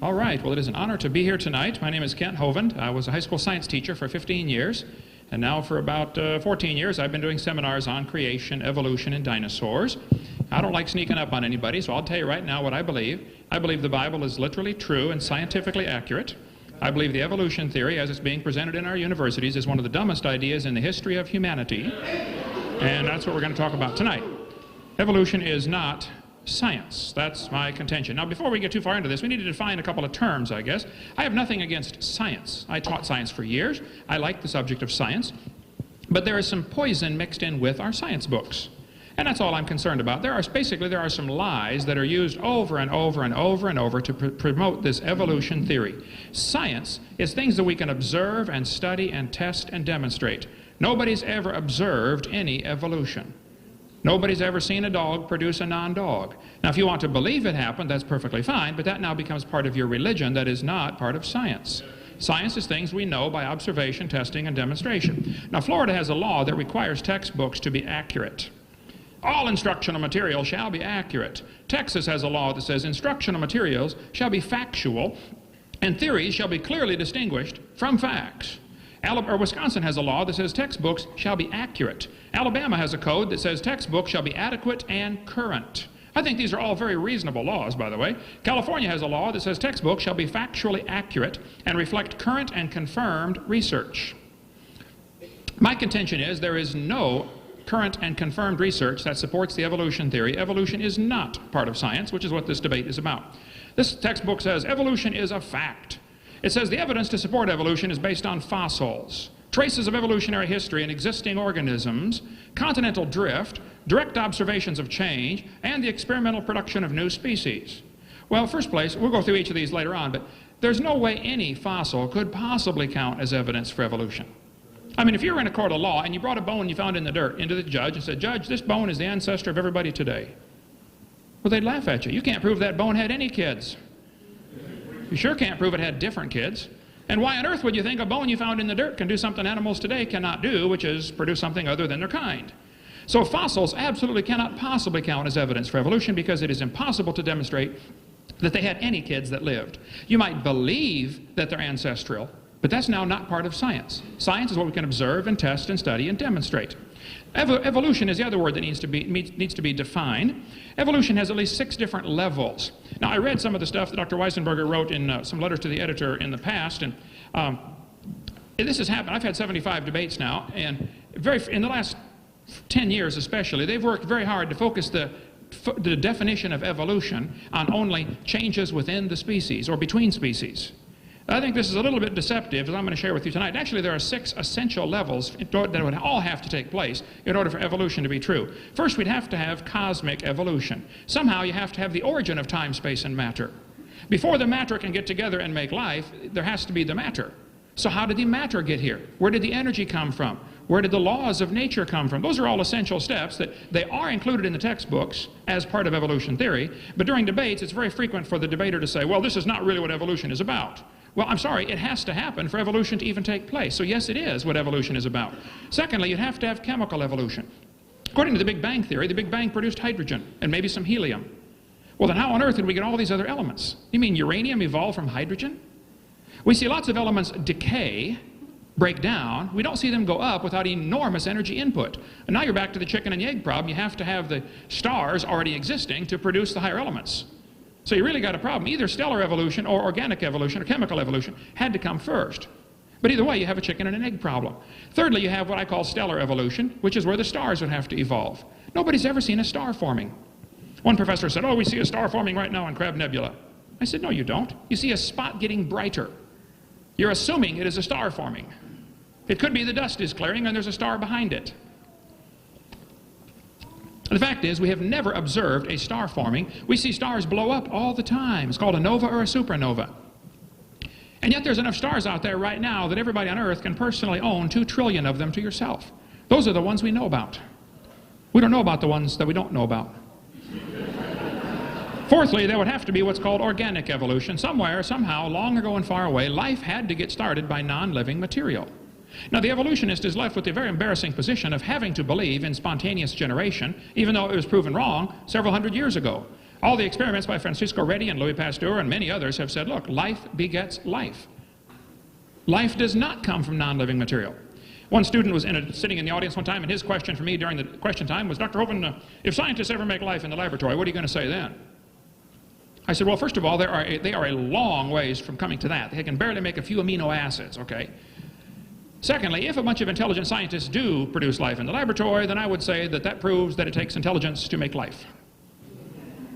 All right, well, it is an honor to be here tonight. My name is Kent Hovind. I was a high school science teacher for 15 years, and now for about 14 years I've been doing seminars on creation, evolution, and dinosaurs. I don't like sneaking up on anybody, so I'll tell you right now what I believe. I believe the Bible is literally true and scientifically accurate. I believe the evolution theory, as it's being presented in our universities, is one of the dumbest ideas in the history of humanity, and that's what we're going to talk about tonight. Evolution is not science. That's my contention. Now, before we get too far into this, we need to define a couple of terms, I guess. I have nothing against science. I taught science for years. I like the subject of science. But there is some poison mixed in with our science books. And that's all I'm concerned about. There are some lies that are used over and over and over and over to promote this evolution theory. Science is things that we can observe and study and test and demonstrate. Nobody's ever observed any evolution. Nobody's ever seen a dog produce a non-dog. Now, if you want to believe it happened, that's perfectly fine, but that now becomes part of your religion that is not part of science. Science is things we know by observation, testing, and demonstration. Now, Florida has a law that requires textbooks to be accurate. All instructional material shall be accurate. Texas has a law that says instructional materials shall be factual, and theories shall be clearly distinguished from facts. Wisconsin has a law that says textbooks shall be accurate. Alabama has a code that says textbooks shall be adequate and current. I think these are all very reasonable laws, by the way. California has a law that says textbooks shall be factually accurate and reflect current and confirmed research. My contention is there is no current and confirmed research that supports the evolution theory. Evolution is not part of science, which is what this debate is about. This textbook says evolution is a fact. It says the evidence to support evolution is based on fossils, traces of evolutionary history in existing organisms, continental drift, direct observations of change, and the experimental production of new species. Well, first place, we'll go through each of these later on, but there's no way any fossil could possibly count as evidence for evolution. I mean, if you were in a court of law and you brought a bone you found in the dirt into the judge and said, "Judge, this bone is the ancestor of everybody today," well, they'd laugh at you. You can't prove that bone had any kids. You sure can't prove it had different kids. And why on earth would you think a bone you found in the dirt can do something animals today cannot do, which is produce something other than their kind? So fossils absolutely cannot possibly count as evidence for evolution because it is impossible to demonstrate that they had any kids that lived. You might believe that they're ancestral, but that's now not part of science. Science is what we can observe and test and study and demonstrate. Evolution is the other word that needs to be defined. Evolution has at least 6 different levels. Now, I read some of the stuff that Dr. Weisenburg wrote in some letters to the editor in the past, and this has happened. I've had 75 debates now, and in the last 10 years especially, they've worked very hard to focus the definition of evolution on only changes within the species or between species. I think this is a little bit deceptive, as I'm going to share with you tonight. Actually, there are 6 essential levels that would all have to take place in order for evolution to be true. First, we'd have to have cosmic evolution. Somehow, you have to have the origin of time, space, and matter. Before the matter can get together and make life, there has to be the matter. So how did the matter get here? Where did the energy come from? Where did the laws of nature come from? Those are all essential steps that they are included in the textbooks as part of evolution theory, but during debates, it's very frequent for the debater to say, well, this is not really what evolution is about. Well, I'm sorry, it has to happen for evolution to even take place. So yes, it is what evolution is about. Secondly, you'd have to have chemical evolution. According to the Big Bang theory, the Big Bang produced hydrogen and maybe some helium. Well, then how on earth did we get all these other elements? You mean uranium evolved from hydrogen? We see lots of elements decay, break down. We don't see them go up without enormous energy input. And now you're back to the chicken and the egg problem. You have to have the stars already existing to produce the higher elements. So you really got a problem. Either stellar evolution or organic evolution or chemical evolution had to come first. But either way, you have a chicken and an egg problem. Thirdly, you have what I call stellar evolution, which is where the stars would have to evolve. Nobody's ever seen a star forming. One professor said, "Oh, we see a star forming right now in Crab Nebula." I said, "No, you don't. You see a spot getting brighter. You're assuming it is a star forming. It could be the dust is clearing and there's a star behind it." The fact is, we have never observed a star forming. We see stars blow up all the time. It's called a nova or a supernova. And yet there's enough stars out there right now that everybody on Earth can personally own 2 trillion of them to yourself. Those are the ones we know about. We don't know about the ones that we don't know about. Fourthly, there would have to be what's called organic evolution. Somewhere, somehow, long ago and far away, life had to get started by non-living material. Now, the evolutionist is left with the very embarrassing position of having to believe in spontaneous generation, even though it was proven wrong several hundred years ago. All the experiments by Francisco Redi and Louis Pasteur and many others have said, look, life begets life. Life does not come from non-living material. One student was sitting in the audience one time, and his question for me during the question time was, Dr. Hovind, if scientists ever make life in the laboratory, what are you going to say then? I said, well, first of all, they are a long ways from coming to that. They can barely make a few amino acids, okay? Secondly, if a bunch of intelligent scientists do produce life in the laboratory, then I would say that that proves that it takes intelligence to make life,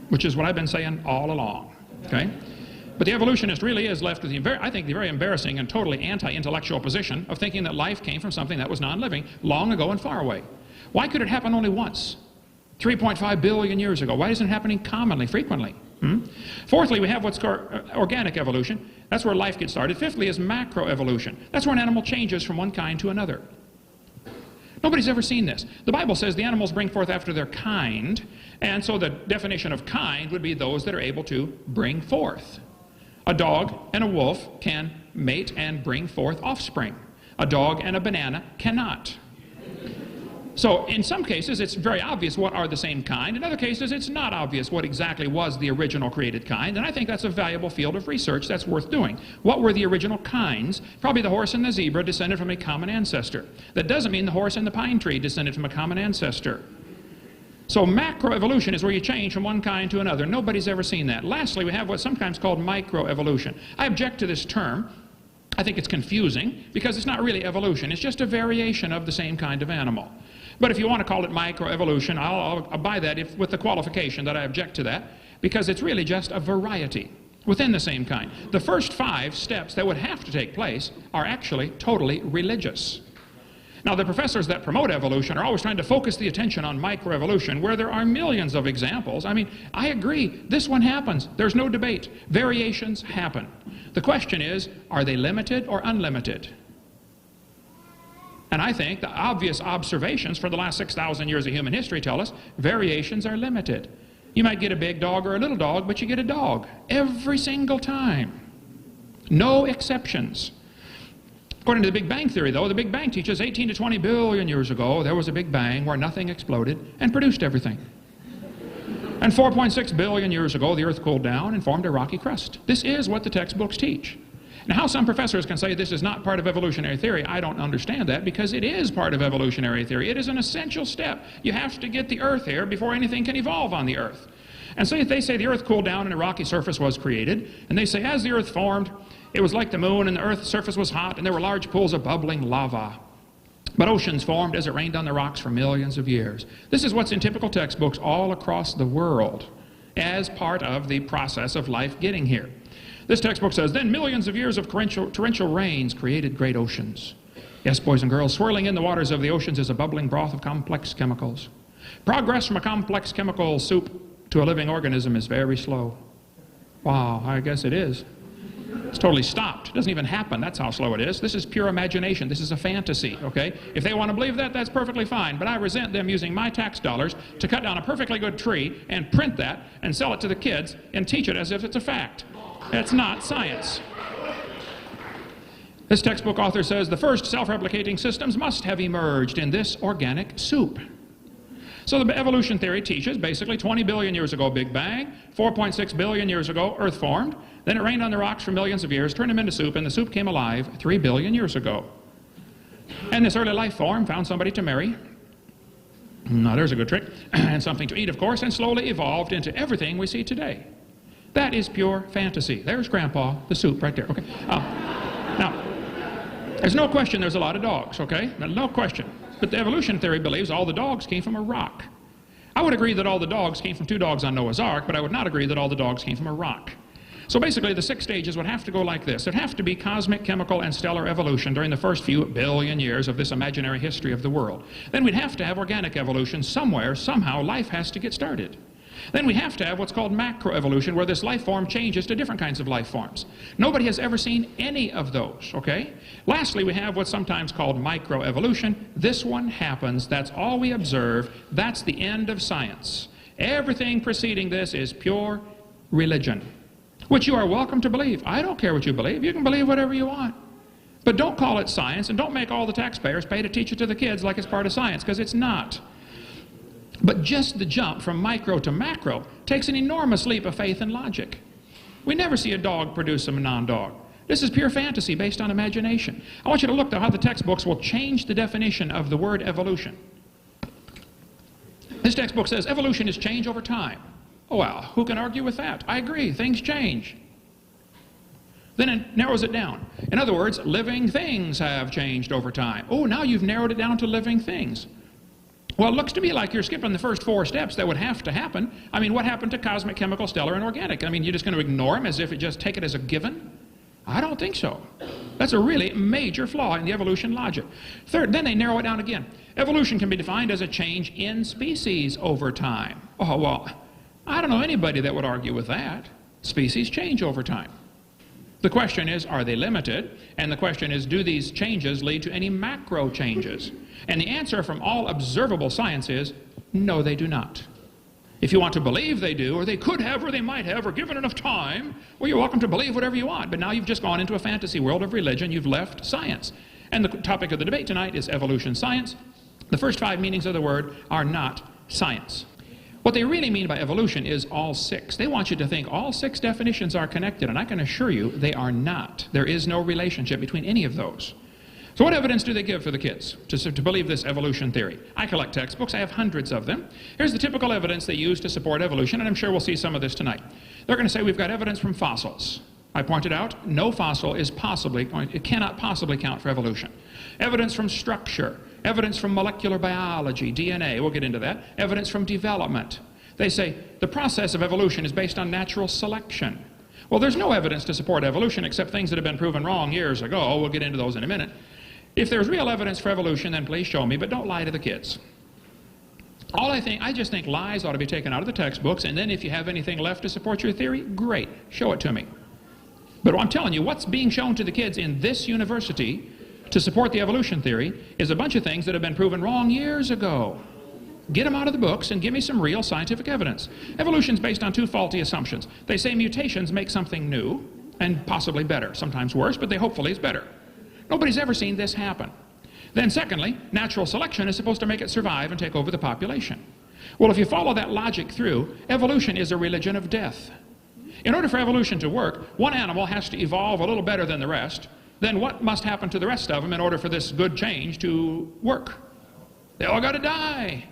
which is what I've been saying all along, okay? But the evolutionist really is left with, I think, the very embarrassing and totally anti-intellectual position of thinking that life came from something that was non-living long ago and far away. Why could it happen only once? 3.5 billion years ago. Why isn't it happening commonly, frequently? Fourthly, we have what's called organic evolution. That's where life gets started. Fifthly is macroevolution. That's where an animal changes from one kind to another. Nobody's ever seen this. The Bible says the animals bring forth after their kind, and so the definition of kind would be those that are able to bring forth. A dog and a wolf can mate and bring forth offspring. A dog and a banana cannot. So in some cases it's very obvious what are the same kind. In other cases it's not obvious what exactly was the original created kind, and I think that's a valuable field of research that's worth doing. What were the original kinds? Probably the horse and the zebra descended from a common ancestor. That doesn't mean the horse and the pine tree descended from a common ancestor. So macroevolution is where you change from one kind to another. Nobody's ever seen that. Lastly, we have what's sometimes called microevolution. I object to this term. I think it's confusing because it's not really evolution. It's just a variation of the same kind of animal. But if you want to call it microevolution, I'll buy that with the qualification that I object to that, because it's really just a variety within the same kind. The first 5 steps that would have to take place are actually totally religious. Now, the professors that promote evolution are always trying to focus the attention on microevolution, where there are millions of examples. I mean, I agree, this one happens. There's no debate. Variations happen. The question is, are they limited or unlimited? And I think the obvious observations for the last 6,000 years of human history tell us variations are limited. You might get a big dog or a little dog, but you get a dog every single time. No exceptions. According to the Big Bang Theory, though, the Big Bang teaches 18 to 20 billion years ago, there was a Big Bang where nothing exploded and produced everything. And 4.6 billion years ago, the Earth cooled down and formed a rocky crust. This is what the textbooks teach. Now, how some professors can say this is not part of evolutionary theory, I don't understand that, because it is part of evolutionary theory. It is an essential step. You have to get the Earth here before anything can evolve on the Earth. And so if they say the Earth cooled down and a rocky surface was created, and they say as the Earth formed, it was like the moon, and the Earth's surface was hot, and there were large pools of bubbling lava. But oceans formed as it rained on the rocks for millions of years. This is what's in typical textbooks all across the world as part of the process of life getting here. This textbook says, then millions of years of torrential rains created great oceans. Yes, boys and girls, swirling in the waters of the oceans is a bubbling broth of complex chemicals. Progress from a complex chemical soup to a living organism is very slow. Wow, I guess it is. It's totally stopped. It doesn't even happen. That's how slow it is. This is pure imagination. This is a fantasy, okay? If they want to believe that, that's perfectly fine. But I resent them using my tax dollars to cut down a perfectly good tree and print that and sell it to the kids and teach it as if it's a fact. It's not science. This textbook author says the first self-replicating systems must have emerged in this organic soup. So the evolution theory teaches basically 20 billion years ago Big Bang, 4.6 billion years ago Earth formed, then it rained on the rocks for millions of years, turned them into soup, and the soup came alive 3 billion years ago. And this early life form found somebody to marry. Now there's a good trick. And something to eat, of course, and slowly evolved into everything we see today. That is pure fantasy. There's Grandpa, the soup right there, okay? Now, there's no question there's a lot of dogs, okay? No question. But the evolution theory believes all the dogs came from a rock. I would agree that all the dogs came from 2 dogs on Noah's Ark, but I would not agree that all the dogs came from a rock. So basically the 6 stages would have to go like this. There'd have to be cosmic, chemical, and stellar evolution during the first few billion years of this imaginary history of the world. Then we'd have to have organic evolution somewhere, somehow life has to get started. Then we have to have what's called macroevolution, where this life form changes to different kinds of life forms. Nobody has ever seen any of those, okay? Lastly, we have what's sometimes called microevolution. This one happens. That's all we observe. That's the end of science. Everything preceding this is pure religion, which you are welcome to believe. I don't care what you believe. You can believe whatever you want. But don't call it science, and don't make all the taxpayers pay to teach it to the kids like it's part of science, because it's not. But just the jump from micro to macro takes an enormous leap of faith and logic. We never see a dog produce a non-dog. This is pure fantasy based on imagination. I want you to look at how the textbooks will change the definition of the word evolution. This textbook says evolution is change over time. Oh, well, who can argue with that? I agree, things change. Then it narrows it down. In other words, living things have changed over time. Oh, now you've narrowed it down to living things. Well, it looks to me like you're skipping the first 4 steps that would have to happen. I mean, what happened to cosmic, chemical, stellar, and organic? I mean, you're just going to ignore them as if just take it as a given? I don't think so. That's a really major flaw in the evolution logic. Third, then they narrow it down again. Evolution can be defined as a change in species over time. Oh, well, I don't know anybody that would argue with that. Species change over time. The question is, are they limited? And the question is, do these changes lead to any macro changes? And the answer from all observable science is, no, they do not. If you want to believe they do, or they could have, or they might have, or given enough time, well, you're welcome to believe whatever you want. But now you've just gone into a fantasy world of religion. You've left science. And the topic of the debate tonight is evolution science. The first 5 meanings of the word are not science. What they really mean by evolution is all 6. They want you to think all 6 definitions are connected, and I can assure you they are not. There is no relationship between any of those. So what evidence do they give for the kids to believe this evolution theory? I collect textbooks. I have hundreds of them. Here's the typical evidence they use to support evolution, and I'm sure we'll see some of this tonight. They're going to say we've got evidence from fossils. I pointed out no fossil is it cannot possibly count for evolution. Evidence from structure. Evidence from molecular biology, DNA, we'll get into that. Evidence from development. They say the process of evolution is based on natural selection. Well, there's no evidence to support evolution except things that have been proven wrong years ago. We'll get into those in a minute. If there's real evidence for evolution, then please show me, but don't lie to the kids. I just think lies ought to be taken out of the textbooks, and then if you have anything left to support your theory, great, show it to me. But I'm telling you, what's being shown to the kids in this university to support the evolution theory is a bunch of things that have been proven wrong years ago. Get them out of the books and give me some real scientific evidence. Evolution's based on 2 faulty assumptions. They say mutations make something new and possibly better, sometimes worse, but hopefully it's better. Nobody's ever seen this happen. Then secondly, natural selection is supposed to make it survive and take over the population. Well, if you follow that logic through, evolution is a religion of death. In order for evolution to work, one animal has to evolve a little better than the rest. Then what must happen to the rest of them in order for this good change to work? They all got to die.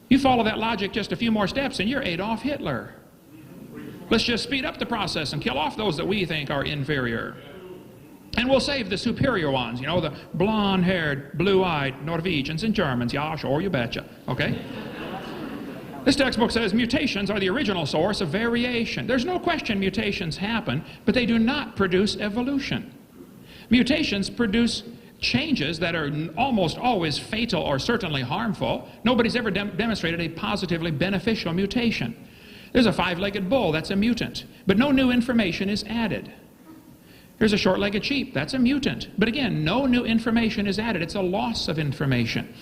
You follow that logic just a few more steps and you're Adolf Hitler. Let's just speed up the process and kill off those that we think are inferior. And we'll save the superior ones, you know, the blonde-haired, blue-eyed Norwegians and Germans. Yeah, sure, you betcha. Okay? This textbook says mutations are the original source of variation. There's no question mutations happen, but they do not produce evolution. Mutations produce changes that are almost always fatal or certainly harmful. Nobody's ever demonstrated a positively beneficial mutation. There's a 5-legged bull, that's a mutant, but no new information is added. Here's a short-legged sheep, that's a mutant, but again, no new information is added. It's a loss of information.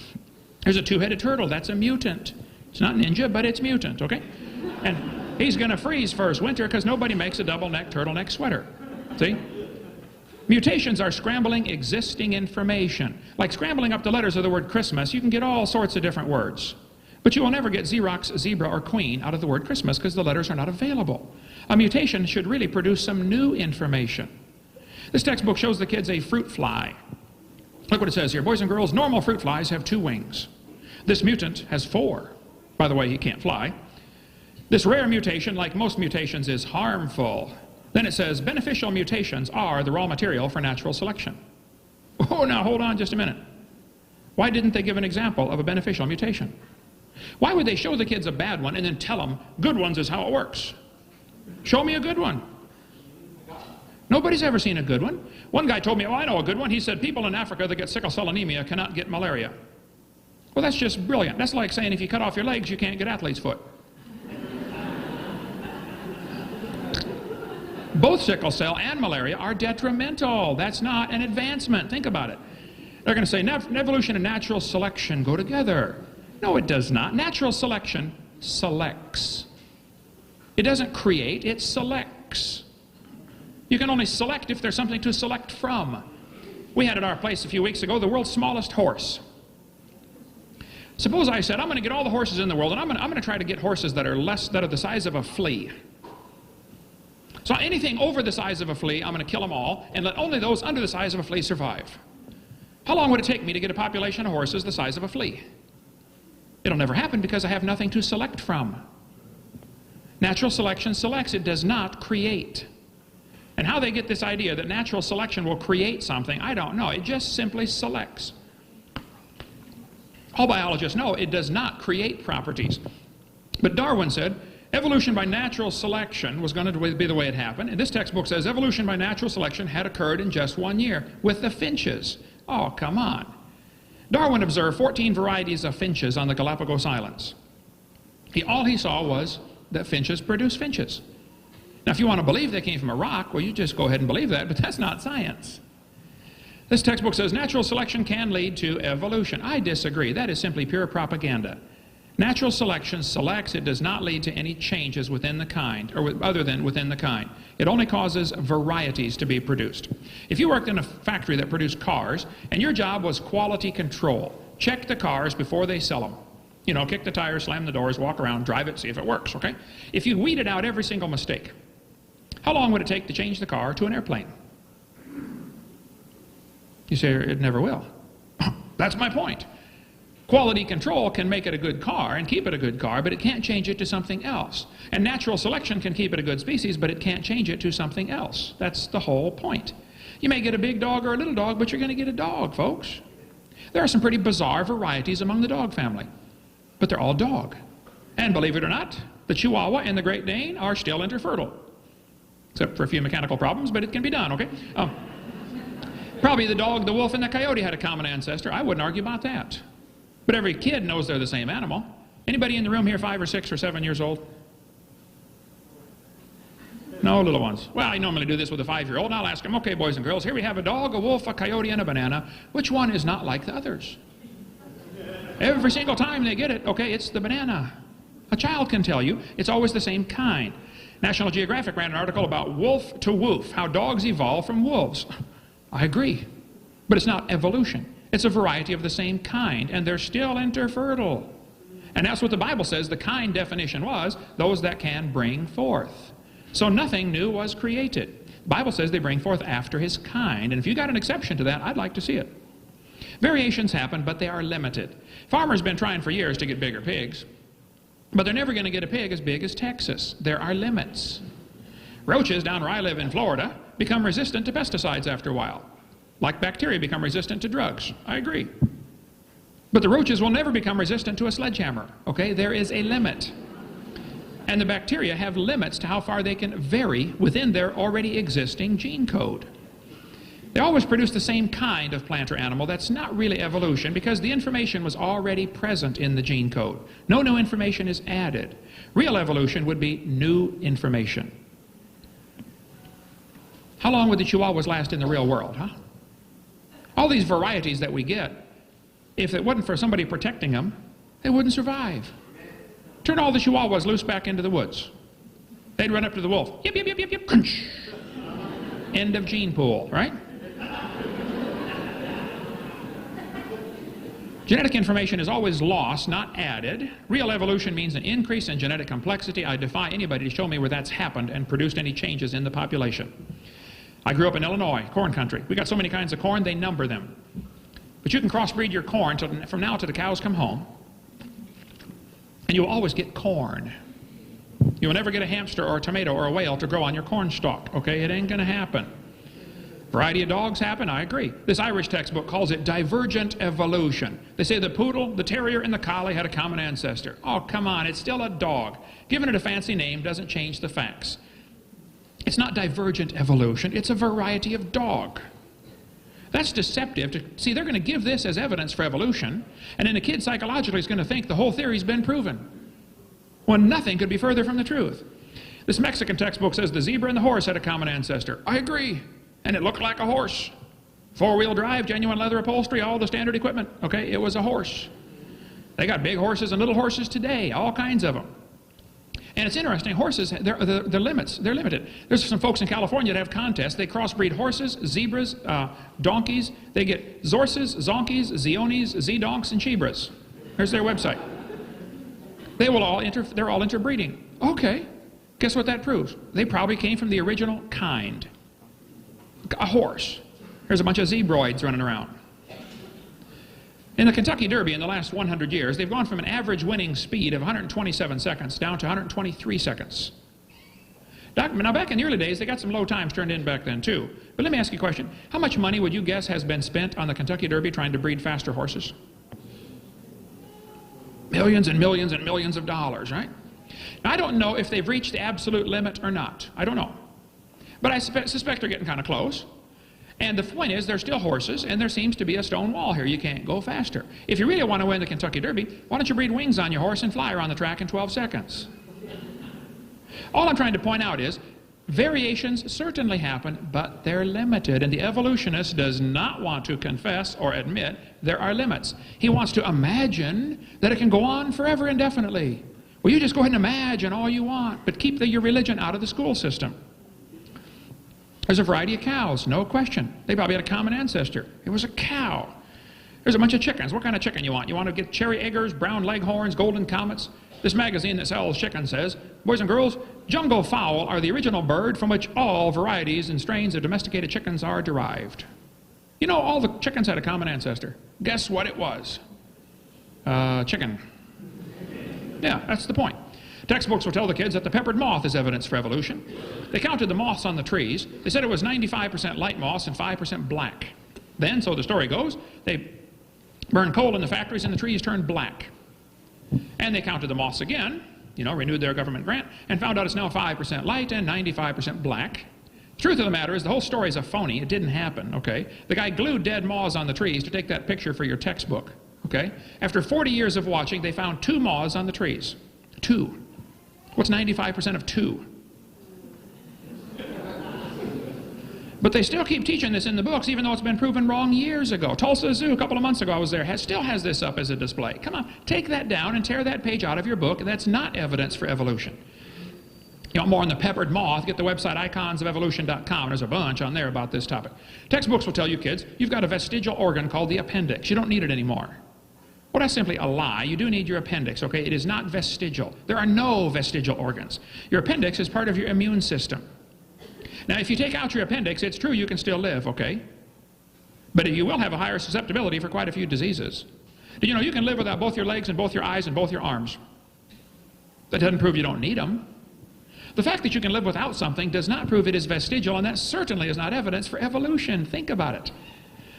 Here's a 2-headed turtle, that's a mutant. It's not ninja, but it's mutant, okay? And he's going to freeze first winter because nobody makes a double-neck turtleneck sweater. See? Mutations are scrambling existing information. Like scrambling up the letters of the word Christmas, you can get all sorts of different words. But you will never get Xerox, zebra, or queen out of the word Christmas because the letters are not available. A mutation should really produce some new information. This textbook shows the kids a fruit fly. Look what it says here. Boys and girls, normal fruit flies have 2 wings. This mutant has 4. By the way, he can't fly. This rare mutation, like most mutations, is harmful. Then it says, beneficial mutations are the raw material for natural selection. Oh, now hold on just a minute. Why didn't they give an example of a beneficial mutation? Why would they show the kids a bad one and then tell them, good ones is how it works? Show me a good one. Nobody's ever seen a good one. One guy told me, oh, I know a good one. He said, people in Africa that get sickle cell anemia cannot get malaria. Well, that's just brilliant. That's like saying if you cut off your legs, you can't get athlete's foot. Both sickle cell and malaria are detrimental. That's not an advancement. Think about it. They're going to say evolution and natural selection go together. No, it does not. Natural selection selects. It doesn't create, it selects. You can only select if there's something to select from. We had at our place a few weeks ago the world's smallest horse. Suppose I said, I'm going to get all the horses in the world, and I'm going to try to get horses that are the size of a flea. So anything over the size of a flea, I'm going to kill them all, and let only those under the size of a flea survive. How long would it take me to get a population of horses the size of a flea? It'll never happen because I have nothing to select from. Natural selection selects, it does not create. And how they get this idea that natural selection will create something, I don't know. It just simply selects. All biologists know it does not create properties. But Darwin said evolution by natural selection was going to be the way it happened. And this textbook says evolution by natural selection had occurred in just 1 year with the finches. Oh, come on. Darwin observed 14 varieties of finches on the Galapagos Islands. All he saw was that finches produce finches. Now, if you want to believe they came from a rock, well, you just go ahead and believe that, but that's not science. This textbook says natural selection can lead to evolution. I disagree. That is simply pure propaganda. Natural selection selects. It does not lead to any changes within the kind, or other than within the kind. It only causes varieties to be produced. If you worked in a factory that produced cars, and your job was quality control, check the cars before they sell them. You know, kick the tires, slam the doors, walk around, drive it, see if it works, okay? If you weeded out every single mistake, how long would it take to change the car to an airplane? You say, it never will. That's my point. Quality control can make it a good car and keep it a good car, but it can't change it to something else. And natural selection can keep it a good species, but it can't change it to something else. That's the whole point. You may get a big dog or a little dog, but you're going to get a dog, folks. There are some pretty bizarre varieties among the dog family, but they're all dog. And believe it or not, the Chihuahua and the Great Dane are still interfertile. Except for a few mechanical problems, but it can be done, okay? Probably the dog, the wolf, and the coyote had a common ancestor. I wouldn't argue about that. But every kid knows they're the same animal. Anybody in the room here 5 or 6 or 7 years old? No little ones. Well, I normally do this with a 5-year-old, and I'll ask them, okay, boys and girls, here we have a dog, a wolf, a coyote, and a banana. Which one is not like the others? Every single time they get it, okay, it's the banana. A child can tell you it's always the same kind. National Geographic ran an article about wolf to woof, how dogs evolve from wolves. I agree, but it's not evolution. It's a variety of the same kind, and they're still interfertile. And that's what the Bible says the kind definition was, those that can bring forth. So nothing new was created. The Bible says they bring forth after his kind, and if you got an exception to that, I'd like to see it. Variations happen, but they are limited. Farmers have been trying for years to get bigger pigs, but they're never going to get a pig as big as Texas. There are limits. Roaches down where I live in Florida become resistant to pesticides after a while. Like bacteria become resistant to drugs. I agree. But the roaches will never become resistant to a sledgehammer. Okay? There is a limit. And the bacteria have limits to how far they can vary within their already existing gene code. They always produce the same kind of plant or animal. That's not really evolution because the information was already present in the gene code. No new information is added. Real evolution would be new information. How long would the Chihuahuas last in the real world, huh? All these varieties that we get, if it wasn't for somebody protecting them, they wouldn't survive. Turn all the Chihuahuas loose back into the woods. They'd run up to the wolf. Yip, yip, yip, yip, yip. Crunch. End of gene pool, right? Genetic information is always lost, not added. Real evolution means an increase in genetic complexity. I defy anybody to show me where that's happened and produced any changes in the population. I grew up in Illinois, corn country. We got so many kinds of corn, they number them. But you can crossbreed your corn from now till the cows come home, and you'll always get corn. You will never get a hamster or a tomato or a whale to grow on your corn stalk, okay? It ain't going to happen. Variety of dogs happen, I agree. This Irish textbook calls it divergent evolution. They say the poodle, the terrier, and the collie had a common ancestor. Oh, come on, it's still a dog. Giving it a fancy name doesn't change the facts. It's not divergent evolution, it's a variety of dog. That's deceptive. See, they're going to give this as evidence for evolution, and then the kid psychologically is going to think the whole theory's been proven, when nothing could be further from the truth. This Mexican textbook says the zebra and the horse had a common ancestor. I agree. And it looked like a horse. 4-wheel drive, genuine leather upholstery, all the standard equipment. Okay, it was a horse. They got big horses and little horses today, all kinds of them. And it's interesting, horses, they're limited. There's some folks in California that have contests. They crossbreed horses, zebras, donkeys. They get zorses, zonkies, zionis, zedonks, and chibras. Here's their website. They're all interbreeding. Okay. Guess what that proves? They probably came from the original kind. A horse. There's a bunch of zebroids running around. In the Kentucky Derby in the last 100 years, they've gone from an average winning speed of 127 seconds down to 123 seconds. Now, back in the early days, they got some low times turned in back then, too. But let me ask you a question. How much money would you guess has been spent on the Kentucky Derby trying to breed faster horses? Millions and millions and millions of dollars, right? Now, I don't know if they've reached the absolute limit or not. I don't know. But I suspect they're getting kind of close. And the point is, they're still horses, and there seems to be a stone wall here. You can't go faster. If you really want to win the Kentucky Derby, why don't you breed wings on your horse and fly around the track in 12 seconds? All I'm trying to point out is, variations certainly happen, but they're limited. And the evolutionist does not want to confess or admit there are limits. He wants to imagine that it can go on forever indefinitely. Well, you just go ahead and imagine all you want, but keep your religion out of the school system. There's a variety of cows, no question. They probably had a common ancestor. It was a cow. There's a bunch of chickens. What kind of chicken you want? You want to get cherry eggers, brown leghorns, golden comets? This magazine that sells chicken says, boys and girls, jungle fowl are the original bird from which all varieties and strains of domesticated chickens are derived. You know, all the chickens had a common ancestor. Guess what it was? Chicken. Yeah, that's the point. Textbooks will tell the kids that the peppered moth is evidence for evolution. They counted the moths on the trees. They said it was 95% light moths and 5% black. Then, so the story goes, they burned coal in the factories and the trees turned black. And they counted the moths again, renewed their government grant, and found out it's now 5% light and 95% black. The truth of the matter is the whole story is a phony. It didn't happen, okay? The guy glued dead moths on the trees to take that picture for your textbook, okay? After 40 years of watching, they found 2 moths on the trees. 2. What's 95% of 2? But they still keep teaching this in the books, even though it's been proven wrong years ago. Tulsa Zoo, a couple of months ago I was there, still has this up as a display. Come on, take that down and tear that page out of your book. That's not evidence for evolution. You want more on the peppered moth, get the website iconsofevolution.com. There's a bunch on there about this topic. Textbooks will tell you kids, you've got a vestigial organ called the appendix. You don't need it anymore. Well, that's simply a lie. You do need your appendix, okay? It is not vestigial. There are no vestigial organs. Your appendix is part of your immune system. Now, if you take out your appendix, it's true you can still live, okay? But you will have a higher susceptibility for quite a few diseases. You know, you can live without both your legs and both your eyes and both your arms. That doesn't prove you don't need them. The fact that you can live without something does not prove it is vestigial, and that certainly is not evidence for evolution. Think about it.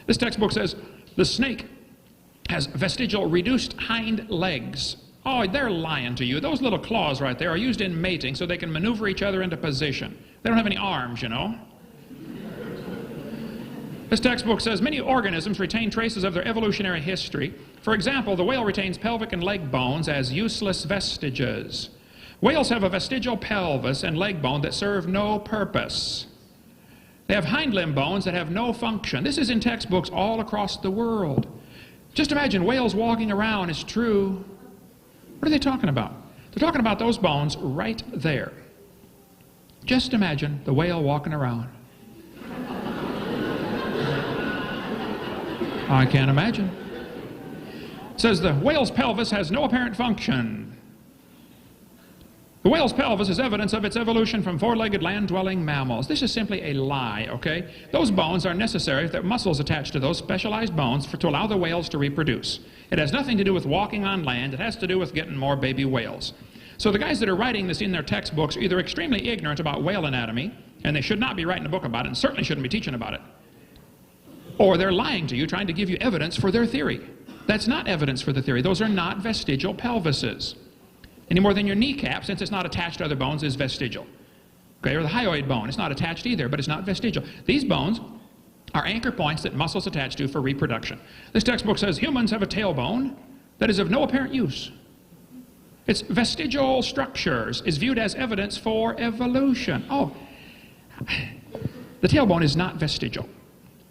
This textbook says the snake has vestigial reduced hind legs. Oh, they're lying to you. Those little claws right there are used in mating so they can maneuver each other into position. They don't have any arms, you know. This textbook says many organisms retain traces of their evolutionary history. For example, the whale retains pelvic and leg bones as useless vestiges. Whales have a vestigial pelvis and leg bone that serve no purpose. They have hind limb bones that have no function. This is in textbooks all across the world. Just imagine whales walking around is true. What are they talking about? They're talking about those bones right there. Just imagine the whale walking around. I can't imagine. It says the whale's pelvis has no apparent function. The whale's pelvis is evidence of its evolution from four-legged land-dwelling mammals. This is simply a lie, okay? Those bones are necessary, there are muscles attached to those specialized bones to allow the whales to reproduce. It has nothing to do with walking on land. It has to do with getting more baby whales. So the guys that are writing this in their textbooks are either extremely ignorant about whale anatomy, and they should not be writing a book about it, and certainly shouldn't be teaching about it, or they're lying to you, trying to give you evidence for their theory. That's not evidence for the theory. Those are not vestigial pelvises. Any more than your kneecap, since it's not attached to other bones, is vestigial. Okay, or the hyoid bone, it's not attached either, but it's not vestigial. These bones are anchor points that muscles attach to for reproduction. This textbook says humans have a tailbone that is of no apparent use. Its vestigial structures is viewed as evidence for evolution. Oh, the tailbone is not vestigial.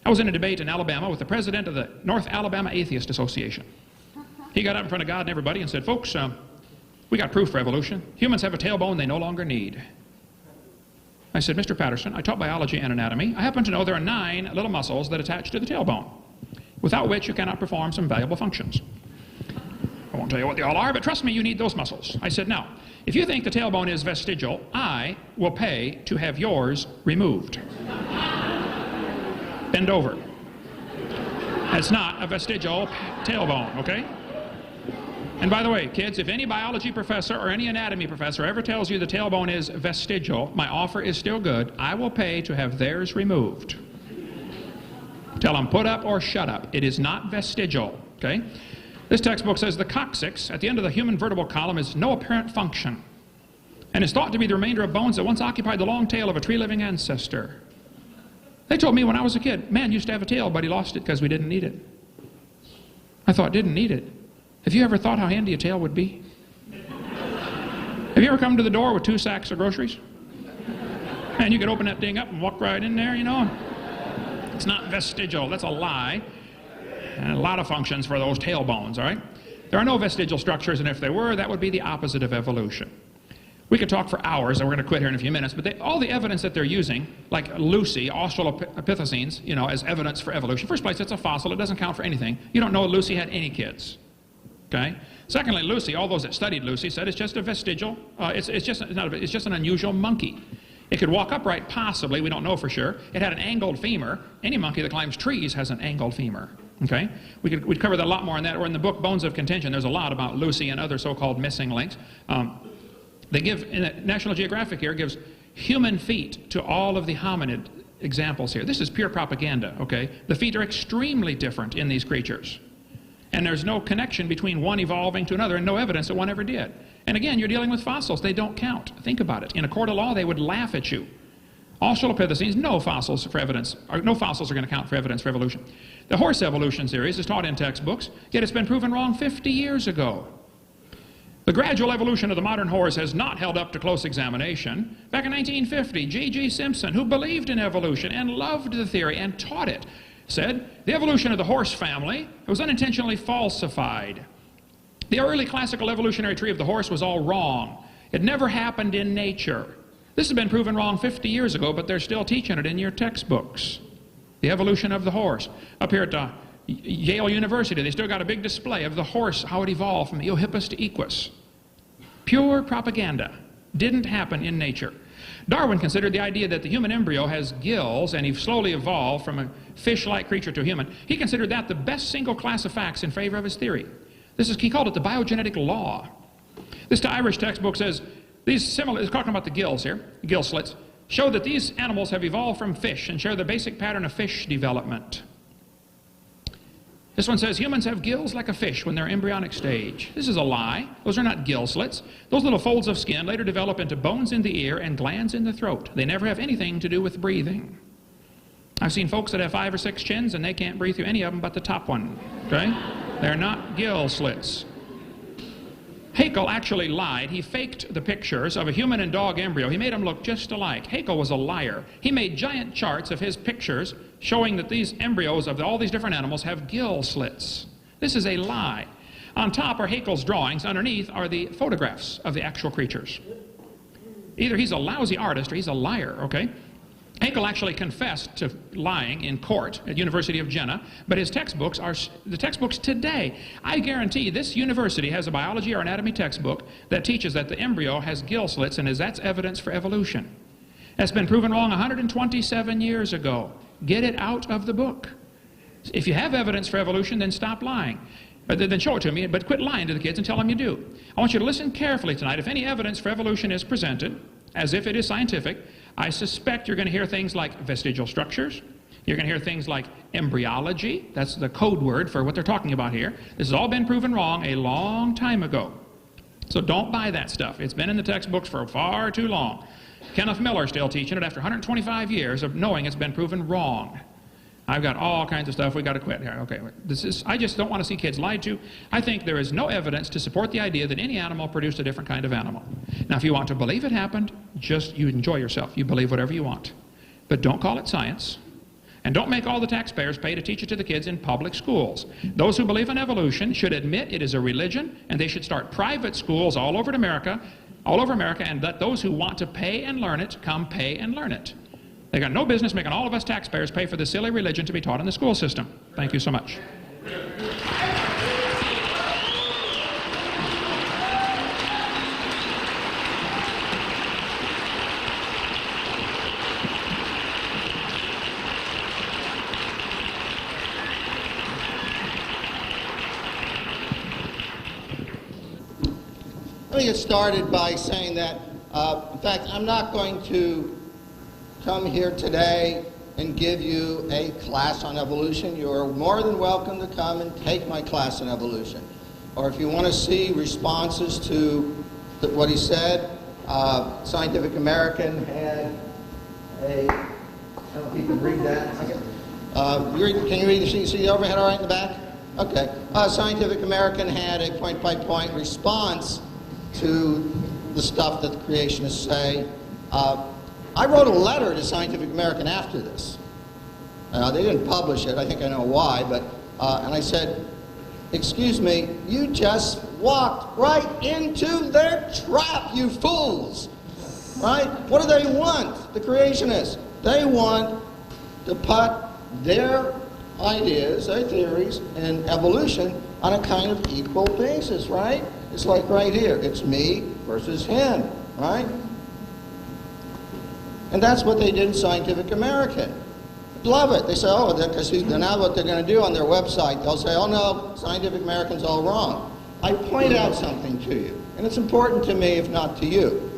I was in a debate in Alabama with the president of the North Alabama Atheist Association. He got up in front of God and everybody and said, folks, we got proof for evolution. Humans have a tailbone they no longer need. I said, Mr. Patterson, I taught biology and anatomy. I happen to know there are 9 little muscles that attach to the tailbone, without which you cannot perform some valuable functions. I won't tell you what they all are, but trust me, you need those muscles. I said, now, if you think the tailbone is vestigial, I will pay to have yours removed. Bend over. That's not a vestigial tailbone, okay? And by the way, kids, if any biology professor or any anatomy professor ever tells you the tailbone is vestigial, my offer is still good. I will pay to have theirs removed. Tell them put up or shut up. It is not vestigial, okay? This textbook says the coccyx at the end of the human vertebral column is no apparent function and is thought to be the remainder of bones that once occupied the long tail of a tree-living ancestor. They told me when I was a kid, man used to have a tail, but he lost it because we didn't need it. I thought, didn't need it. Have you ever thought how handy a tail would be? Have you ever come to the door with 2 sacks of groceries? And you could open that thing up and walk right in there, you know? It's not vestigial. That's a lie. And a lot of functions for those tailbones, all right? There are no vestigial structures, and if there were, that would be the opposite of evolution. We could talk for hours, and we're going to quit here in a few minutes, but all the evidence that they're using, like Lucy, Australopithecines, you know, as evidence for evolution. First place, it's a fossil. It doesn't count for anything. You don't know Lucy had any kids. Okay? Secondly, Lucy, all those that studied Lucy said it's just a vestigial, it's just an unusual monkey. It could walk upright, possibly, we don't know for sure. It had an angled femur. Any monkey that climbs trees has an angled femur. Okay? We'd cover that a lot more in that, or in the book Bones of Contention, there's a lot about Lucy and other so-called missing links. They give, in the National Geographic here, gives human feet to all of the hominid examples here. This is pure propaganda, okay? The feet are extremely different in these creatures. And there's no connection between one evolving to another and no evidence that one ever did. And again, you're dealing with fossils. They don't count. Think about it. In a court of law, they would laugh at you. Australopithecines, no fossils for evidence, or no fossils are going to count for evidence for evolution. The horse evolution series is taught in textbooks, yet it's been proven wrong 50 years ago. The gradual evolution of the modern horse has not held up to close examination. Back in 1950, G.G. Simpson, who believed in evolution and loved the theory and taught it, said the evolution of the horse family was unintentionally falsified. The early classical evolutionary tree of the horse was all wrong. It never happened in nature. This has been proven wrong 50 years ago, but they're still teaching it in your textbooks. The evolution of the horse. Up here at Yale University, they still got a big display of the horse, how it evolved from Eohippus to Equus. Pure propaganda. Didn't happen in nature. Darwin considered the idea that the human embryo has gills and he slowly evolved from a fish-like creature to a human. He considered that the best single class of facts in favor of his theory. He called it the biogenetic law. This Irish textbook says, it's talking about the gills here, gill slits, show that these animals have evolved from fish and share the basic pattern of fish development. This one says humans have gills like a fish when they're embryonic stage. This is a lie. Those are not gill slits. Those little folds of skin later develop into bones in the ear and glands in the throat. They never have anything to do with breathing. I've seen folks that have 5 or 6 chins and they can't breathe through any of them but the top one. Okay? They're not gill slits. Haeckel actually lied. He faked the pictures of a human and dog embryo. He made them look just alike. Haeckel was a liar. He made giant charts of his pictures showing that these embryos of all these different animals have gill slits. This is a lie. On top are Haeckel's drawings. Underneath are the photographs of the actual creatures. Either he's a lousy artist or he's a liar, okay? Haeckel actually confessed to lying in court at University of Jena, but his textbooks are the textbooks today. I guarantee this university has a biology or anatomy textbook that teaches that the embryo has gill slits and that's evidence for evolution. That's been proven wrong 127 years ago. Get it out of the book. If you have evidence for evolution, then stop lying. Then show it to me, but quit lying to the kids and tell them you do. I want you to listen carefully tonight. If any evidence for evolution is presented, as if it is scientific, I suspect you're going to hear things like vestigial structures. You're going to hear things like embryology. That's the code word for what they're talking about here. This has all been proven wrong a long time ago. So don't buy that stuff. It's been in the textbooks for far too long. Kenneth Miller still teaching it after 125 years of knowing it's been proven wrong. I've got all kinds of stuff. We've got to quit here. Okay, I just don't want to see kids lied to. I think there is no evidence to support the idea that any animal produced a different kind of animal. Now, if you want to believe it happened, you enjoy yourself. You believe whatever you want. But don't call it science. And don't make all the taxpayers pay to teach it to the kids in public schools. Those who believe in evolution should admit it is a religion, and they should start private schools all over America, and let those who want to pay and learn it come pay and learn it. They got no business making all of us taxpayers pay for this silly religion to be taught in the school system. Thank you so much. Let me get started by saying that, in fact, I'm not going to come here today and give you a class on evolution. You are more than welcome to come and take my class on evolution. Or if you want to see responses to what he said, Scientific American had a, I don't know if you can read that. Can you read see the overhead all right in the back? Okay. Scientific American had a point-by-point response to the stuff that the creationists say. I wrote a letter to Scientific American after this. They didn't publish it. I think I know why. But and I said, excuse me, you just walked right into their trap, you fools. Right? What do they want, the creationists? They want to put their ideas, their theories, and evolution on a kind of equal basis, right? It's like right here. It's me versus him, right? And that's what they did in Scientific American. Love it. They say, oh, because now what they're going to do on their website, they'll say, oh no, Scientific American's all wrong. I point out something to you, and it's important to me, if not to you.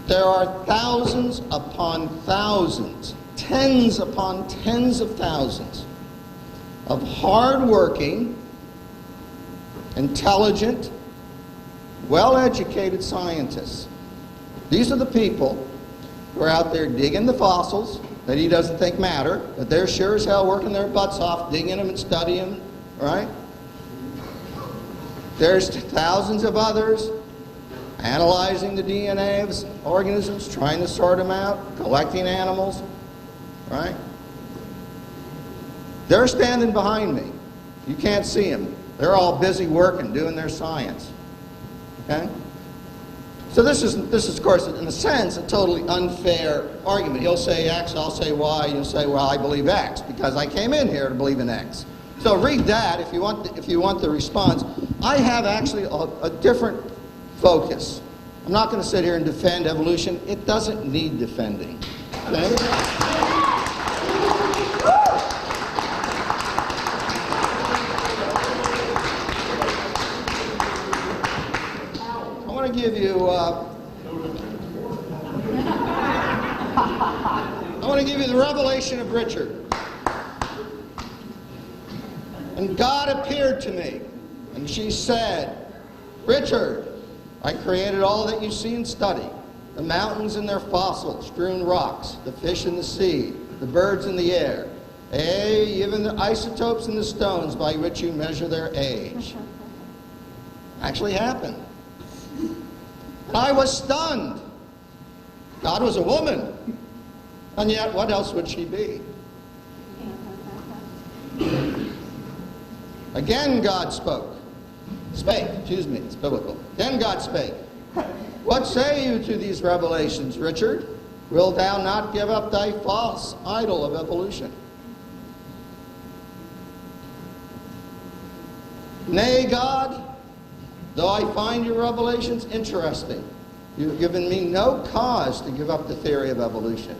There are thousands upon thousands, tens upon tens of thousands of hard-working, intelligent, well-educated scientists. These are the people who are out there digging the fossils that he doesn't think matter, but they're sure as hell working their butts off, digging them and studying them, right? There's thousands of others analyzing the DNA of organisms, trying to sort them out, collecting animals, right? They're standing behind me. You can't see them. They're all busy working, doing their science, okay? So this is, of course, in a sense, a totally unfair argument. He'll say X, I'll say Y, you'll say, well, I believe X, because I came in here to believe in X. So read that if you want the response. I have actually a different focus. I'm not going to sit here and defend evolution. It doesn't need defending. Okay? I want to give you the revelation of Richard. And God appeared to me, and she said, Richard, I created all that you see and study, the mountains and their fossils, strewn rocks, the fish in the sea, the birds in the air, even the isotopes in the stones by which you measure their age. Actually happened. And I was stunned. God was a woman. And yet, what else would she be? Again, God spake, excuse me, it's biblical. Then God spake. What say you to these revelations, Richard? Wilt thou not give up thy false idol of evolution? Nay, God, though I find your revelations interesting, you have given me no cause to give up the theory of evolution.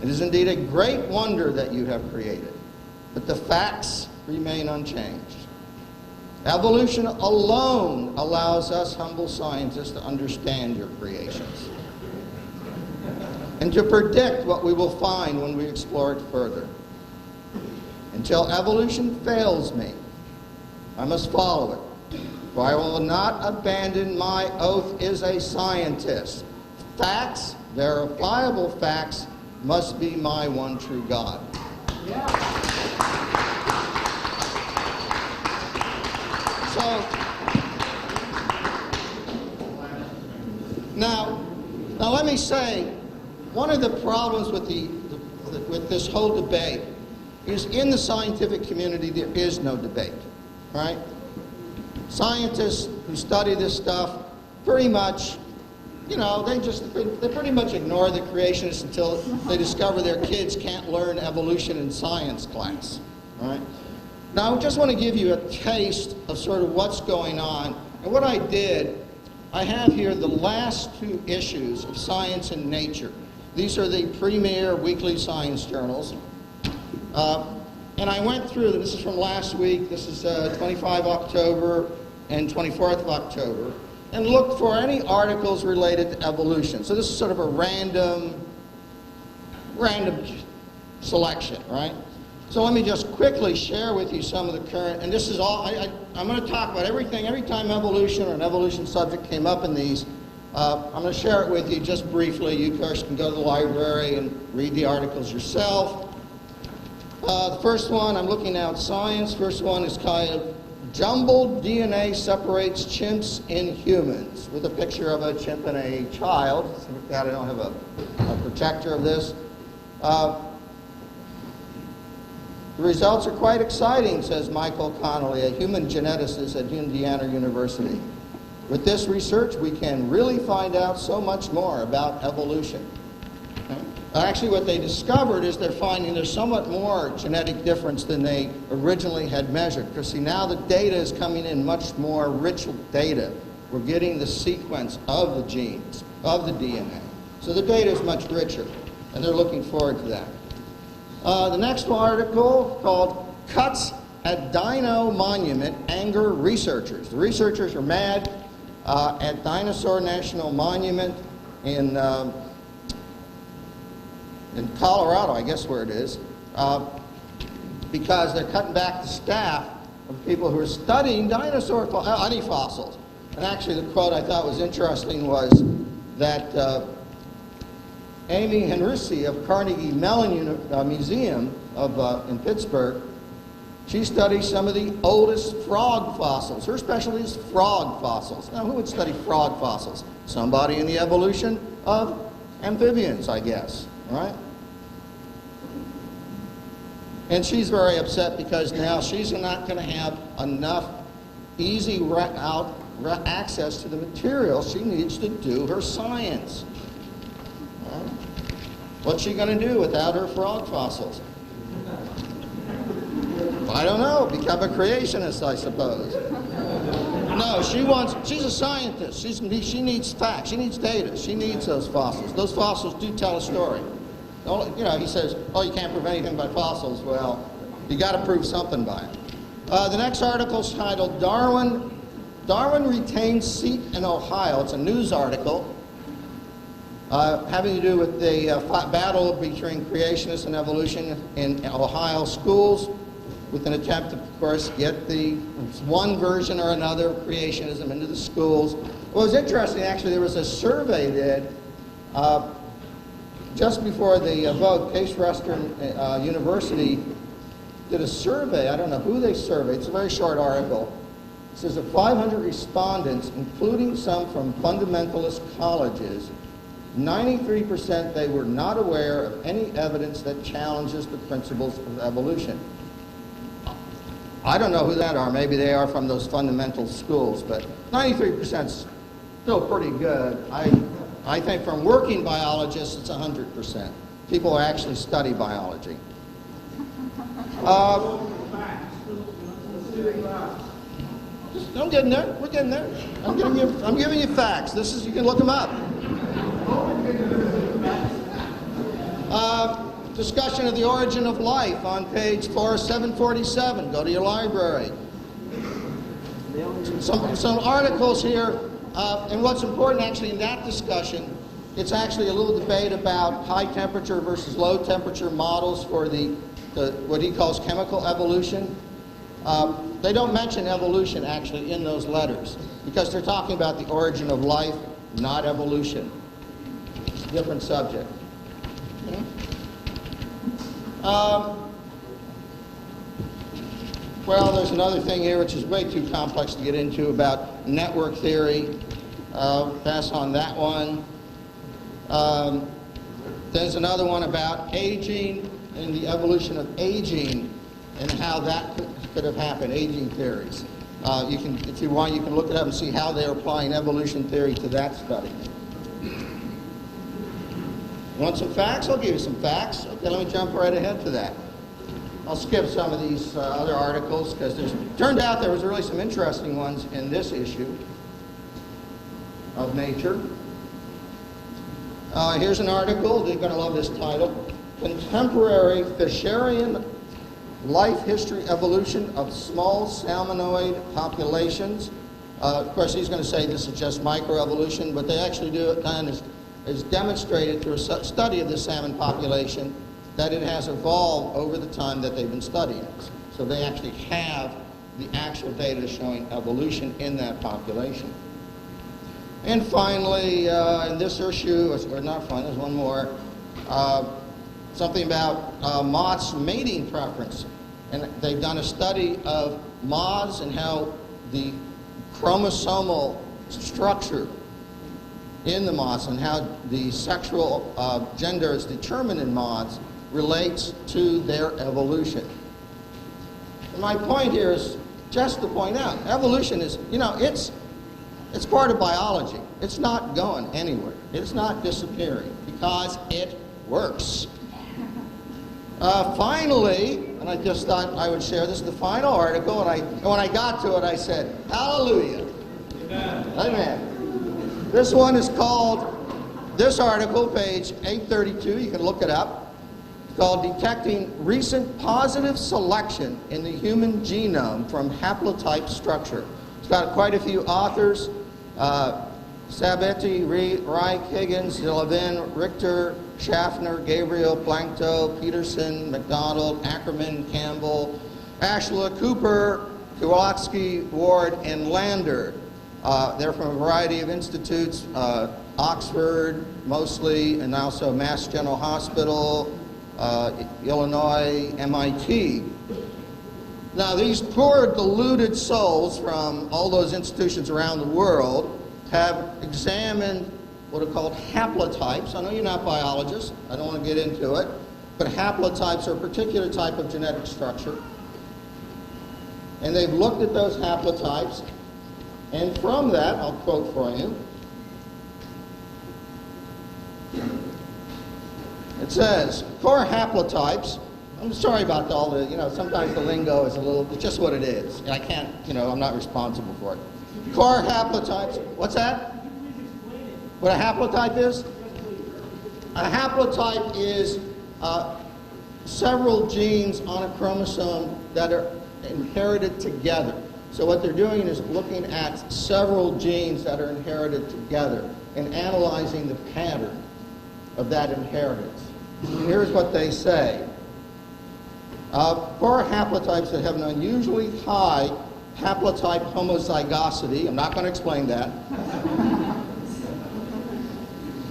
It is indeed a great wonder that you have created, but the facts remain unchanged. Evolution alone allows us humble scientists to understand your creations and to predict what we will find when we explore it further. Until evolution fails me, I must follow it, for I will not abandon my oath as a scientist. Facts, verifiable facts, must be my one true God. So, now let me say, one of the problems with this whole debate is in the scientific community there is no debate, right? Scientists who study this stuff pretty much, you know, they pretty much ignore the creationists until they discover their kids can't learn evolution in science class, all right? Now, I just want to give you a taste of sort of what's going on. And what I did, I have here the last 2 issues of Science and Nature. These are the premier weekly science journals. And I went through them. This is from last week. This is 25 October and 24th of October. and looked for any articles related to evolution. So this is sort of a random selection, right? So let me just quickly share with you some of the current, and this is all, I'm going to talk about everything. Every time evolution or an evolution subject came up in these, I'm going to share it with you just briefly. You, of course, can go to the library and read the articles yourself. The first one, I'm looking now at Science. First one is titled, Jumbled DNA Separates Chimps in Humans, with a picture of a chimp and a child. So with that, I don't have a projector of this. The results are quite exciting, says Michael Connolly, a human geneticist at Indiana University. With this research, we can really find out so much more about evolution. Actually, what they discovered is they're finding there's somewhat more genetic difference than they originally had measured. Because see, now the data is coming in much more rich data. We're getting the sequence of the genes, of the DNA. So the data is much richer, and they're looking forward to that. The next article called Cuts at Dino Monument Anger Researchers. The researchers are mad at Dinosaur National Monument in Colorado, I guess where it is, because they're cutting back the staff of people who are studying dinosaur fossils. And actually the quote I thought was interesting was that Amy Henrici of Carnegie Mellon Museum in Pittsburgh, she studies some of the oldest frog fossils. Her specialty is frog fossils. Now, who would study frog fossils? Somebody in the evolution of amphibians, I guess, right? And she's very upset because now she's not going to have enough easy access to the material she needs to do her science. Right? What's she going to do without her frog fossils? I don't know. Become a creationist, I suppose. No, she's a scientist. She needs facts. She needs data. She needs those fossils. Those fossils do tell a story. You know, he says, oh, you can't prove anything by fossils. Well, you got to prove something by it. The next article is titled, Darwin Retains Seat in Ohio. It's a news article having to do with the battle between creationists and evolution in Ohio schools, with an attempt to, of course, get the one version or another of creationism into the schools. What was interesting, actually, there was a survey did just before the vote. Case Western University did a survey. I don't know who they surveyed. It's a very short article. It says of 500 respondents, including some from fundamentalist colleges, 93% they were not aware of any evidence that challenges the principles of evolution. I don't know who that are. Maybe they are from those fundamental schools, but 93% is still pretty good. I think from working biologists, it's 100%. People who actually study biology. I'm getting there. We're getting there. I'm giving you facts. You can look them up. Discussion of the origin of life on page 747. Go to your library. Some articles here, and what's important actually in that discussion, it's actually a little debate about high temperature versus low temperature models for the what he calls chemical evolution. They don't mention evolution actually in those letters because they're talking about the origin of life, not evolution. Different subject. Well, there's another thing here which is way too complex to get into about network theory. Pass on that one. There's another one about aging and the evolution of aging and how that could have happened, aging theories. If you want, you can look it up and see how they're applying evolution theory to that study. Want some facts? I'll give you some facts. Okay, let me jump right ahead to that. I'll skip some of these other articles because turned out there was really some interesting ones in this issue of Nature. Here's an article. You're going to love this title. Contemporary Fisherian Life History Evolution of Small Salmonoid Populations. Of course, he's going to say this is just microevolution, but they actually do it, and is demonstrated through a study of the salmon population that it has evolved over the time that they've been studying it. So they actually have the actual data showing evolution in that population. And finally, in this issue, or not finally, there's one more, something about moths' mating preference. And they've done a study of moths and how the chromosomal structure in the moths and how the sexual gender is determined in moths relates to their evolution. And my point here is just to point out, evolution is, it's part of biology. It's not going anywhere. It's not disappearing because it works. Finally, and I just thought I would share this, the final article, and when I got to it, I said, hallelujah. Amen. Amen. This one is called, this article, page 832, you can look it up. It's called Detecting Recent Positive Selection in the Human Genome from Haplotype Structure. It's got quite a few authors, Sabetti, Reich, Higgins, Levin, Richter, Schaffner, Gabriel, Plankto, Peterson, McDonald, Ackerman, Campbell, Ashla, Cooper, Kowalski, Ward, and Lander. They're from a variety of institutes, Oxford mostly, and also Mass General Hospital, Illinois, MIT. Now, these poor deluded souls from all those institutions around the world have examined what are called haplotypes. I know you're not biologists. I don't want to get into it. But haplotypes are a particular type of genetic structure. And they've looked at those haplotypes. And from that, I'll quote for you. It says, core haplotypes. I'm sorry about all the, sometimes the lingo is it's just what it is. I can't, I'm not responsible for it. Core haplotypes. What's that? What a haplotype is? A haplotype is several genes on a chromosome that are inherited together. So what they're doing is looking at several genes that are inherited together and analyzing the pattern of that inheritance. And here's what they say. For haplotypes that have an unusually high haplotype homozygosity, I'm not going to explain that,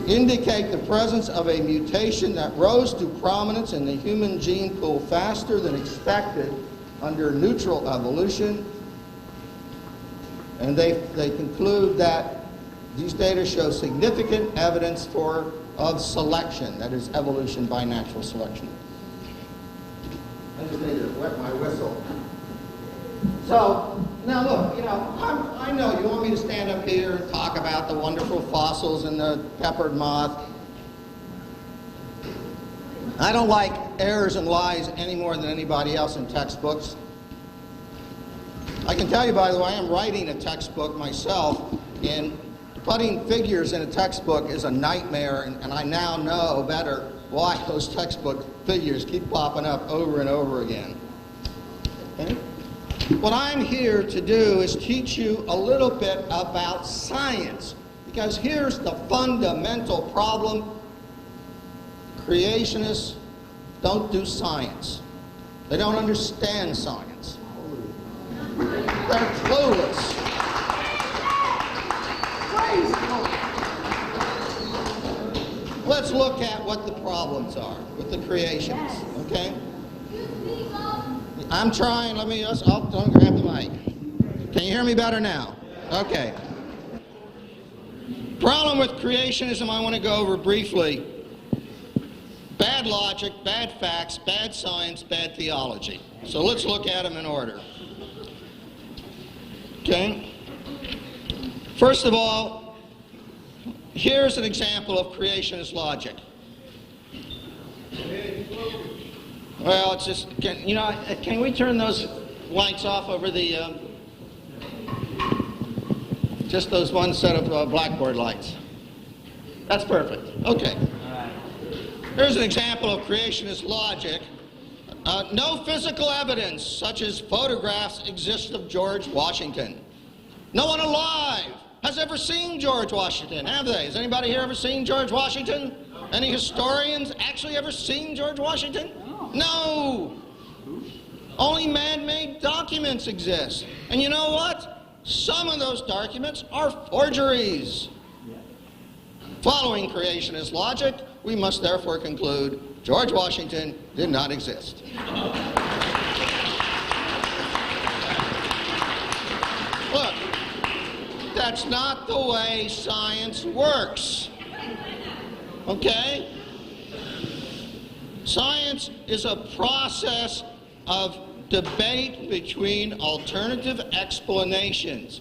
indicate the presence of a mutation that rose to prominence in the human gene pool faster than expected under neutral evolution. And they conclude that these data show significant evidence of selection, that is evolution by natural selection. I just need to wet my whistle. So, now look, I know you want me to stand up here and talk about the wonderful fossils in the peppered moth. I don't like errors and lies any more than anybody else in textbooks. I can tell you, by the way, I'm writing a textbook myself, and putting figures in a textbook is a nightmare, and I now know better why those textbook figures keep popping up over and over again. Okay? What I'm here to do is teach you a little bit about science, because here's the fundamental problem. Creationists don't do science. They don't understand science. They're clueless. Let's look at what the problems are with the creationists, okay? I'm trying, I'll grab the mic. Can you hear me better now? Okay. Problem with creationism I want to go over briefly. Bad logic, bad facts, bad science, bad theology. So let's look at them in order. Okay? First of all, here's an example of creationist logic. Well, it's just, can we turn those lights off over the, just those one set of blackboard lights? That's perfect. Okay. Here's an example of creationist logic. No physical evidence, such as photographs, exists of George Washington. No one alive has ever seen George Washington, have they? Has anybody here ever seen George Washington? Any historians actually ever seen George Washington? No. Only man-made documents exist. And you know what? Some of those documents are forgeries. Following creationist logic, we must therefore conclude George Washington did not exist. Look, that's not the way science works. Okay? Science is a process of debate between alternative explanations.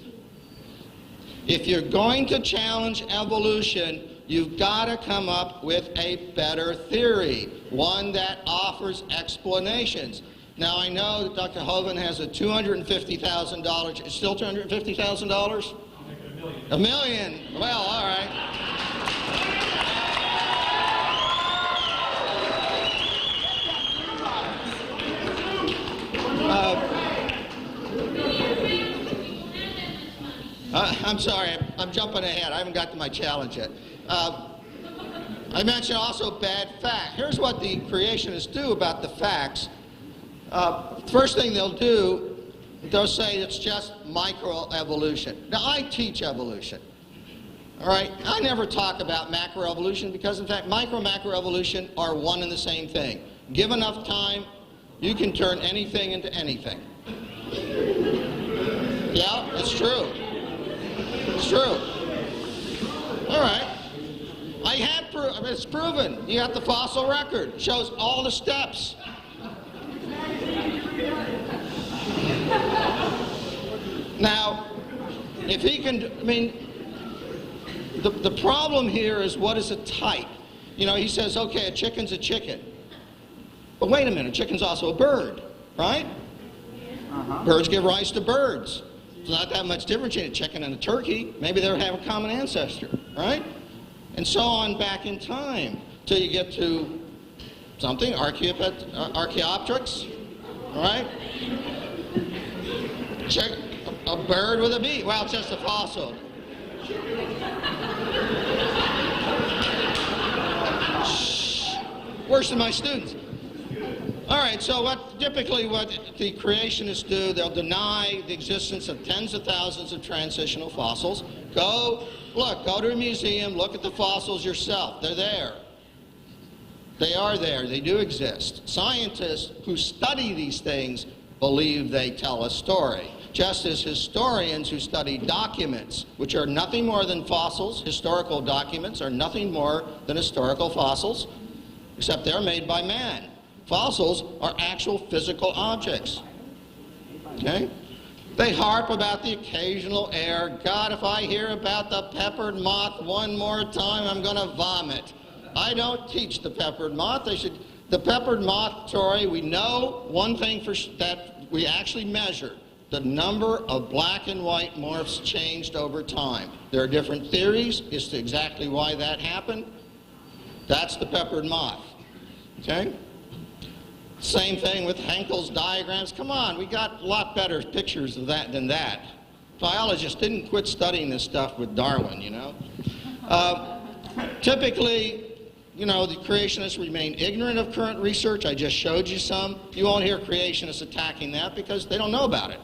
If you're going to challenge evolution, you've got to come up with a better theory, one that offers explanations. Now, I know that Dr. Hovind has a $250,000, it's still $250,000? I'll make it $1 million. $1 million, well, all right. I'm sorry, I'm jumping ahead. I haven't got to my challenge yet. I mentioned also bad fact. Here's what the creationists do about the facts. First thing they'll do, they'll say it's just microevolution. Now, I teach evolution. All right? I never talk about macroevolution because, in fact, macroevolution are one and the same thing. Give enough time, you can turn anything into anything. Yeah, it's true. It's true. All right. It's proven. You got the fossil record. It shows all the steps. Now, if he can, I mean, the problem here is what is a type? You know, he says, okay, a chicken's a chicken. But wait a minute, a chicken's also a bird, right? Birds give rise to birds. It's not that much difference between a chicken and a turkey. Maybe they have a common ancestor, right? And so on back in time till you get to something, Archaeopteryx, all right? A bird with a beak. Well, it's just a fossil. Shh. Worse than my students. All right, so typically what the creationists do, they'll deny the existence of tens of thousands of transitional fossils. Go to a museum, look at the fossils yourself. They're there. They are there. They do exist. Scientists who study these things believe they tell a story. Just as historians who study documents, which are nothing more than fossils, historical documents are nothing more than historical fossils, except they're made by man. Fossils are actual physical objects. Okay? They harp about the occasional error. God, if I hear about the peppered moth one more time, I'm going to vomit. I don't teach the peppered moth. The peppered moth story, we know one thing that we actually measure. The number of black and white morphs changed over time. There are different theories as to exactly why that happened. That's the peppered moth. Okay? Same thing with Henkel's diagrams. Come on, we got a lot better pictures of that than that. Biologists didn't quit studying this stuff with Darwin, you know. Typically, you know, the creationists remain ignorant of current research. I just showed you some. You won't hear creationists attacking that because they don't know about it.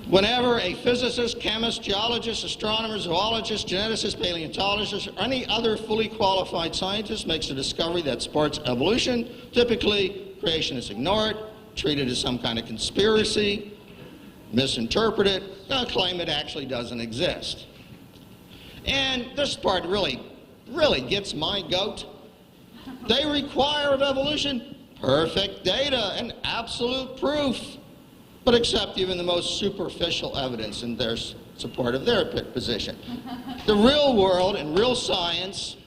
Whenever a physicist, chemist, geologist, astronomer, zoologist, geneticist, paleontologist, or any other fully qualified scientist makes a discovery that supports evolution, typically creationists ignore it, treat it as some kind of conspiracy, misinterpret it, claim it actually doesn't exist. And this part really gets my goat. They require of evolution perfect data and absolute proof, but accept even the most superficial evidence in their support of their position. The real world and real science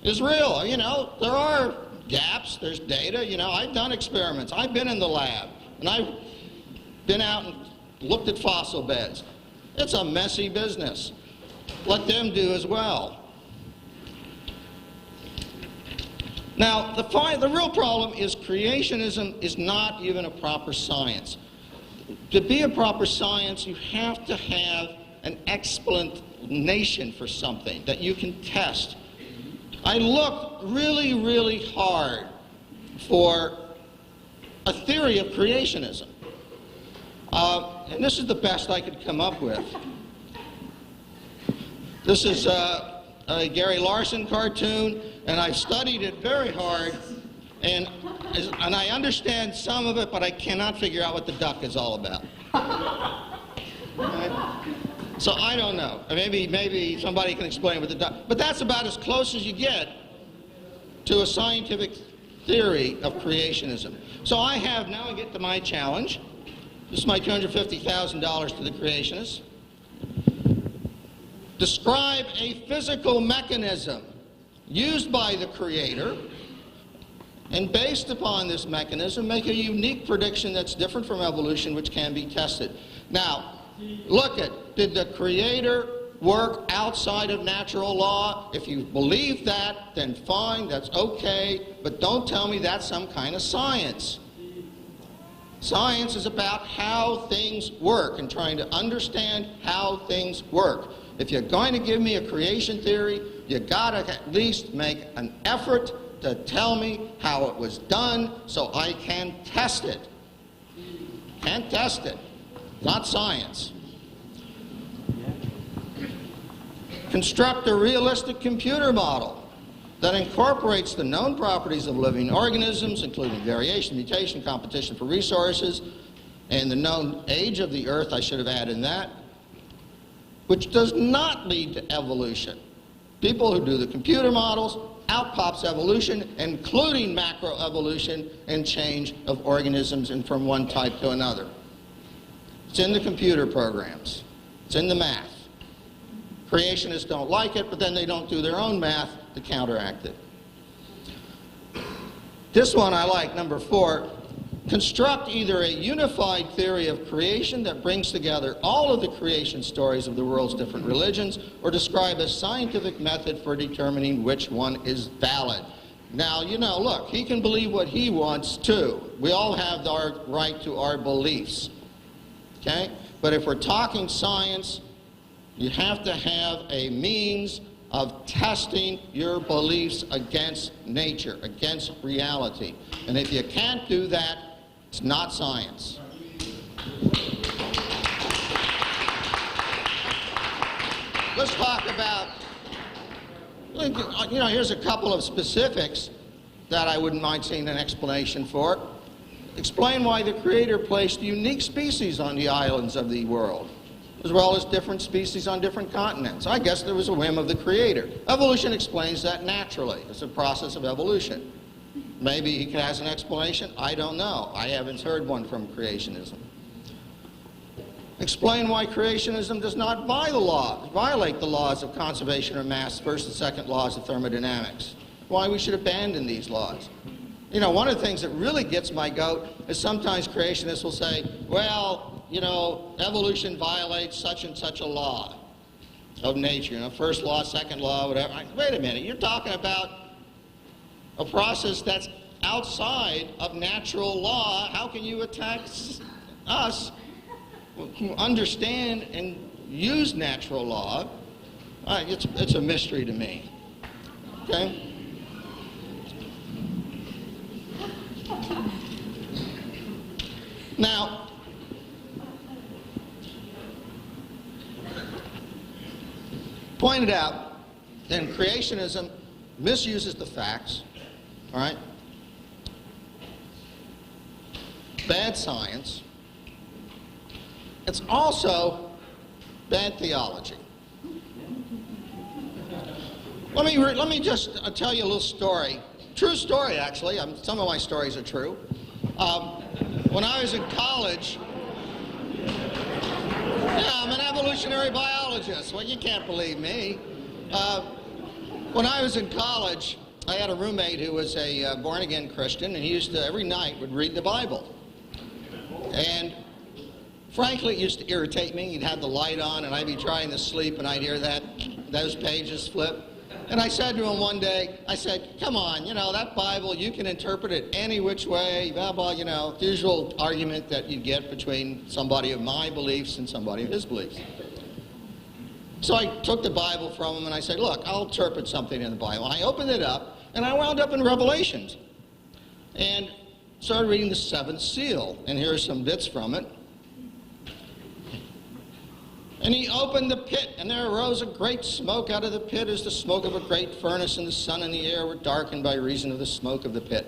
is real. You know, there are gaps, there's data. You know, I've done experiments. I've been in the lab, and I've been out and looked at fossil beds. It's a messy business. Let them do as well. Now, the real problem is creationism is not even a proper science. to be a proper science, you have to have an explanation for something that you can test. I looked really, really hard for a theory of creationism. And this is the best I could come up with. This is a Gary Larson cartoon, and I've studied it very hard, and I understand some of it, but I cannot figure out what the duck is all about. Okay? So I don't know. Maybe somebody can explain what the duck... But that's about as close as you get to a scientific theory of creationism. So I get to my challenge. This is my $250,000 to the creationists. Describe a physical mechanism used by the Creator, and based upon this mechanism, make a unique prediction that's different from evolution, which can be tested. Now, did the Creator work outside of natural law? If you believe that, then fine, that's okay, but don't tell me that's some kind of science. Science is about how things work and trying to understand how things work. If you're going to give me a creation theory, you gotta at least make an effort to tell me how it was done so I can test it. Can't test it. Not science. Construct a realistic computer model that incorporates the known properties of living organisms, including variation, mutation, competition for resources, and the known age of the Earth, I should have added in that, which does not lead to evolution. People who do the computer models, out pops evolution, including macroevolution and change of organisms and from one type to another. It's in the computer programs. It's in the math. Creationists don't like it, but then they don't do their own math to counteract it. This one I like, number 4. Construct either a unified theory of creation that brings together all of the creation stories of the world's different religions, or describe a scientific method for determining which one is valid. Now, look, he can believe what he wants too. We all have our right to our beliefs. Okay? But if we're talking science, you have to have a means of testing your beliefs against nature, against reality. And if you can't do that, it's not science. Let's talk about, here's a couple of specifics that I wouldn't mind seeing an explanation for. Explain why the Creator placed unique species on the islands of the world, as well as different species on different continents. I guess there was a whim of the Creator. Evolution explains that naturally. It's a process of evolution. Maybe he has an explanation. I don't know. I haven't heard one from creationism. Explain why creationism does not violate the laws of conservation or mass first and second laws of thermodynamics. Why we should abandon these laws. One of the things that really gets my goat is sometimes creationists will say, well, evolution violates such and such a law of nature, first law, second law, whatever. Wait a minute, you're talking about a process that's outside of natural law. How can you attack us who understand and use natural law? It's a mystery to me. Okay? Now, pointed out, then creationism misuses the facts, all right? Bad science. It's also bad theology. Let me just tell you a little story. True story, actually. Some of my stories are true. When I was in college, I'm an evolutionary biologist. Well, you can't believe me. When I was in college, I had a roommate who was a born-again Christian, and he used to, every night, would read the Bible. And frankly, it used to irritate me. He'd have the light on, and I'd be trying to sleep, and I'd hear those pages flip. And I said to him one day, I said, come on, you know, that Bible, you can interpret it any which way, blah, blah, you know, the usual argument that you get between somebody of my beliefs and somebody of his beliefs. So I took the Bible from him and I said, look, I'll interpret something in the Bible. I opened it up and I wound up in Revelations and started reading the seventh seal. And here are some bits from it. And he opened the pit, and there arose a great smoke out of the pit as the smoke of a great furnace, and the sun and the air were darkened by reason of the smoke of the pit.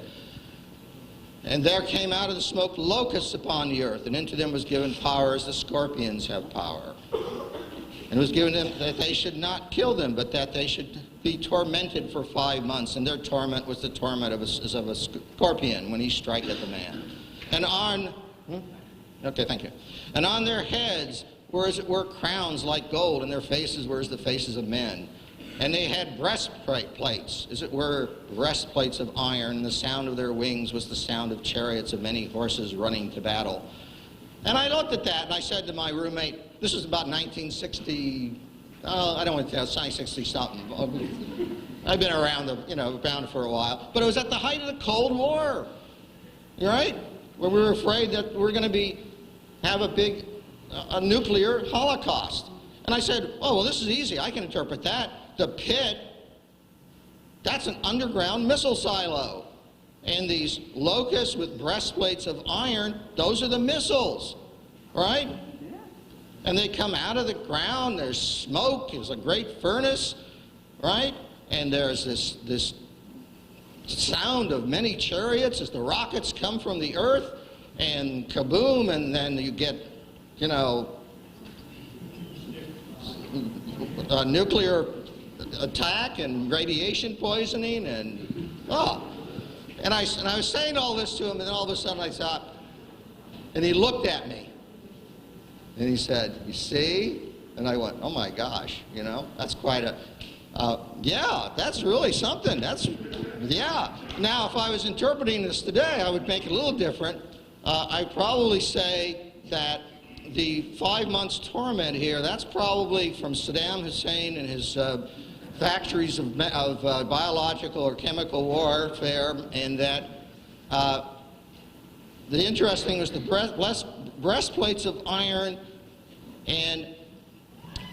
And there came out of the smoke locusts upon the earth, and into them was given power as the scorpions have power. And it was given them that they should not kill them, but that they should be tormented for 5 months. And their torment was the torment of a scorpion when he striketh a man. And on, okay, thank you. And on their heads were as it were crowns like gold, and their faces were as the faces of men. And they had breastplates, as it were breastplates of iron, and the sound of their wings was the sound of chariots of many horses running to battle. And I looked at that, and I said to my roommate, this was about 1960, I don't want to tell, 1960-something. I've been around, around for a while. But it was at the height of the Cold War, right? Where we were afraid that we're going to have a nuclear holocaust. And I said, oh, well, this is easy. I can interpret that. The pit, that's an underground missile silo. And these locusts with breastplates of iron, those are the missiles, right? And they come out of the ground. There's smoke. There's a great furnace, right? And there's this sound of many chariots as the rockets come from the earth. And kaboom, and then you get a nuclear attack and radiation poisoning, and and I was saying all this to him, and then all of a sudden I thought, and he looked at me, and he said, "You see?" And I went, "Oh my gosh, that's quite a, yeah, that's really something. Yeah." Now, if I was interpreting this today, I would make it a little different. I'd probably say that the 5 months torment here, that's probably from Saddam Hussein and his factories of biological or chemical warfare, and that the interesting was the breastplates of iron and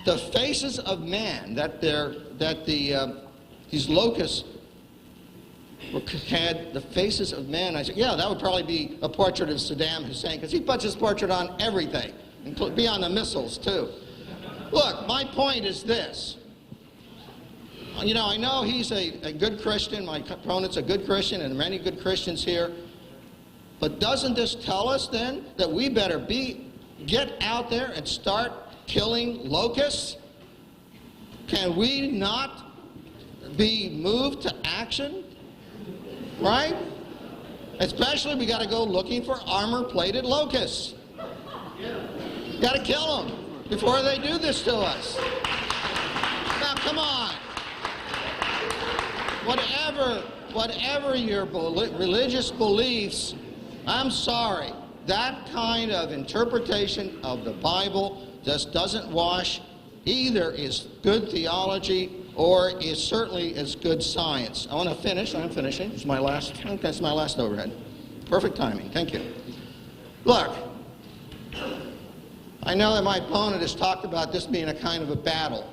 the faces of man, these locusts had the faces of men. I said, yeah, that would probably be a portrait of Saddam Hussein, because he puts his portrait on everything, and be on the missiles too. Look, my point is this. I know he's a good Christian, my opponent's a good Christian, and many good Christians here, but doesn't this tell us then that we better get out there and start killing locusts? Can we not be moved to action? Right? Especially, we got to go looking for armor-plated locusts. Got to kill them before they do this to us. Now, come on. Whatever your religious beliefs, I'm sorry, that kind of interpretation of the Bible just doesn't wash. Either is good theology or is certainly as good science. I want to finish. I'm finishing. It's my last. That's my last overhead. Perfect timing. Thank you. Look, I know that my opponent has talked about this being a kind of a battle.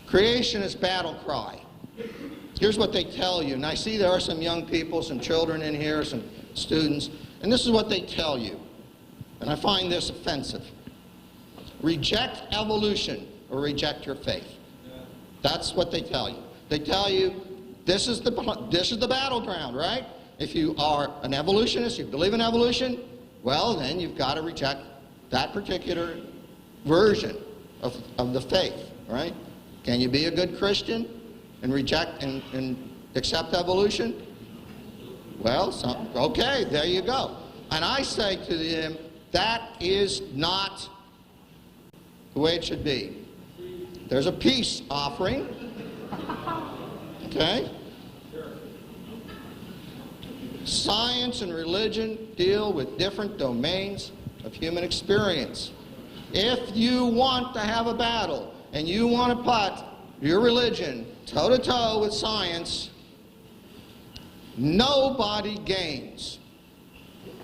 Creationist battle cry. Here's what they tell you. And I see there are some young people, some children in here, some students, and this is what they tell you. And I find this offensive. Reject evolution or reject your faith. That's what they tell you. They tell you this is the battleground, right? If you are an evolutionist, you believe in evolution, well, then you've got to reject that particular version of the faith, right? Can you be a good Christian and reject and accept evolution? Well, okay, there you go. And I say to them, that is not the way it should be. There's a peace offering. Okay? Science and religion deal with different domains of human experience. If you want to have a battle and you want to put your religion toe-to-toe with science, nobody gains,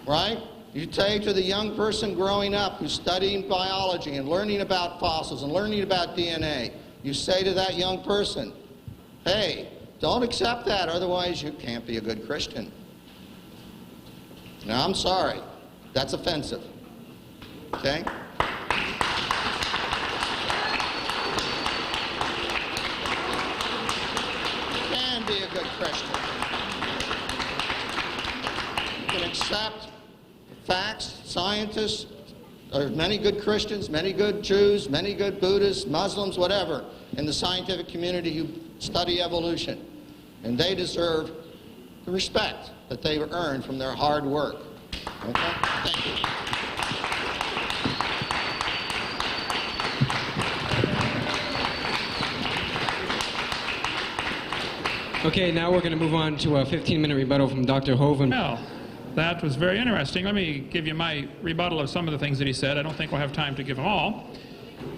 right? You say to the young person growing up who's studying biology and learning about fossils and learning about DNA, you say to that young person, hey, don't accept that, otherwise you can't be a good Christian. Now, I'm sorry. That's offensive. Okay? Can be a good Christian. You can accept facts, scientists, there are many good Christians, many good Jews, many good Buddhists, Muslims, whatever, in the scientific community who study evolution. And they deserve the respect that they've earned from their hard work. Okay? Thank you. Okay, now we're going to move on to a 15-minute rebuttal from Dr. Hovind. Well, that was very interesting. Let me give you my rebuttal of some of the things that he said. I don't think we'll have time to give them all.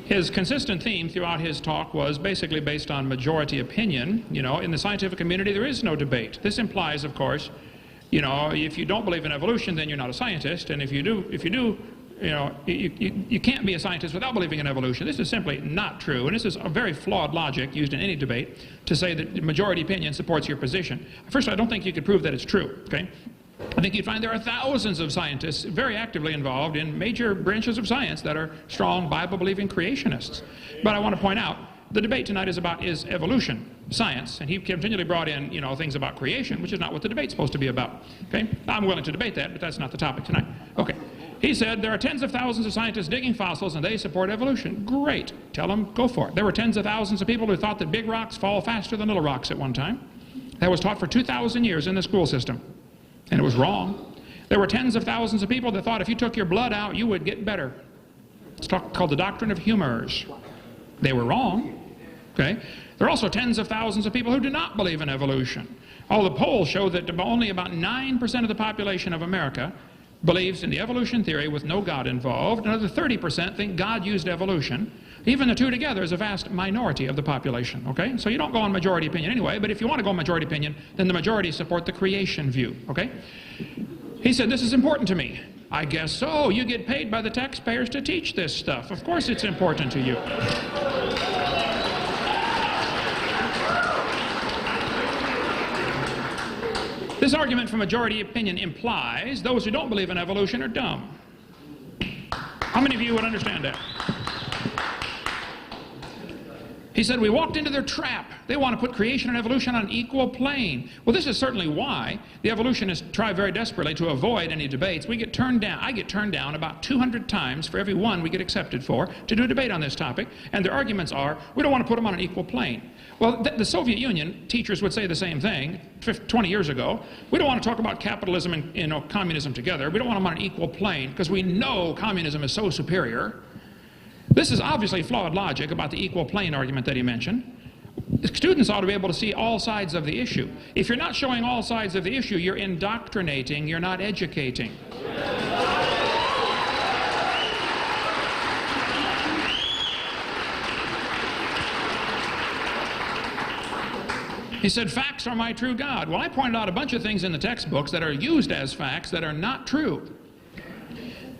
His consistent theme throughout his talk was basically based on majority opinion. You know, in the scientific community, there is no debate. This implies, of course, you know, if you don't believe in evolution, then you're not a scientist. And if you do, you know, you can't be a scientist without believing in evolution. This is simply not true. And this is a very flawed logic used in any debate to say that majority opinion supports your position. First, I don't think you could prove that it's true, okay? I think you'd find there are thousands of scientists very actively involved in major branches of science that are strong Bible-believing creationists. But I want to point out, the debate tonight is evolution, science, and he continually brought in, you know, things about creation, which is not what the debate's supposed to be about. Okay? I'm willing to debate that, but that's not the topic tonight. Okay. He said there are tens of thousands of scientists digging fossils and they support evolution. Great. Tell them, go for it. There were tens of thousands of people who thought that big rocks fall faster than little rocks at one time. That was taught for 2,000 years in the school system. And it was wrong. There were tens of thousands of people that thought if you took your blood out, you would get better. It's called the doctrine of humors. They were wrong. Okay? There are also tens of thousands of people who do not believe in evolution. All the polls show that only about 9% of the population of America believes in the evolution theory with no God involved. Another 30% think God used evolution. Even the two together is a vast minority of the population, okay? So you don't go on majority opinion anyway, but if you want to go on majority opinion, then the majority support the creation view, okay? He said, this is important to me. I guess so. You get paid by the taxpayers to teach this stuff. Of course it's important to you. This argument for majority opinion implies those who don't believe in evolution are dumb. How many of you would understand that? He said, we walked into their trap. They want to put creation and evolution on an equal plane. Well, this is certainly why the evolutionists try very desperately to avoid any debates. We get turned down. I get turned down about 200 times for every one we get accepted for to do a debate on this topic. And their arguments are, we don't want to put them on an equal plane. Well, the Soviet Union teachers would say the same thing 20 years ago. We don't want to talk about capitalism and communism together. We don't want them on an equal plane because we know communism is so superior. This is obviously flawed logic about the equal plane argument that he mentioned. Students ought to be able to see all sides of the issue. If you're not showing all sides of the issue, you're indoctrinating, you're not educating. He said, facts are my true God. Well, I pointed out a bunch of things in the textbooks that are used as facts that are not true.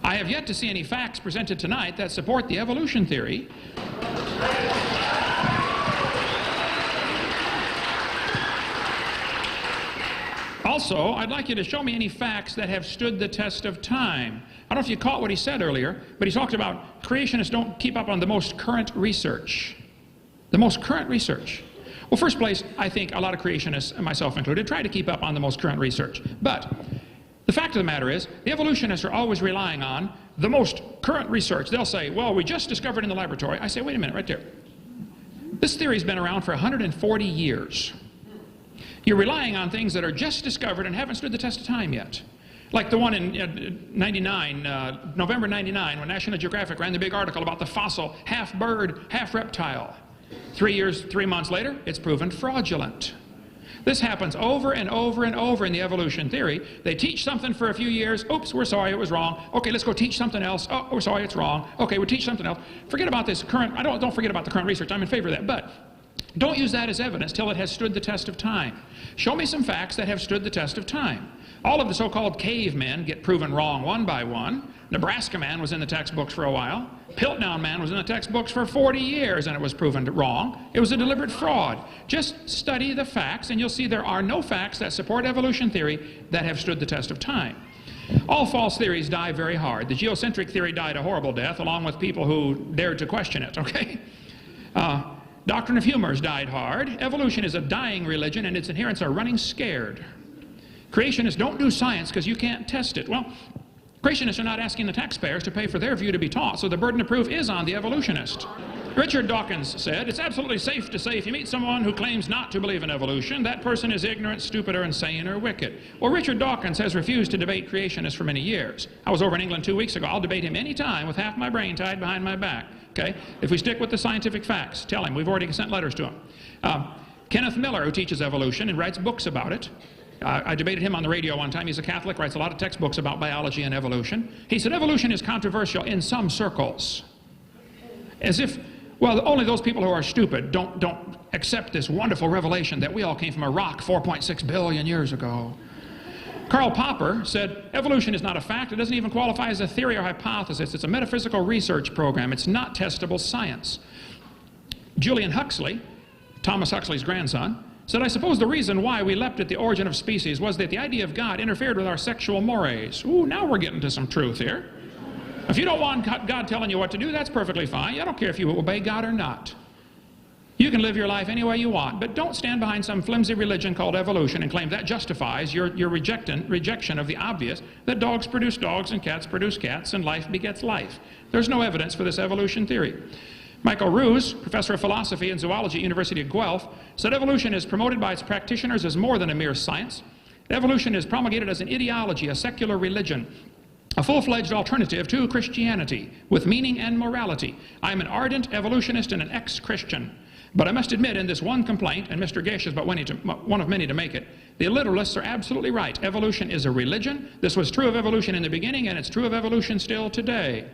I have yet to see any facts presented tonight that support the evolution theory. Also, I'd like you to show me any facts that have stood the test of time. I don't know if you caught what he said earlier, but he talked about creationists don't keep up on the most current research. The most current research. Well, first place, I think a lot of creationists, myself included, try to keep up on the most current research. But the fact of the matter is, the evolutionists are always relying on the most current research. They'll say, well, we just discovered in the laboratory. I say, wait a minute, right there. This theory's been around for 140 years. You're relying on things that are just discovered and haven't stood the test of time yet. Like the one in November 99, when National Geographic ran the big article about the fossil half bird, half reptile. 3 months later, it's proven fraudulent. This happens over and over and over in the evolution theory. They teach something for a few years. Oops, we're sorry, it was wrong. Okay, let's go teach something else. Oh, we're sorry, it's wrong. Okay, we'll teach something else. Forget about this current, don't forget about the current research. I'm in favor of that. But Don't use that as evidence till it has stood the test of time. Show me some facts that have stood the test of time. All of the so-called cavemen get proven wrong one by one. Nebraska man was in the textbooks for a while. Piltdown man was in the textbooks for 40 years and it was proven wrong. It was a deliberate fraud. Just study the facts and you'll see there are no facts that support evolution theory that have stood the test of time. All false theories die very hard. The geocentric theory died a horrible death along with people who dared to question it, okay? Doctrine of humors died hard. Evolution is a dying religion and its adherents are running scared. Creationists don't do science because you can't test it. Well, creationists are not asking the taxpayers to pay for their view to be taught, so the burden of proof is on the evolutionist. Richard Dawkins said, it's absolutely safe to say if you meet someone who claims not to believe in evolution, that person is ignorant, stupid, or insane, or wicked. Well, Richard Dawkins has refused to debate creationists for many years. I was over in England 2 weeks ago. I'll debate him any time with half my brain tied behind my back. Okay? If we stick with the scientific facts, tell him. We've already sent letters to him. Kenneth Miller, who teaches evolution and writes books about it. I debated him on the radio one time. He's a Catholic, writes a lot of textbooks about biology and evolution. He said evolution is controversial in some circles. As if, well, only those people who are stupid don't accept this wonderful revelation that we all came from a rock 4.6 billion years ago. Karl Popper said evolution is not a fact. It doesn't even qualify as a theory or hypothesis. It's a metaphysical research program. It's not testable science. Julian Huxley, Thomas Huxley's grandson, said, I suppose the reason why we leapt at the origin of species was that the idea of God interfered with our sexual mores. Ooh, now we're getting to some truth here. If you don't want God telling you what to do, that's perfectly fine. I don't care if you obey God or not. You can live your life any way you want, but don't stand behind some flimsy religion called evolution and claim that justifies your rejection of the obvious, that dogs produce dogs and cats produce cats and life begets life. There's no evidence for this evolution theory. Michael Roos, professor of philosophy and zoology at University of Guelph, said evolution is promoted by its practitioners as more than a mere science. Evolution is promulgated as an ideology, a secular religion, a full-fledged alternative to Christianity with meaning and morality. I'm an ardent evolutionist and an ex-Christian. But I must admit in this one complaint, and Mr. Gish is but one of many to make it, the literalists are absolutely right. Evolution is a religion. This was true of evolution in the beginning, and it's true of evolution still today.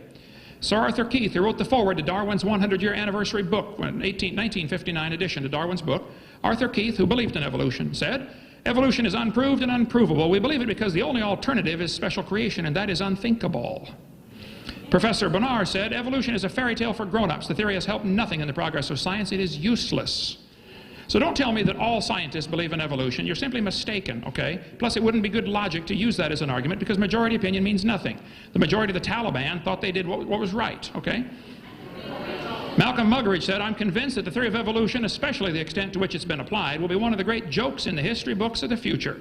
Sir Arthur Keith, who wrote the foreword to Darwin's 100-year anniversary book, 1959 edition to Darwin's book, Arthur Keith, who believed in evolution, said, evolution is unproved and unprovable. We believe it because the only alternative is special creation, and that is unthinkable. Professor Bonar said, evolution is a fairy tale for grown-ups. The theory has helped nothing in the progress of science. It is useless. So don't tell me that all scientists believe in evolution. You're simply mistaken, okay? Plus, it wouldn't be good logic to use that as an argument because majority opinion means nothing. The majority of the Taliban thought they did what was right, okay? Malcolm Muggeridge said, I'm convinced that the theory of evolution, especially the extent to which it's been applied, will be one of the great jokes in the history books of the future.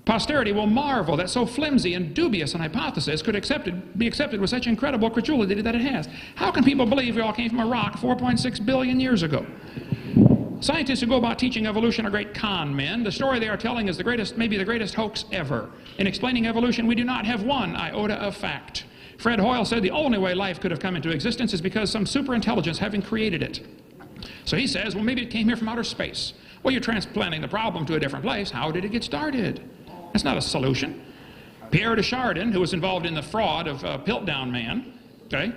Posterity will marvel that so flimsy and dubious an hypothesis could be accepted with such incredible credulity that it has. How can people believe we all came from a rock 4.6 billion years ago? Scientists who go about teaching evolution are great con men. The story they are telling is the greatest, maybe the greatest hoax ever. In explaining evolution, we do not have one iota of fact. Fred Hoyle said the only way life could have come into existence is because some superintelligence having created it. So he says, well, maybe it came here from outer space. Well, you're transplanting the problem to a different place. How did it get started? That's not a solution. Pierre de Chardin, who was involved in the fraud of Piltdown Man, okay,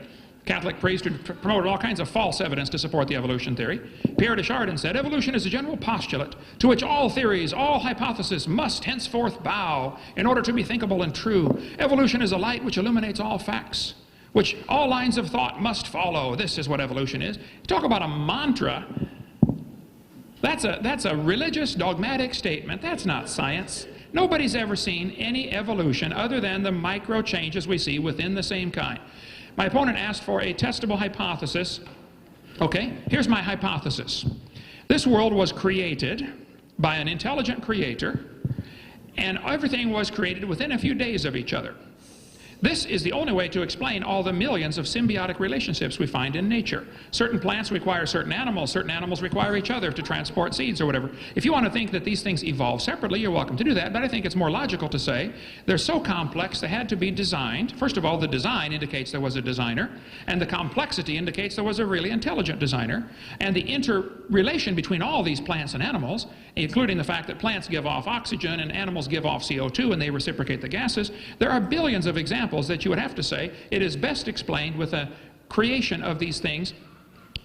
Catholic priest who promoted all kinds of false evidence to support the evolution theory. Pierre de Chardin said, evolution is a general postulate to which all theories, all hypotheses must henceforth bow in order to be thinkable and true. Evolution is a light which illuminates all facts, which all lines of thought must follow. This is what evolution is. Talk about a mantra. That's a religious, dogmatic statement. That's not science. Nobody's ever seen any evolution other than the micro changes we see within the same kind. My opponent asked for a testable hypothesis. Okay, here's my hypothesis. This world was created by an intelligent creator, and everything was created within a few days of each other. This is the only way to explain all the millions of symbiotic relationships we find in nature. Certain plants require certain animals require each other to transport seeds or whatever. If you want to think that these things evolve separately, you're welcome to do that, but I think it's more logical to say they're so complex they had to be designed. First of all, the design indicates there was a designer, and the complexity indicates there was a really intelligent designer, and the interrelation between all these plants and animals, including the fact that plants give off oxygen and animals give off CO2 and they reciprocate the gases, there are billions of examples that you would have to say it is best explained with a creation of these things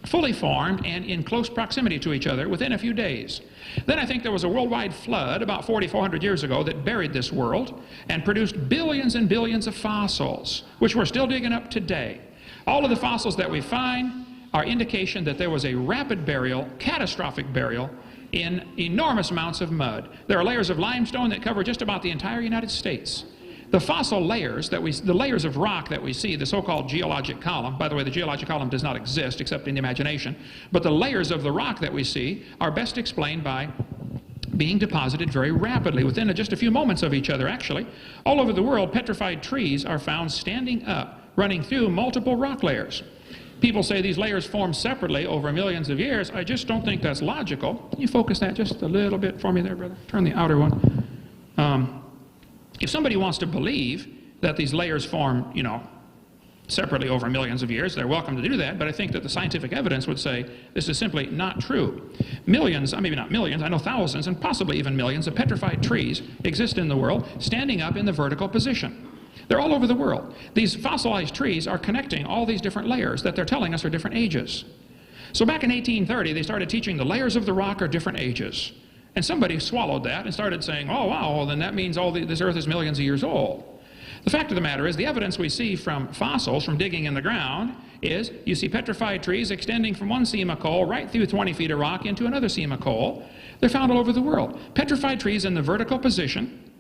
fully formed and in close proximity to each other within a few days. Then I think there was a worldwide flood about 4,400 years ago that buried this world and produced billions and billions of fossils, which we're still digging up today. All of the fossils that we find are indication that there was a rapid burial, catastrophic burial, in enormous amounts of mud. There are layers of limestone that cover just about the entire United States. The fossil layers, the layers of rock that we see, the so-called geologic column, by the way, the geologic column does not exist except in the imagination, but the layers of the rock that we see are best explained by being deposited very rapidly, within just a few moments of each other, actually. All over the world, petrified trees are found standing up, running through multiple rock layers. People say these layers form separately over millions of years. I just don't think that's logical. Can you focus that just a little bit for me there, brother? Turn the outer one. If somebody wants to believe that these layers form, separately over millions of years, they're welcome to do that, but I think that the scientific evidence would say this is simply not true. Millions, maybe not millions, I know thousands and possibly even millions of petrified trees exist in the world, standing up in the vertical position. They're all over the world. These fossilized trees are connecting all these different layers that they're telling us are different ages. So back in 1830, they started teaching the layers of the rock are different ages. And somebody swallowed that and started saying, oh, wow, well, then that means this earth is millions of years old. The fact of the matter is the evidence we see from fossils, from digging in the ground, is you see petrified trees extending from one seam of coal right through 20 feet of rock into another seam of coal. They're found all over the world. Petrified trees in the vertical position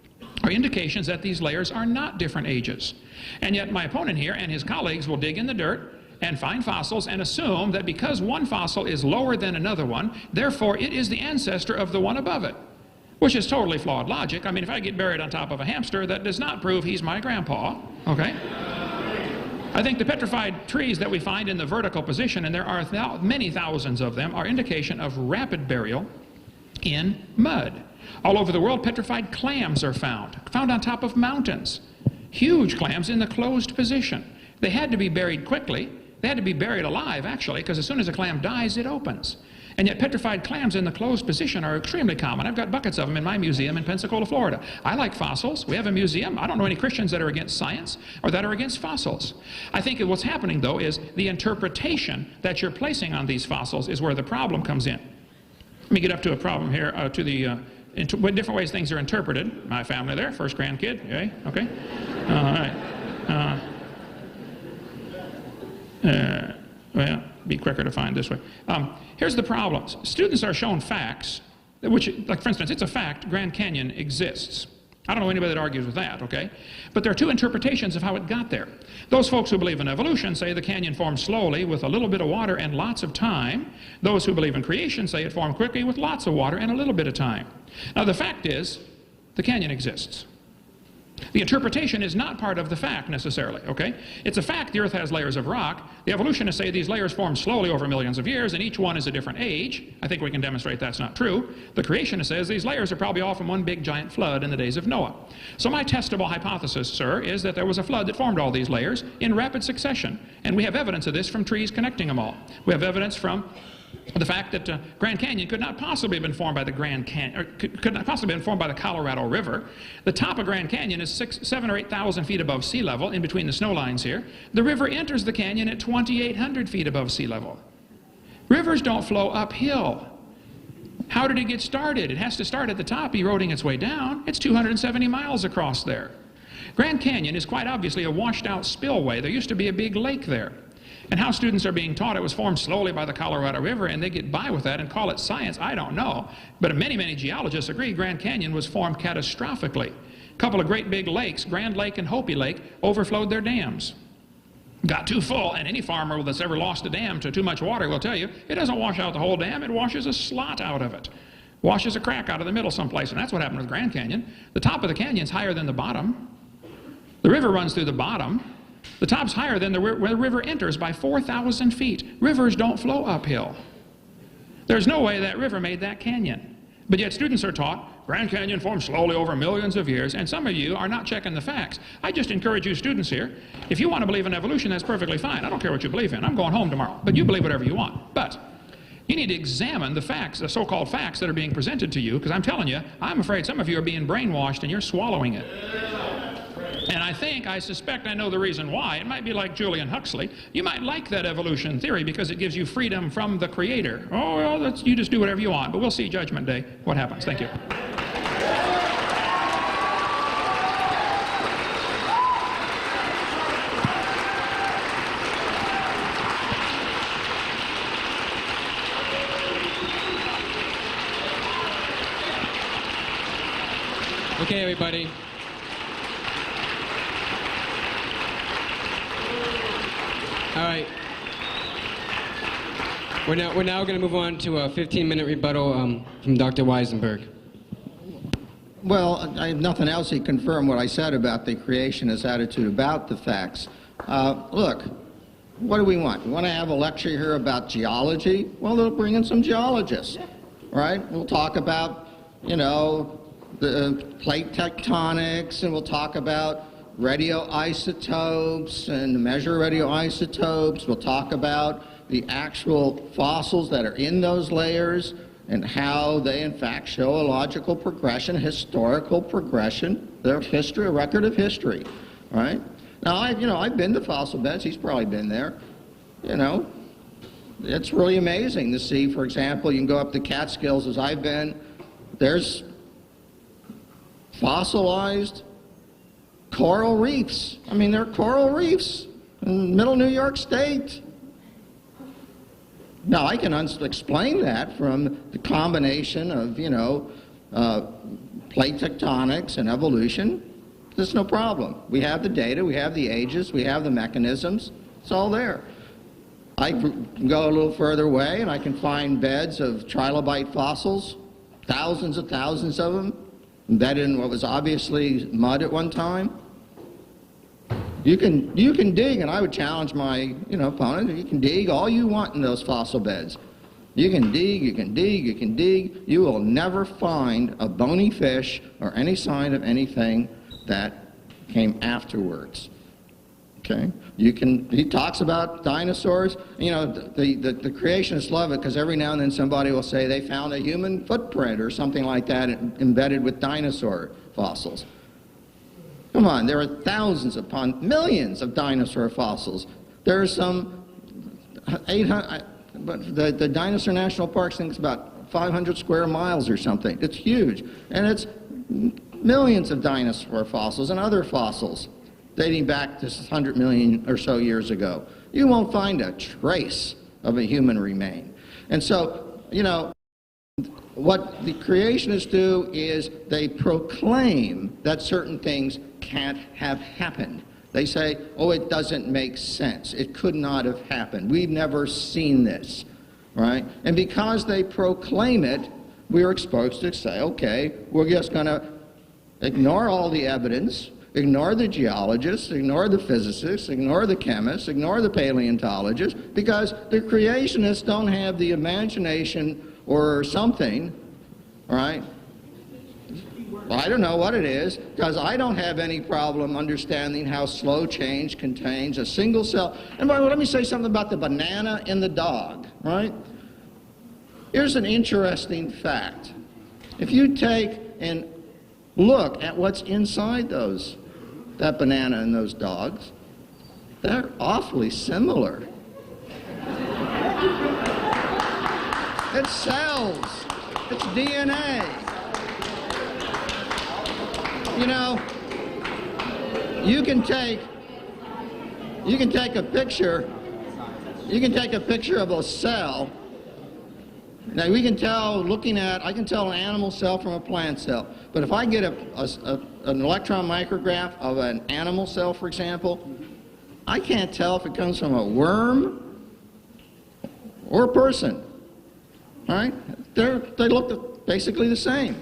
are indications that these layers are not different ages. And yet my opponent here and his colleagues will dig in the dirt and find fossils and assume that because one fossil is lower than another one, therefore it is the ancestor of the one above it, which is totally flawed logic. I mean, if I get buried on top of a hamster, that does not prove he's my grandpa, okay? I think the petrified trees that we find in the vertical position, and there are many thousands of them, are indication of rapid burial in mud. All over the world, petrified clams are found on top of mountains. Huge clams in the closed position. They had to be buried quickly. They had to be buried alive, actually, because as soon as a clam dies, it opens. And yet petrified clams in the closed position are extremely common. I've got buckets of them in my museum in Pensacola, Florida. I like fossils. We have a museum. I don't know any Christians that are against science or that are against fossils. I think what's happening, though, is the interpretation that you're placing on these fossils is where the problem comes in. Let me get up to a problem here, in different ways things are interpreted. My family there, first grandkid, okay? All right. Well, be quicker to find this way. Here's the problem. Students are shown facts, which, like for instance, it's a fact Grand Canyon exists. I don't know anybody that argues with that, okay? But there are two interpretations of how it got there. Those folks who believe in evolution say the canyon formed slowly with a little bit of water and lots of time. Those who believe in creation say it formed quickly with lots of water and a little bit of time. Now the fact is, the canyon exists. The interpretation is not part of the fact necessarily, okay? It's a fact the earth has layers of rock. The evolutionists say these layers formed slowly over millions of years and each one is a different age. I think we can demonstrate that's not true. The creationist says these layers are probably all from one big giant flood in the days of Noah. So my testable hypothesis, sir, is that there was a flood that formed all these layers in rapid succession. And we have evidence of this from trees connecting them all. We have evidence from the fact that Grand Canyon could not possibly have been formed by the could not possibly have been formed by the Colorado River. The top of Grand Canyon is 7,000 or 8,000 feet above sea level, in between the snow lines here. The river enters the canyon at 2,800 feet above sea level. Rivers don't flow uphill. How did it get started? It has to start at the top, eroding its way down. It's 270 miles across there. Grand Canyon is quite obviously a washed out spillway. There used to be a big lake there. And how students are being taught it was formed slowly by the Colorado River and they get by with that and call it science, I don't know. But many, many geologists agree Grand Canyon was formed catastrophically. A couple of great big lakes, Grand Lake and Hopi Lake, overflowed their dams. Got too full, and any farmer that's ever lost a dam to too much water will tell you, it doesn't wash out the whole dam, it washes a slot out of it. Washes a crack out of the middle someplace, and that's what happened with Grand Canyon. The top of the canyon's higher than the bottom. The river runs through the bottom. The top's higher than where the river enters by 4,000 feet. Rivers don't flow uphill. There's no way that river made that canyon. But yet students are taught Grand Canyon formed slowly over millions of years, and some of you are not checking the facts. I just encourage you students here, if you want to believe in evolution, that's perfectly fine. I don't care what you believe in. I'm going home tomorrow. But you believe whatever you want. But you need to examine the facts, the so-called facts that are being presented to you, because I'm telling you, I'm afraid some of you are being brainwashed and you're swallowing it. And I suspect I know the reason why. It might be like Julian Huxley. You might like that evolution theory because it gives you freedom from the Creator. Oh, well, you just do whatever you want. But we'll see Judgment Day what happens. Thank you. Okay, everybody. All right. We're now going to move on to a 15-minute rebuttal from Dr. Weisenburg. Well, I have nothing else to confirm what I said about the creationist attitude about the facts. Look, what do we want? We want to have a lecture here about geology? Well, they'll bring in some geologists, right? We'll talk about, you know, the plate tectonics, and we'll talk about radioisotopes and measure radioisotopes. We'll talk about the actual fossils that are in those layers and how they in fact show a logical progression, historical progression, their history, a record of history, right? Now, I've been to fossil beds. He's probably been there. You know, it's really amazing to see, for example, you can go up the Catskills as I've been. There's fossilized coral reefs. I mean, they're coral reefs in middle New York State. Now, I can explain that from the combination of, plate tectonics and evolution. There's no problem. We have the data, we have the ages, we have the mechanisms. It's all there. I can go a little further away and I can find beds of trilobite fossils, thousands of them, embedded in what was obviously mud at one time. You can dig, and I would challenge my opponent. You can dig all you want in those fossil beds. You can dig, you can dig, you can dig. You will never find a bony fish or any sign of anything that came afterwards. Okay? He talks about dinosaurs. You know, the creationists love it because every now and then somebody will say they found a human footprint or something like that embedded with dinosaur fossils. Come on, there are thousands upon millions of dinosaur fossils. There are some 800, but the Dinosaur National Park thinks about 500 square miles or something. It's huge. And it's millions of dinosaur fossils and other fossils dating back to 100 million or so years ago. You won't find a trace of a human remain. And so, what the creationists do is they proclaim that certain things can't have happened. They say, oh, it doesn't make sense. It could not have happened. We've never seen this, right? And because they proclaim it, we're exposed to say, okay, we're just going to ignore all the evidence, ignore the geologists, ignore the physicists, ignore the chemists, ignore the paleontologists, because the creationists don't have the imagination or something, all right? Well, I don't know what it is, because I don't have any problem understanding how slow change contains a single cell. And by the way, let me say something about the banana and the dog, right? Here's an interesting fact. If you take and look at what's inside that banana and those dogs, they're awfully similar. It's cells. It's DNA. You know, you can take a picture of a cell. Now we can tell, I can tell an animal cell from a plant cell. But if I get an electron micrograph of an animal cell, for example, I can't tell if it comes from a worm or a person. All right? They look basically the same.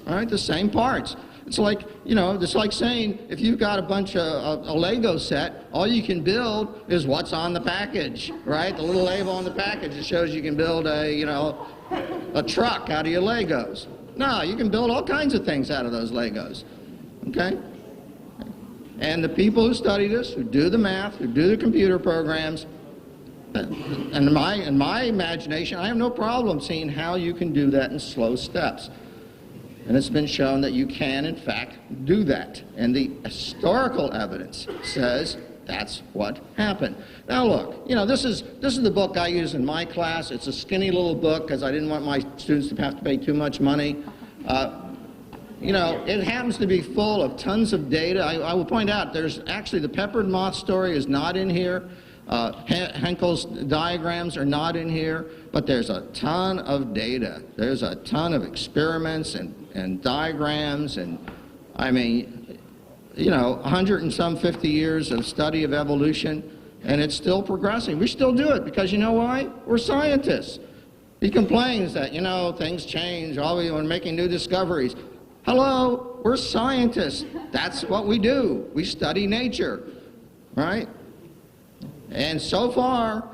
All right? The same parts. It's like, it's like saying if you've got a bunch of a Lego set, all you can build is what's on the package, right? The little label on the package that shows you can build a truck out of your Legos. No, you can build all kinds of things out of those Legos, okay? And the people who study this, who do the math, who do the computer programs, and in my imagination, I have no problem seeing how you can do that in slow steps. And it's been shown that you can, in fact, do that. And the historical evidence says that's what happened. Now look, you know, this is the book I use in my class. It's a skinny little book because I didn't want my students to have to pay too much money. You know, it happens to be full of tons of data. I will point out there's actually the peppered moth story is not in here. Henkel's diagrams are not in here, but there's a ton of data. There's a ton of experiments and diagrams, and I mean, you know, 150 years of study of evolution, and it's still progressing. We still do it because you know why? We're scientists. He complains that, you know, things change, we're making new discoveries. Hello, we're scientists. That's what we do. We study nature, right? And so far,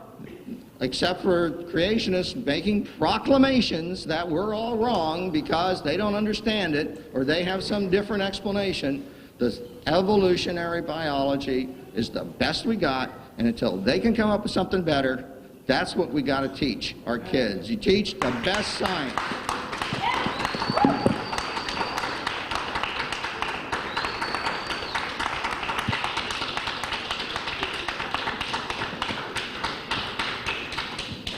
except for creationists making proclamations that we're all wrong because they don't understand it or they have some different explanation, the evolutionary biology is the best we got, and until they can come up with something better, that's what we got to teach our kids. You teach the best science.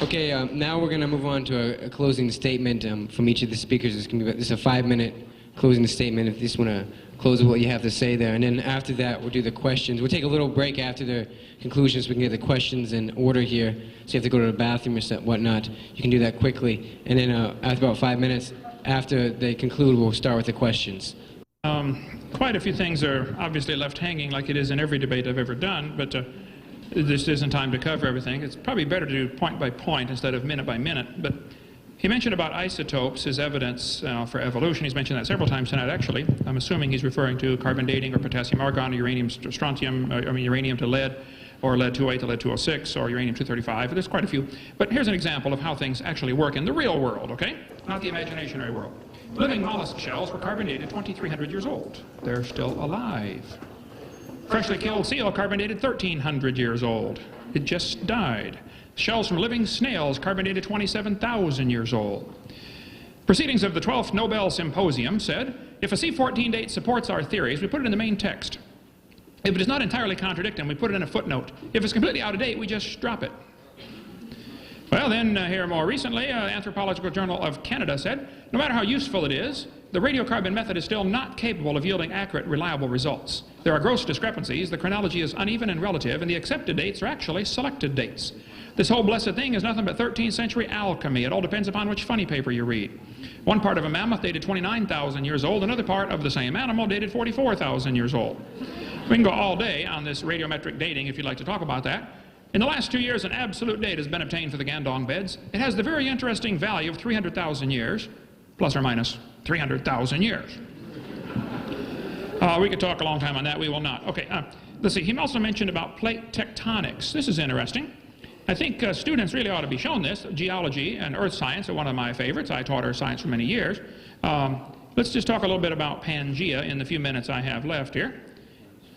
Okay, now we're going to move on to a closing statement from each of the speakers. This is a 5-minute closing statement if you just want to close with what you have to say there. And then after that, we'll do the questions. We'll take a little break after the conclusions so we can get the questions in order here. So you have to go to the bathroom or whatnot. You can do that quickly. And then after about 5 minutes, after they conclude, we'll start with the questions. Quite a few things are obviously left hanging like it is in every debate I've ever done, but this isn't time to cover everything. It's probably better to do point by point instead of minute by minute. But he mentioned about isotopes as evidence for evolution. He's mentioned that several times tonight, actually. I'm assuming he's referring to carbon dating or potassium argon or uranium to strontium, uranium to lead, or lead-208 to lead-206, or uranium-235. There's quite a few. But here's an example of how things actually work in the real world, okay? Not the imaginary world. Living mollusk shells were carbon dated 2,300 years old. They're still alive. Freshly killed seal carbon dated 1,300 years old. It just died. Shells from living snails carbon dated 27,000 years old. Proceedings of the 12th Nobel Symposium said, if a C14 date supports our theories, we put it in the main text. If it does not entirely contradict them, we put it in a footnote. If it's completely out of date, we just drop it. Well, then here more recently, Anthropological Journal of Canada said, no matter how useful it is, the radiocarbon method is still not capable of yielding accurate, reliable results. There are gross discrepancies, the chronology is uneven and relative, and the accepted dates are actually selected dates. This whole blessed thing is nothing but 13th century alchemy. It all depends upon which funny paper you read. One part of a mammoth dated 29,000 years old, another part of the same animal dated 44,000 years old. We can go all day on this radiometric dating if you'd like to talk about that. In the last 2 years, an absolute date has been obtained for the Gandong beds. It has the very interesting value of 300,000 years, plus or minus 300,000 years. We could talk a long time on that. We will not. Okay, let's see. He also mentioned about plate tectonics. This is interesting. I think students really ought to be shown this. Geology and earth science are one of my favorites. I taught earth science for many years. Let's just talk a little bit about Pangea in the few minutes I have left here.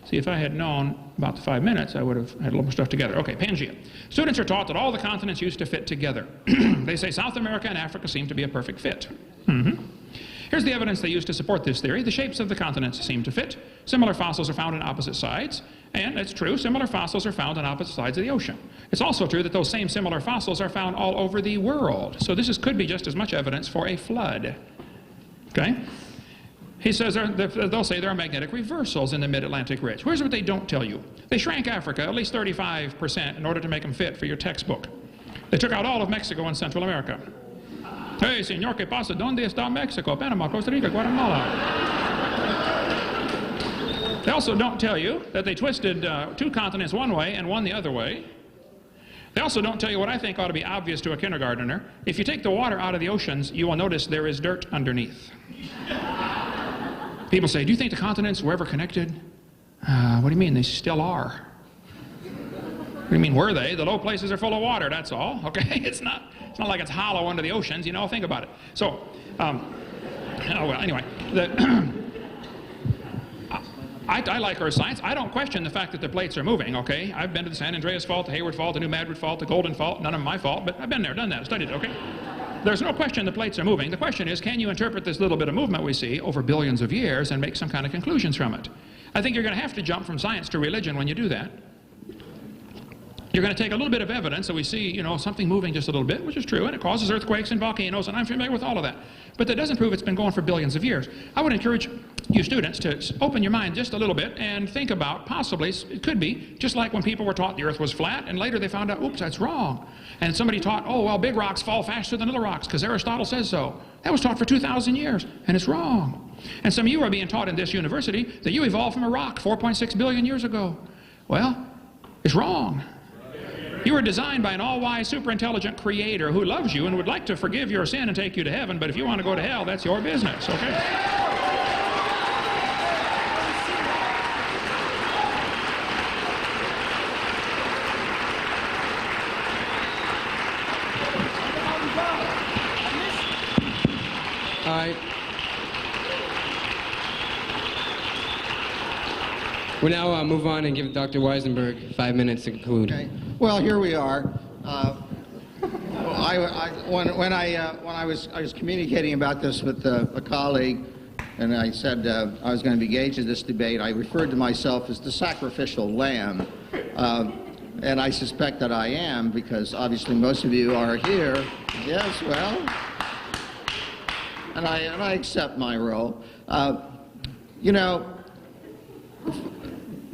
See, if I had known about the 5 minutes, I would have had a little more stuff together. Okay, Pangea. Students are taught that all the continents used to fit together. They say South America and Africa seem to be a perfect fit. Here's the evidence they use to support this theory. The shapes of the continents seem to fit. Similar fossils are found on opposite sides. And it's true, similar fossils are found on opposite sides of the ocean. It's also true that those same similar fossils are found all over the world. So this could be just as much evidence for a flood. Okay? He says they'll say there are magnetic reversals in the mid-Atlantic ridge. Here's what they don't tell you. They shrank Africa at least 35% in order to make them fit for your textbook. They took out all of Mexico and Central America. Hey, señor, ¿qué pasa? ¿Dónde está Mexico? Panama, Costa Rica, Guatemala. They also don't tell you that they twisted 2 continents one way and one the other way. They also don't tell you what I think ought to be obvious to a kindergartner. If you take the water out of the oceans, you will notice there is dirt underneath. People say, do you think the continents were ever connected? What do you mean? They still are. What do you mean, were they? The low places are full of water, that's all. Okay? It's not like it's hollow under the oceans, you know, think about it. So, oh well, anyway. I like earth science. I don't question the fact that the plates are moving, okay? I've been to the San Andreas Fault, the Hayward Fault, the New Madrid Fault, the Golden Fault. None of them my fault, but I've been there, done that, studied it, okay? There's no question the plates are moving. The question is, can you interpret this little bit of movement we see over billions of years and make some kind of conclusions from it? I think you're going to have to jump from science to religion when you do that. You're going to take a little bit of evidence that we see, you know, something moving just a little bit, which is true, and it causes earthquakes and volcanoes, and I'm familiar with all of that. But that doesn't prove it's been going for billions of years. I would encourage you students to open your mind just a little bit and think about possibly, it could be, just like when people were taught the earth was flat, and later they found out, oops, that's wrong. And somebody taught, oh, well, big rocks fall faster than little rocks, because Aristotle says so. That was taught for 2,000 years, and it's wrong. And some of you are being taught in this university that you evolved from a rock 4.6 billion years ago. Well, it's wrong. You were designed by an all-wise, super-intelligent creator who loves you and would like to forgive your sin and take you to heaven, but if you want to go to hell, that's your business, okay? All right. We'll now move on and give Dr. Weisenburg 5 minutes to conclude. Okay. Well, here we are. When I was communicating about this with a colleague, and I said I was going to be engaged in this debate, I referred to myself as the sacrificial lamb, and I suspect that I am, because obviously most of you are here. Yes, well, and I accept my role. You know,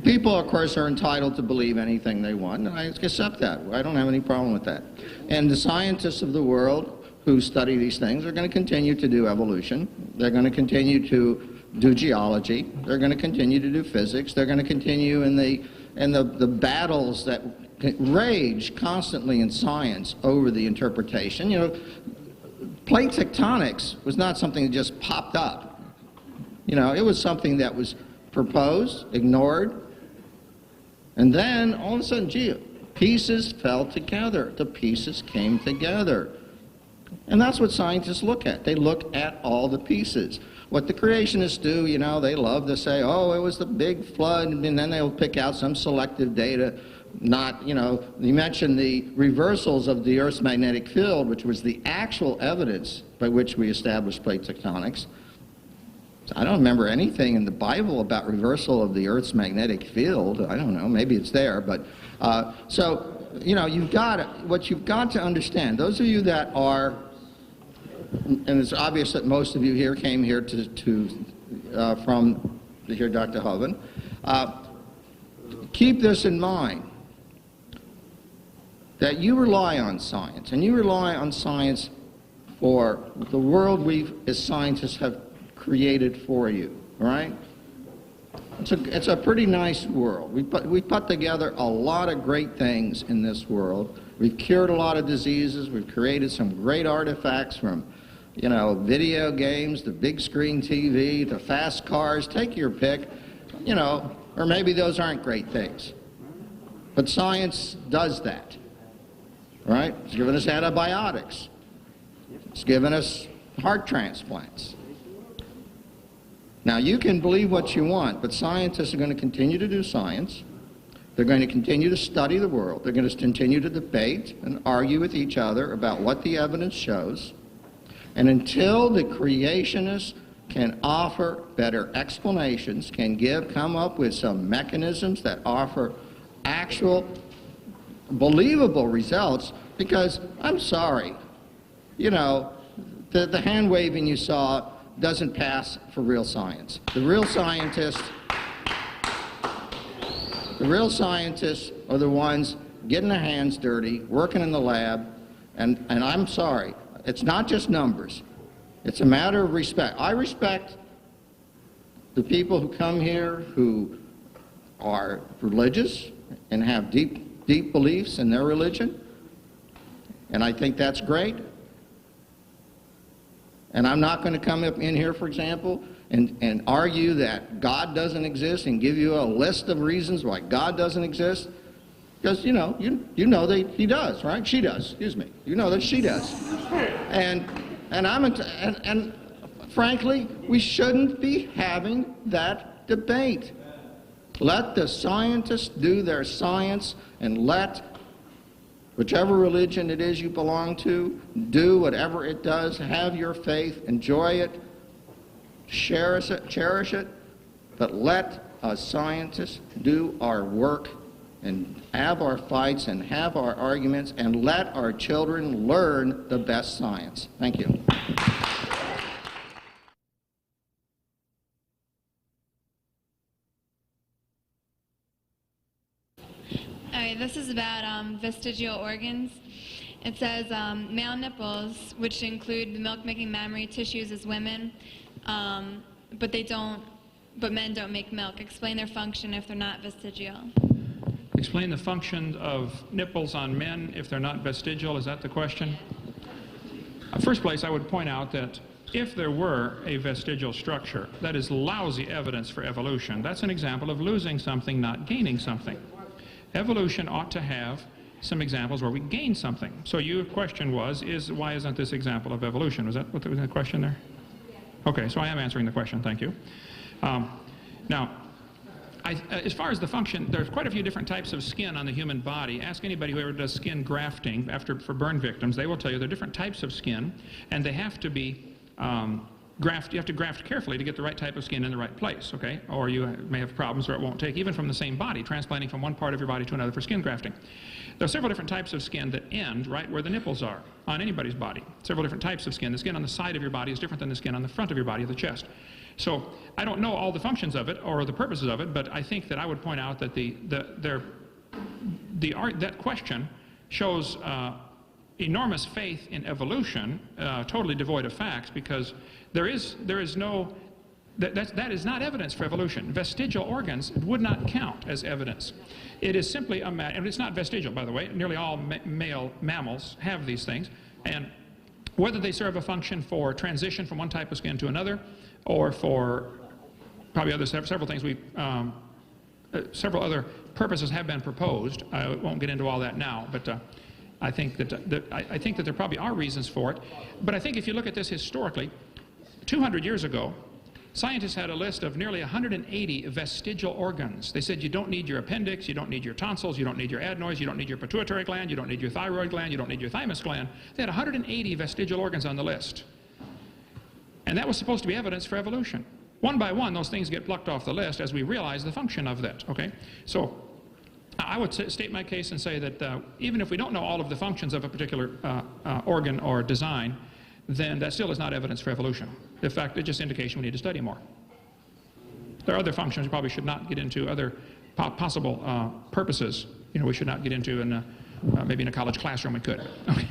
people, of course, are entitled to believe anything they want, and I accept that. I don't have any problem with that. And the scientists of the world who study these things are going to continue to do evolution. They're going to continue to do geology. They're going to continue to do physics. They're going to continue in the battles that rage constantly in science over the interpretation. You know, plate tectonics was not something that just popped up. You know, it was something that was proposed, ignored, and then all of a sudden, gee, pieces fell together. The pieces came together. And that's what scientists look at. They look at all the pieces. What the creationists do, you know, they love to say, oh, it was the big flood, and then they'll pick out some selective data. Not, you know, you mentioned the reversals of the Earth's magnetic field, which was the actual evidence by which we established plate tectonics. I don't remember anything in the Bible about reversal of the Earth's magnetic field. I don't know, maybe it's there, but so, you know, what you've got to understand, those of you that are, and it's obvious that most of you here came here to hear Dr. Hovind, keep this in mind, that you rely on science, and you rely on science for the world we as scientists have created for you, all right? It's a pretty nice world. We put together a lot of great things in this world. We've cured a lot of diseases. We've created some great artifacts, from, you know, video games to big screen TV to fast cars. Take your pick, you know, or maybe those aren't great things. But science does that, right? It's given us antibiotics. It's given us heart transplants. Now, you can believe what you want, but scientists are going to continue to do science. They're going to continue to study the world. They're going to continue to debate and argue with each other about what the evidence shows. And until the creationists can offer better explanations, can come up with some mechanisms that offer actual, believable results, because, I'm sorry, you know, the hand waving you saw doesn't pass for real science. The real scientists are the ones getting their hands dirty, working in the lab, and I'm sorry, it's not just numbers. It's a matter of respect. I respect the people who come here who are religious and have deep beliefs in their religion, and I think that's great. And I'm not going to come up in here, for example, and argue that God doesn't exist and give you a list of reasons why God doesn't exist. Because, you know that he does, right? She does, excuse me. You know that she does. And frankly, we shouldn't be having that debate. Let the scientists do their science, and let Whichever religion it is you belong to, do whatever it does, have your faith, enjoy it, cherish it, but let us scientists do our work and have our fights and have our arguments and let our children learn the best science. Thank you. Alright, this is about vestigial organs. It says male nipples, which include the milk-making mammary tissues as women, but men don't make milk. Explain their function if they're not vestigial. Explain the function of nipples on men if they're not vestigial. Is that the question? First place, I would point out that if there were a vestigial structure, that is lousy evidence for evolution. That's an example of losing something, not gaining something. Evolution ought to have some examples where we gain something. So your question was, why isn't this example of evolution? Was that what was the question there? Okay, so I am answering the question. Thank you. Now, as far as the function, there's quite a few different types of skin on the human body. Ask anybody who ever does skin grafting for burn victims. They will tell you there are different types of skin, and they have to be you have to graft carefully to get the right type of skin in the right place, okay? Or you may have problems where it won't take, even from the same body, transplanting from one part of your body to another for skin grafting. There are several different types of skin that end right where the nipples are on anybody's body. Several different types of skin. The skin on the side of your body is different than the skin on the front of your body, the chest. So I don't know all the functions of it or the purposes of it, but I think that I would point out that that question shows enormous faith in evolution, totally devoid of facts, because that is not evidence for evolution. Vestigial organs would not count as evidence. It is simply and it's not vestigial, by the way. Nearly all male mammals have these things, and whether they serve a function for transition from one type of skin to another, or for probably several things several other purposes have been proposed. I won't get into all that now, but I think that there probably are reasons for it. But I think if you look at this historically, 200 years ago, scientists had a list of nearly 180 vestigial organs. They said you don't need your appendix, you don't need your tonsils, you don't need your adenoids, you don't need your pituitary gland, you don't need your thyroid gland, you don't need your thymus gland. They had 180 vestigial organs on the list. And that was supposed to be evidence for evolution. One by one, those things get plucked off the list as we realize the function of that, okay? So I would state my case and say that even if we don't know all of the functions of a particular organ or design, then that still is not evidence for evolution. In fact, it's just indication we need to study more. There are other functions we probably should not get into, other possible purposes, we should not get into, and maybe in a college classroom we could. Okay.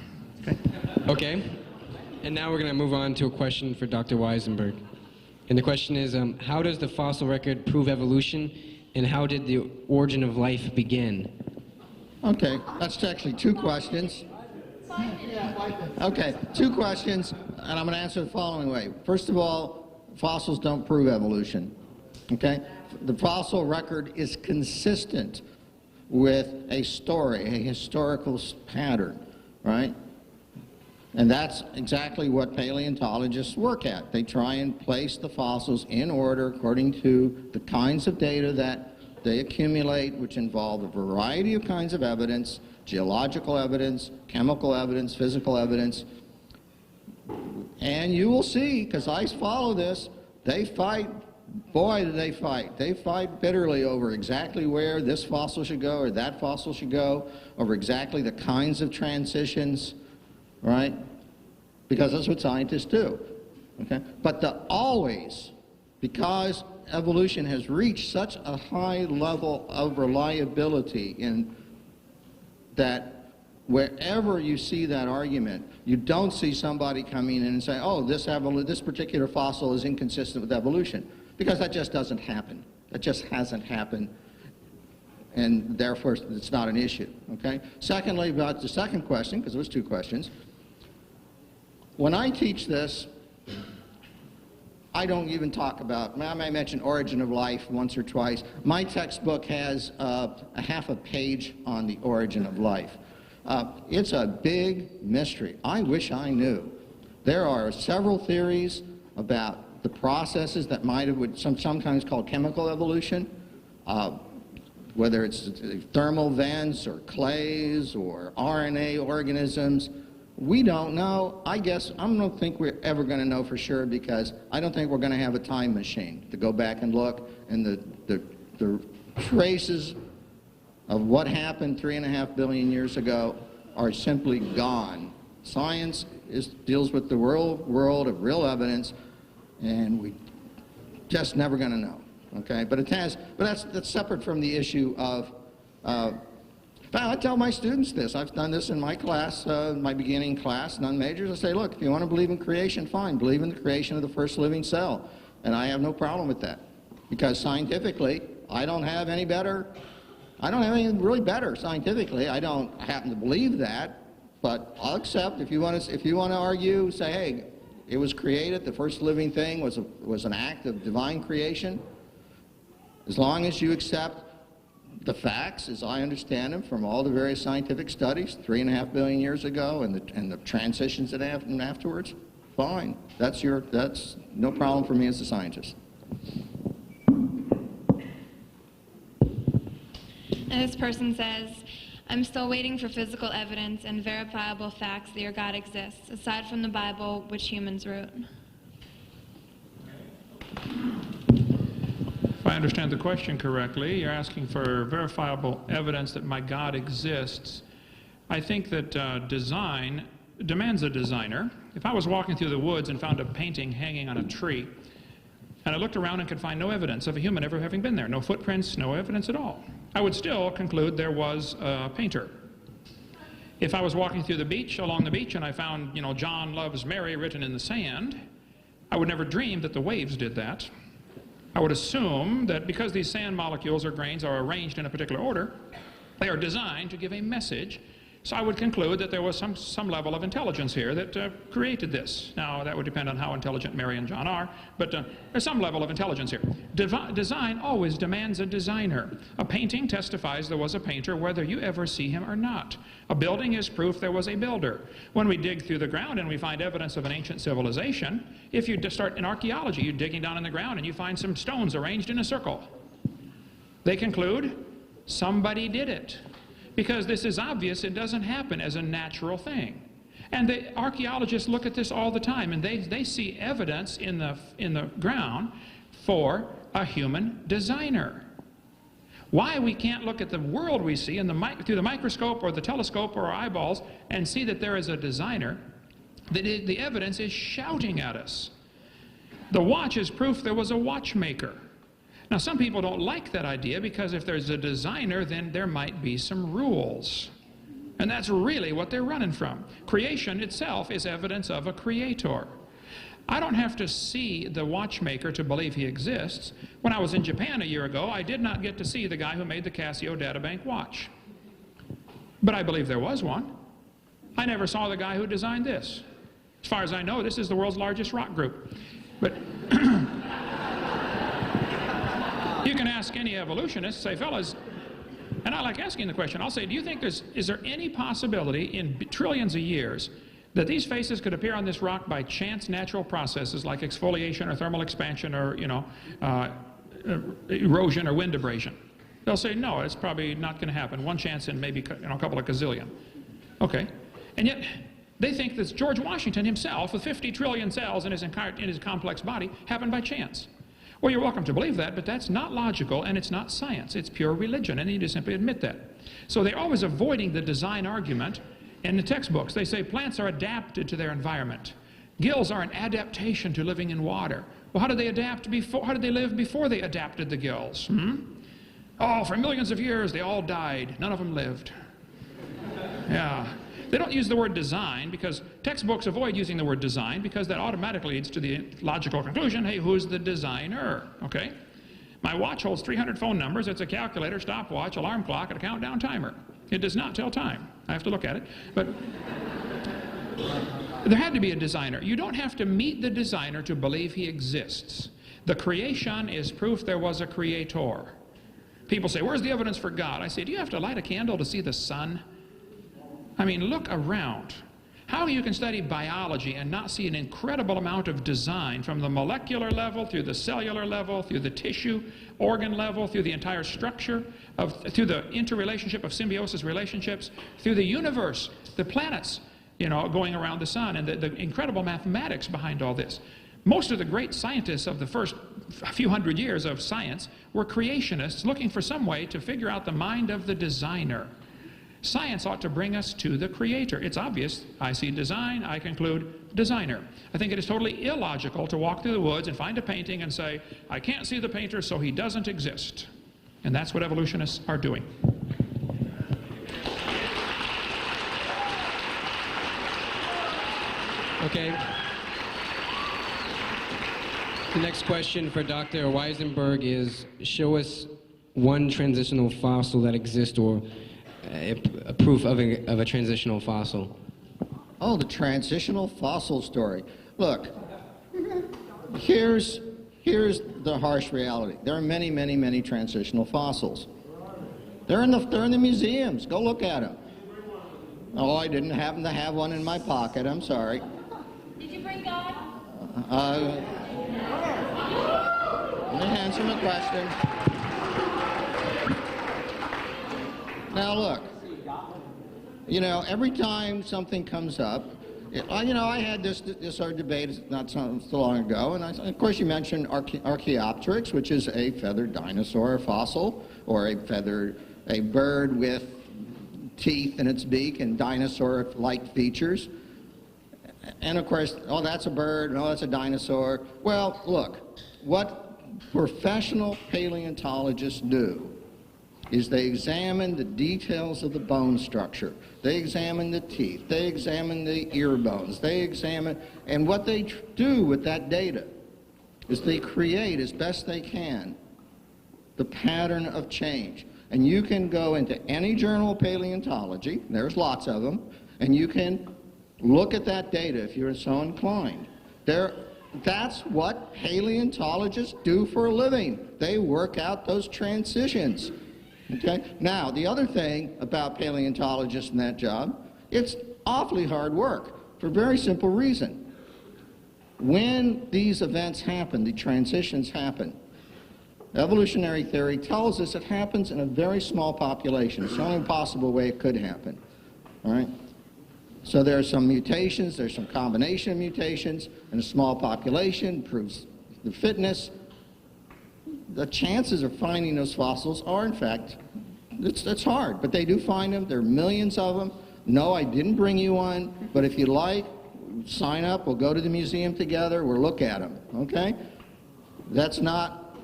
Okay. And now we're going to move on to a question for Dr. Weisenburg. And the question is, how does the fossil record prove evolution, and how did the origin of life begin? Okay, that's actually two questions. Okay, two questions, and I'm going to answer the following way. First of all, fossils don't prove evolution. Okay? The fossil record is consistent with a story, a historical pattern, right? And that's exactly what paleontologists work at. They try and place the fossils in order according to the kinds of data that they accumulate, which involve a variety of kinds of evidence, geological evidence, chemical evidence, physical evidence. And you will see, because I follow this, they fight. Boy, do they fight. They fight bitterly over exactly where this fossil should go or that fossil should go, over exactly the kinds of transitions, right? Because that's what scientists do, okay? But always, because evolution has reached such a high level of reliability in that wherever you see that argument, you don't see somebody coming in and say, oh, this particular fossil is inconsistent with evolution, because that just doesn't happen. That just hasn't happened, and therefore it's not an issue, okay? Secondly, about the second question, because there was two questions, when I teach this, I don't even talk about, I may mention origin of life once or twice. My textbook has a half a page on the origin of life. It's a big mystery. I wish I knew. There are several theories about the processes that might have, sometimes called chemical evolution. whether it's thermal vents or clays or RNA organisms, we don't know. I guess I don't think we're ever going to know for sure, because I don't think we're going to have a time machine to go back and look, and the traces of what happened 3.5 billion years ago are simply gone. Science deals with the world of real evidence, and we just never going to know. Okay, but that's separate from the issue of. I tell my students this. I've done this in my class, my beginning class, non-majors. I say, look, if you want to believe in creation, fine. Believe in the creation of the first living cell, and I have no problem with that, because scientifically, I don't have any anything really better scientifically. I don't happen to believe that, but I'll accept if you want to argue, say, hey, it was created. The first living thing was an act of divine creation. As long as you accept the facts, as I understand them, from all the various scientific studies 3.5 billion years ago, and the transitions that happened afterwards, fine. That's no problem for me as a scientist. And this person says, I'm still waiting for physical evidence and verifiable facts that your God exists, aside from the Bible, which humans wrote. If I understand the question correctly, you're asking for verifiable evidence that my God exists. I think that design demands a designer. If I was walking through the woods and found a painting hanging on a tree, and I looked around and could find no evidence of a human ever having been there, no footprints, no evidence at all, I would still conclude there was a painter. If I was walking through the beach, along the beach, and I found, John loves Mary written in the sand, I would never dream that the waves did that. I would assume that because these sand molecules or grains are arranged in a particular order, they are designed to give a message. So I would conclude that there was some level of intelligence here that created this. Now, that would depend on how intelligent Mary and John are, but there's some level of intelligence here. Design always demands a designer. A painting testifies there was a painter, whether you ever see him or not. A building is proof there was a builder. When we dig through the ground and we find evidence of an ancient civilization, if you start in archaeology, you're digging down in the ground and you find some stones arranged in a circle. They conclude somebody did it. Because this is obvious, it doesn't happen as a natural thing. And the archaeologists look at this all the time, and they see evidence in the ground for a human designer. Why we can't look at the world we see through the microscope or the telescope or our eyeballs and see that there is a designer, the evidence is shouting at us. The watch is proof there was a watchmaker. Now, some people don't like that idea, because if there's a designer, then there might be some rules. And that's really what they're running from. Creation itself is evidence of a creator. I don't have to see the watchmaker to believe he exists. When I was in Japan a year ago, I did not get to see the guy who made the Casio Databank watch. But I believe there was one. I never saw the guy who designed this. As far as I know, this is the world's largest rock group. But you can ask any evolutionist, say, fellas, and I like asking the question, I'll say, do you think is there any possibility in trillions of years that these faces could appear on this rock by chance natural processes like exfoliation or thermal expansion or, erosion or wind abrasion? They'll say, no, it's probably not going to happen. One chance in maybe a couple of gazillion. Okay. And yet, they think that George Washington himself, with 50 trillion cells in his complex body, happened by chance. Well, you're welcome to believe that, but that's not logical, and it's not science. It's pure religion, and you just simply admit that. So they're always avoiding the design argument. In the textbooks, they say plants are adapted to their environment. Gills are an adaptation to living in water. Well, how did they adapt before? How did they live before they adapted the gills? Oh, for millions of years, they all died. None of them lived. Yeah. They don't use the word design, because textbooks avoid using the word design, because that automatically leads to the logical conclusion, hey, who's the designer? Okay? My watch holds 300 phone numbers. It's a calculator, stopwatch, alarm clock, and a countdown timer. It does not tell time. I have to look at it. But there had to be a designer. You don't have to meet the designer to believe he exists. The creation is proof there was a creator. People say, where's the evidence for God? I say, do you have to light a candle to see the sun? I mean, look around. how you can study biology and not see an incredible amount of design from the molecular level, through the cellular level, through the tissue, organ level, through the entire structure, through the interrelationship of symbiosis relationships, through the universe, the planets, you know, going around the sun, and the incredible mathematics behind all this. Most of the great scientists of the first few hundred years of science were creationists looking for some way to figure out the mind of the designer. Science ought to bring us to the creator. It's obvious. I see design, I conclude designer. I think it is totally illogical to walk through the woods and find a painting and say, I can't see the painter, so he doesn't exist. And that's what evolutionists are doing. Okay. The next question for Dr. Weisenburg is, show us one transitional fossil that exists, or a proof of a transitional fossil. Oh, the transitional fossil story. Look, here's the harsh reality. There are many, many, many transitional fossils. They're in the museums. Go look at them. Oh, I didn't happen to have one in my pocket. I'm sorry. Did you bring God? Let me answer my question. Now look, you know, every time something comes up, I had this sort of debate not so long ago, and of course you mentioned Archaeopteryx, which is a feathered dinosaur fossil, or a bird with teeth in its beak and dinosaur-like features. And of course, oh, that's a bird, oh, that's a dinosaur. Well, look, what professional paleontologists do is they examine the details of the bone structure. They examine the teeth. They examine the ear bones. They examine, and what they do with that data is they create, as best they can, the pattern of change. And you can go into any journal of paleontology, there's lots of them, and you can look at that data if you're so inclined. That's what paleontologists do for a living. They work out those transitions. Okay? Now, the other thing about paleontologists in that job, it's awfully hard work for a very simple reason. When these events happen, the transitions happen, evolutionary theory tells us it happens in a very small population. It's the only possible way it could happen. All right? So there are some mutations, there's some combination of mutations, and a small population proves the fitness. The chances of finding those fossils are, in fact, it's hard, but they do find them. There are millions of them. No, I didn't bring you one, but if you like, sign up, we'll go to the museum together, we'll look at them, okay? That's not,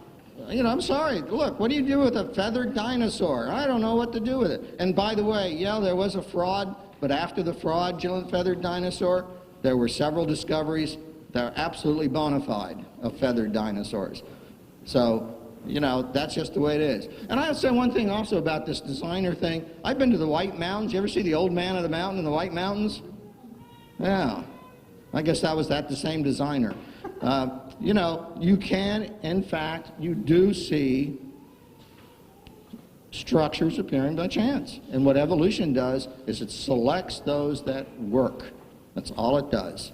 you know, I'm sorry, look, what do you do with a feathered dinosaur? I don't know what to do with it. And by the way, yeah, there was a fraud, but after the fraudulent feathered dinosaur, there were several discoveries that are absolutely bona fide of feathered dinosaurs. So, you know, that's just the way it is. And I'll say one thing also about this designer thing. I've been to the White Mountains. You ever see the Old Man of the Mountain in the White Mountains? Yeah. I guess that was the same designer. You know, you can, in fact, you do see structures appearing by chance. And what evolution does is it selects those that work. That's all it does.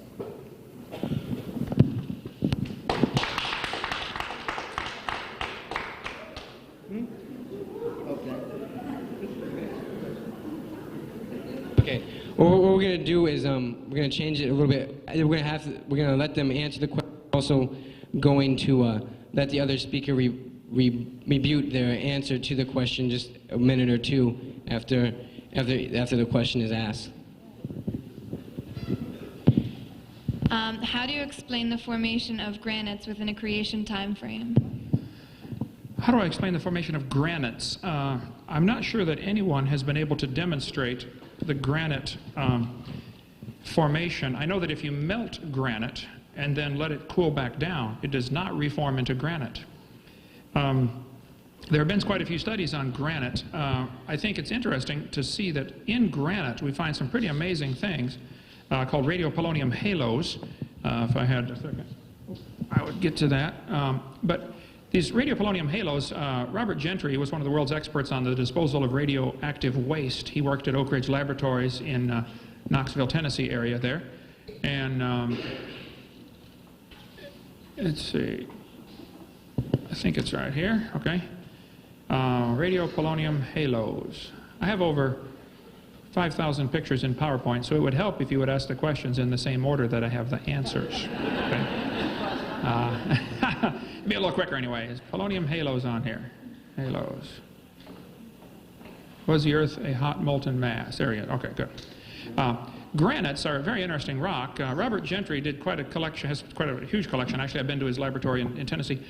Okay. Well, what we're going to do is we're going to change it a little bit. We're going to let them answer the question. Also going to let the other speaker rebut their answer to the question just a minute or two after the question is asked. How do you explain the formation of granites within a creation time frame? How do I explain the formation of granites? I'm not sure that anyone has been able to demonstrate the granite formation. I know that if you melt granite and then let it cool back down, it does not reform into granite. There have been quite a few studies on granite. I think it's interesting to see that in granite we find some pretty amazing things called radiopolonium halos. If I had a second, I would get to that. But these radiopolonium halos, Robert Gentry was one of the world's experts on the disposal of radioactive waste. He worked at Oak Ridge Laboratories in Knoxville, Tennessee area there. And let's see, I think it's right here, okay. Radio polonium halos. I have over 5,000 pictures in PowerPoint, so it would help if you would ask the questions in the same order that I have the answers. Okay? Be a little quicker anyway. Is polonium halos on here? Halos. Was the Earth a hot molten mass? There we go. Okay, good. Granites are a very interesting rock. Robert Gentry did quite a collection, has quite a huge collection. Actually, I've been to his laboratory in Tennessee.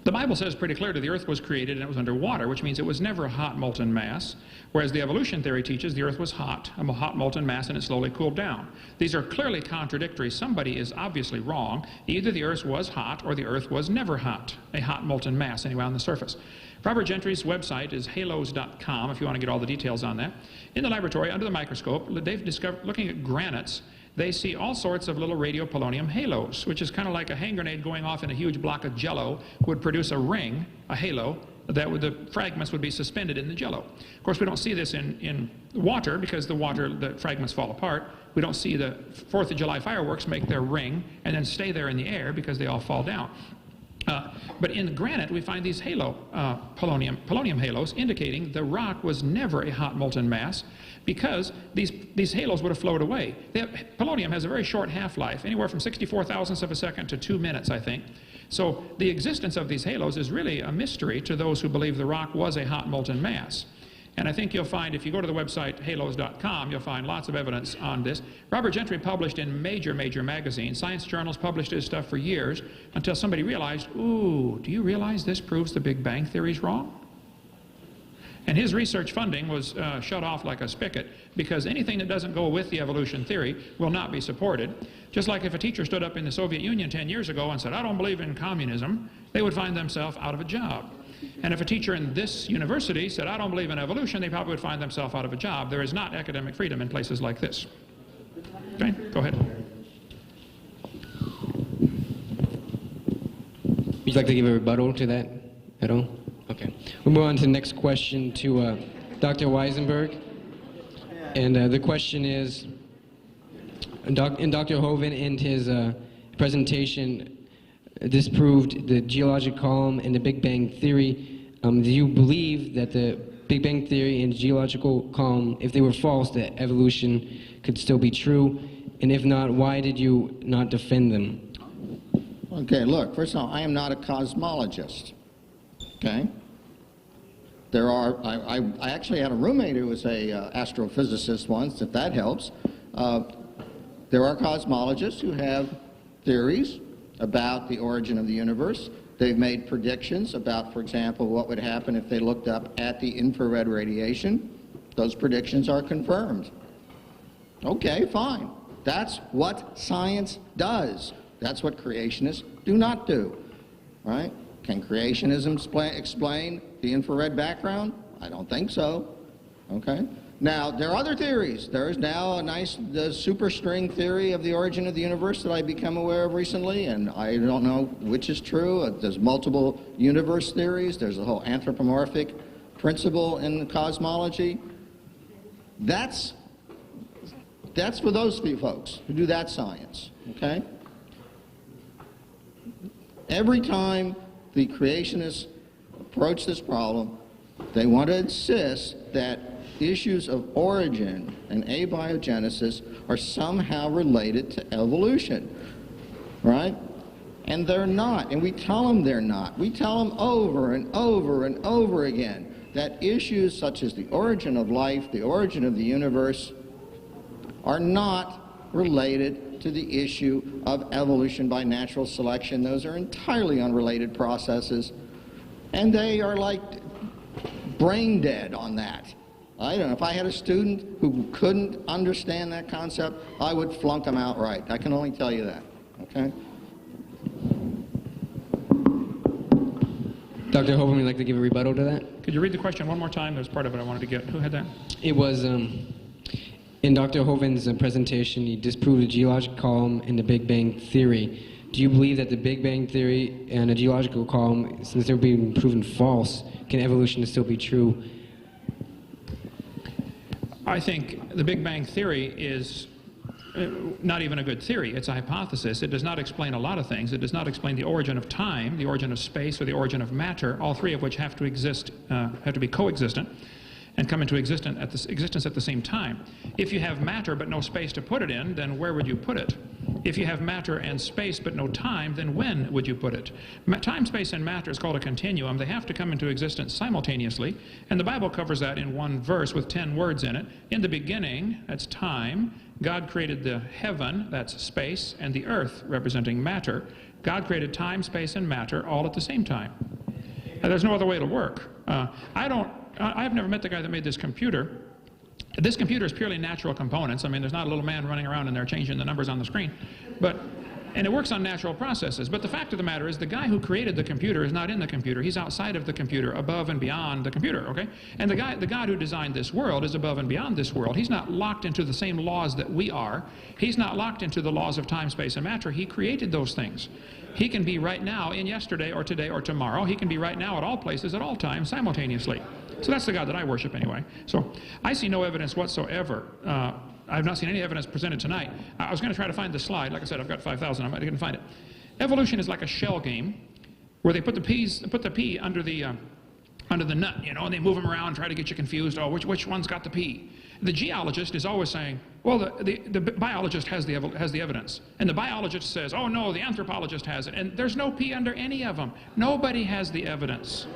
The Bible says pretty clearly the earth was created and it was underwater, which means it was never a hot molten mass, whereas the evolution theory teaches the earth was hot, a hot molten mass, and it slowly cooled down. These are clearly contradictory. Somebody is obviously wrong. Either the earth was hot or the earth was never hot, a hot molten mass anyway on the surface. Robert Gentry's website is halos.com if you want to get all the details on that. In the laboratory, under the microscope, they've discovered, looking at granites, they see all sorts of little radiopolonium halos, which is kind of like a hand grenade going off in a huge block of jello would produce a ring, a halo, that would, the fragments would be suspended in the jello. Of course, we don't see this in water because the fragments fall apart. We don't see the 4th of July fireworks make their ring and then stay there in the air because they all fall down. But in granite, we find these polonium halos, indicating the rock was never a hot molten mass because these halos would have floated away. Polonium has a very short half-life, anywhere from 64 thousandths of a second to 2 minutes, I think. So the existence of these halos is really a mystery to those who believe the rock was a hot molten mass. And I think you'll find, if you go to the website halos.com, you'll find lots of evidence on this. Robert Gentry published in major magazines. Science journals published his stuff for years until somebody realized, ooh, do you realize this proves the Big Bang theory's wrong? And his research funding was shut off like a spigot because anything that doesn't go with the evolution theory will not be supported. Just like if a teacher stood up in the Soviet Union 10 years ago and said, I don't believe in communism, they would find themselves out of a job. And if a teacher in this university said, I don't believe in evolution, they probably would find themselves out of a job. There is not academic freedom in places like this. Okay, go ahead. Would you like to give a rebuttal to that at all? Okay. We'll move on to the next question to Dr. Weisenburg. And the question is, Dr. Hovind in his presentation disproved the geologic column and the Big Bang theory. Do you believe that the Big Bang theory and geological column, if they were false, that evolution could still be true? And if not, why did you not defend them? Okay, look, first of all, I am not a cosmologist, okay? I actually had a roommate who was a astrophysicist once, if that helps. There are cosmologists who have theories about the origin of the universe. They've made predictions about, for example, what would happen if they looked up at the infrared radiation. Those predictions are confirmed. Okay, fine. That's what science does. That's what creationists do not do, right? Can creationism explain the infrared background? I don't think so, okay? Now, there are other theories. There is now a nice superstring theory of the origin of the universe that I've become aware of recently, and I don't know which is true. There's multiple universe theories. There's a whole anthropomorphic principle in cosmology. That's for those few folks who do that science, okay? Every time the creationists approach this problem, they want to insist that issues of origin and abiogenesis are somehow related to evolution, right? And they're not, and we tell them they're not. We tell them over and over and over again that issues such as the origin of life, the origin of the universe, are not related to the issue of evolution by natural selection. Those are entirely unrelated processes, and they are like brain dead on that. I don't know, if I had a student who couldn't understand that concept, I would flunk them outright. I can only tell you that, okay? Dr. Hovind, would you like to give a rebuttal to that? Could you read the question one more time? There's part of it I wanted to get. Who had that? It was, in Dr. Hovind's presentation, he disproved the geologic column and the Big Bang theory. Do you believe that the Big Bang theory and the geological column, since they're being proven false, can evolution still be true? I think the Big Bang Theory is not even a good theory. It's a hypothesis. It does not explain a lot of things. It does not explain the origin of time, the origin of space, or the origin of matter, all three of which have to exist, have to be coexistent and come into existence at the same time. If you have matter but no space to put it in, then where would you put it? If you have matter and space but no time, then when would you put it? Time, space, and matter is called a continuum. They have to come into existence simultaneously, and the Bible covers that in one verse with 10 words in it. In the beginning, that's time, God created the heaven, that's space, and the earth, representing matter. God created time, space, and matter all at the same time. There's no other way to work. I've never met the guy that made this computer. This computer is purely natural components. I mean, there's not a little man running around in there changing the numbers on the screen. And it works on natural processes. But the fact of the matter is the guy who created the computer is not in the computer. He's outside of the computer, above and beyond the computer, okay? And the God who designed this world is above and beyond this world. He's not locked into the same laws that we are. He's not locked into the laws of time, space, and matter. He created those things. He can be right now in yesterday or today or tomorrow. He can be right now at all places at all times simultaneously. So that's the God that I worship anyway. So I see no evidence whatsoever. I've not seen any evidence presented tonight. I was going to try to find the slide. Like I said, I've got 5,000. I didn't find it. Evolution is like a shell game where they put the pea under the nut, you know, and they move them around and try to get you confused. Oh, which one's got the pea? The geologist is always saying, well, the biologist has the evidence. And the biologist says, oh, no, the anthropologist has it. And there's no pea under any of them. Nobody has the evidence.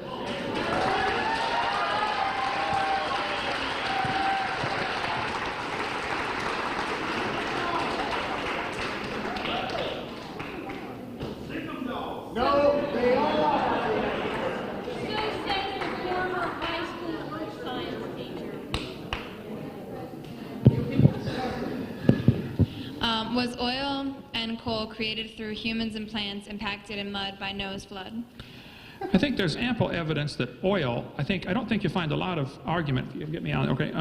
No, they are. So says the former high school earth science teacher. Was oil and coal created through humans and plants impacted in mud by Noah's flood? I think there's ample evidence that oil, I don't think you find a lot of argument, if you get me on, okay,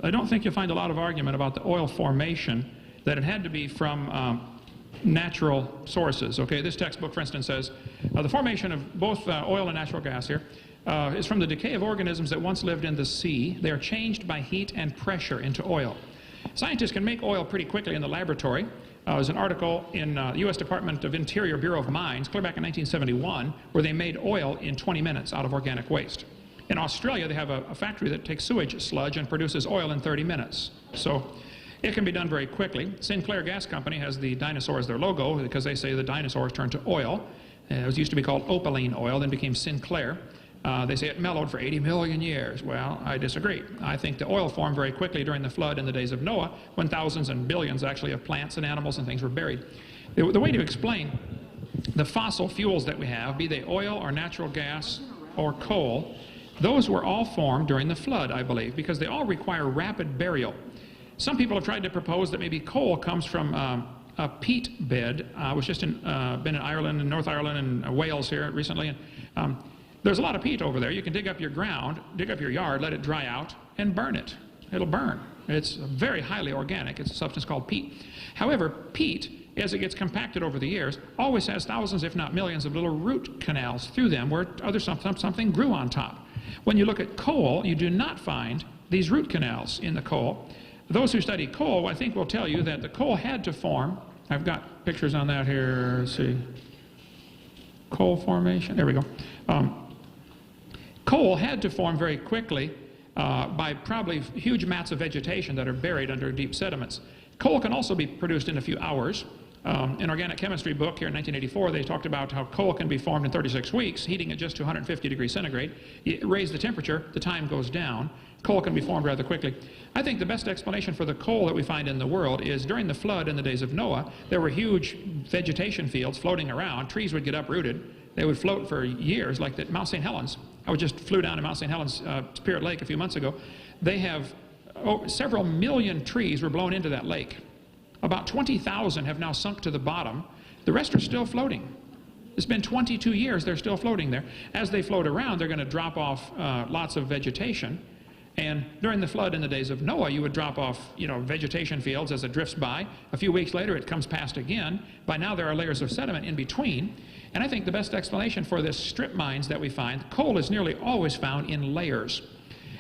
I don't think you'll find a lot of argument about the oil formation, that it had to be from natural sources, okay? This textbook, for instance, says the formation of both oil and natural gas here is from the decay of organisms that once lived in the sea. They are changed by heat and pressure into oil. Scientists can make oil pretty quickly in the laboratory. There's an article in the U.S. Department of Interior Bureau of Mines, clear back in 1971, where they made oil in 20 minutes out of organic waste. In Australia, they have a factory that takes sewage sludge and produces oil in 30 minutes. So it can be done very quickly. Sinclair Gas Company has the dinosaur as their logo because they say the dinosaurs turned to oil. It used to be called opaline oil, then became Sinclair. They say it mellowed for 80 million years. Well, I disagree. I think the oil formed very quickly during the flood in the days of Noah, when thousands and billions actually of plants and animals and things were buried. The way to explain the fossil fuels that we have, be they oil or natural gas or coal, those were all formed during the flood, I believe, because they all require rapid burial. Some people have tried to propose that maybe coal comes from a peat bed. I was just been in Ireland and North Ireland and Wales here recently. And, there's a lot of peat over there. You can dig up your ground, dig up your yard, let it dry out, and burn it. It'll burn. It's very highly organic. It's a substance called peat. However, peat, as it gets compacted over the years, always has thousands, if not millions, of little root canals through them where something grew on top. When you look at coal, you do not find these root canals in the coal. Those who study coal, I think, will tell you that the coal had to form. I've got pictures on that here. Let's see. Coal formation. There we go. Coal had to form very quickly by probably huge mats of vegetation that are buried under deep sediments. Coal can also be produced in a few hours. In Organic Chemistry book here in 1984, they talked about how coal can be formed in 36 weeks, heating it just to 150 degrees centigrade. You raise the temperature, the time goes down. Coal can be formed rather quickly. I think the best explanation for the coal that we find in the world is during the flood in the days of Noah, there were huge vegetation fields floating around. Trees would get uprooted. They would float for years, like the Mount St. Helens. I just flew down to Mount St. Helens, Spirit Lake, a few months ago. They have several million trees were blown into that lake. About 20,000 have now sunk to the bottom. The rest are still floating. It's been 22 years, they're still floating there. As they float around, they're going to drop off lots of vegetation. And during the flood in the days of Noah, you would drop off, vegetation fields as it drifts by. A few weeks later, it comes past again. By now, there are layers of sediment in between. And I think the best explanation for this strip mines that we find, coal is nearly always found in layers.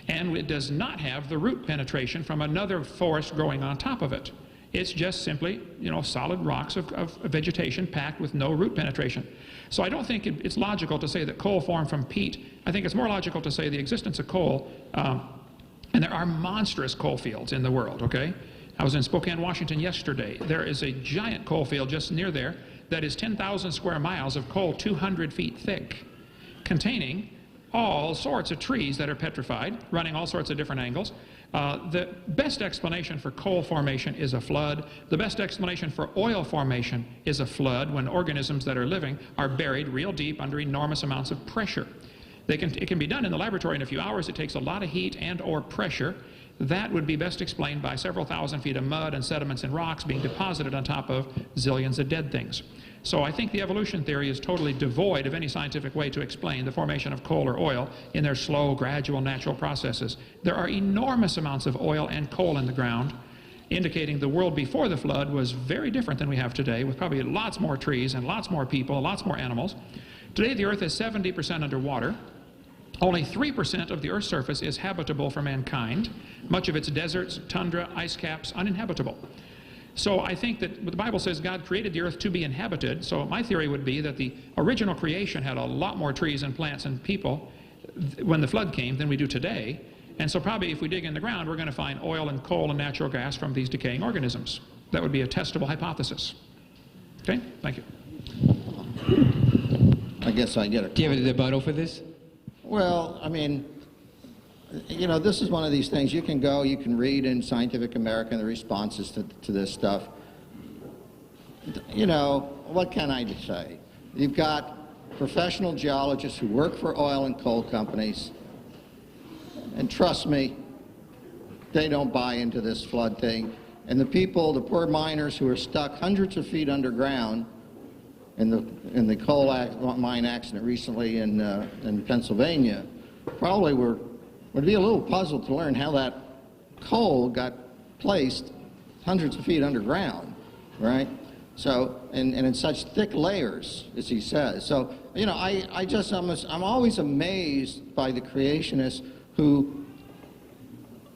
And it does not have the root penetration from another forest growing on top of it. It's just simply, solid rocks of vegetation packed with no root penetration. So I don't think it's logical to say that coal formed from peat. I think it's more logical to say the existence of coal, and there are monstrous coal fields in the world, okay? I was in Spokane, Washington yesterday. There is a giant coal field just near there that is 10,000 square miles of coal 200 feet thick, containing all sorts of trees that are petrified, running all sorts of different angles. The best explanation for coal formation is a flood. The best explanation for oil formation is a flood when organisms that are living are buried real deep under enormous amounts of pressure. It can be done in the laboratory in a few hours. It takes a lot of heat and or pressure. That would be best explained by several thousand feet of mud and sediments and rocks being deposited on top of zillions of dead things. So I think the evolution theory is totally devoid of any scientific way to explain the formation of coal or oil in their slow, gradual, natural processes. There are enormous amounts of oil and coal in the ground, indicating the world before the flood was very different than we have today, with probably lots more trees and lots more people, lots more animals. Today the Earth is 70% underwater. Only 3% of the Earth's surface is habitable for mankind. Much of its deserts, tundra, ice caps, uninhabitable. So I think that the Bible says God created the earth to be inhabited. So my theory would be that the original creation had a lot more trees and plants and people when the flood came than we do today. And so probably if we dig in the ground, we're going to find oil and coal and natural gas from these decaying organisms. That would be a testable hypothesis. Okay, thank you. I guess I get it. Do you have a rebuttal for this? Well, I mean, this is one of these things. You can read in Scientific American the responses to this stuff. What can I say? You've got professional geologists who work for oil and coal companies, and trust me, they don't buy into this flood thing. And the people, the poor miners who are stuck hundreds of feet underground in the coal mine accident recently in Pennsylvania, probably would be a little puzzled to learn how that coal got placed hundreds of feet underground, right? So, and in such thick layers, as he says. So, I'm always amazed by the creationists who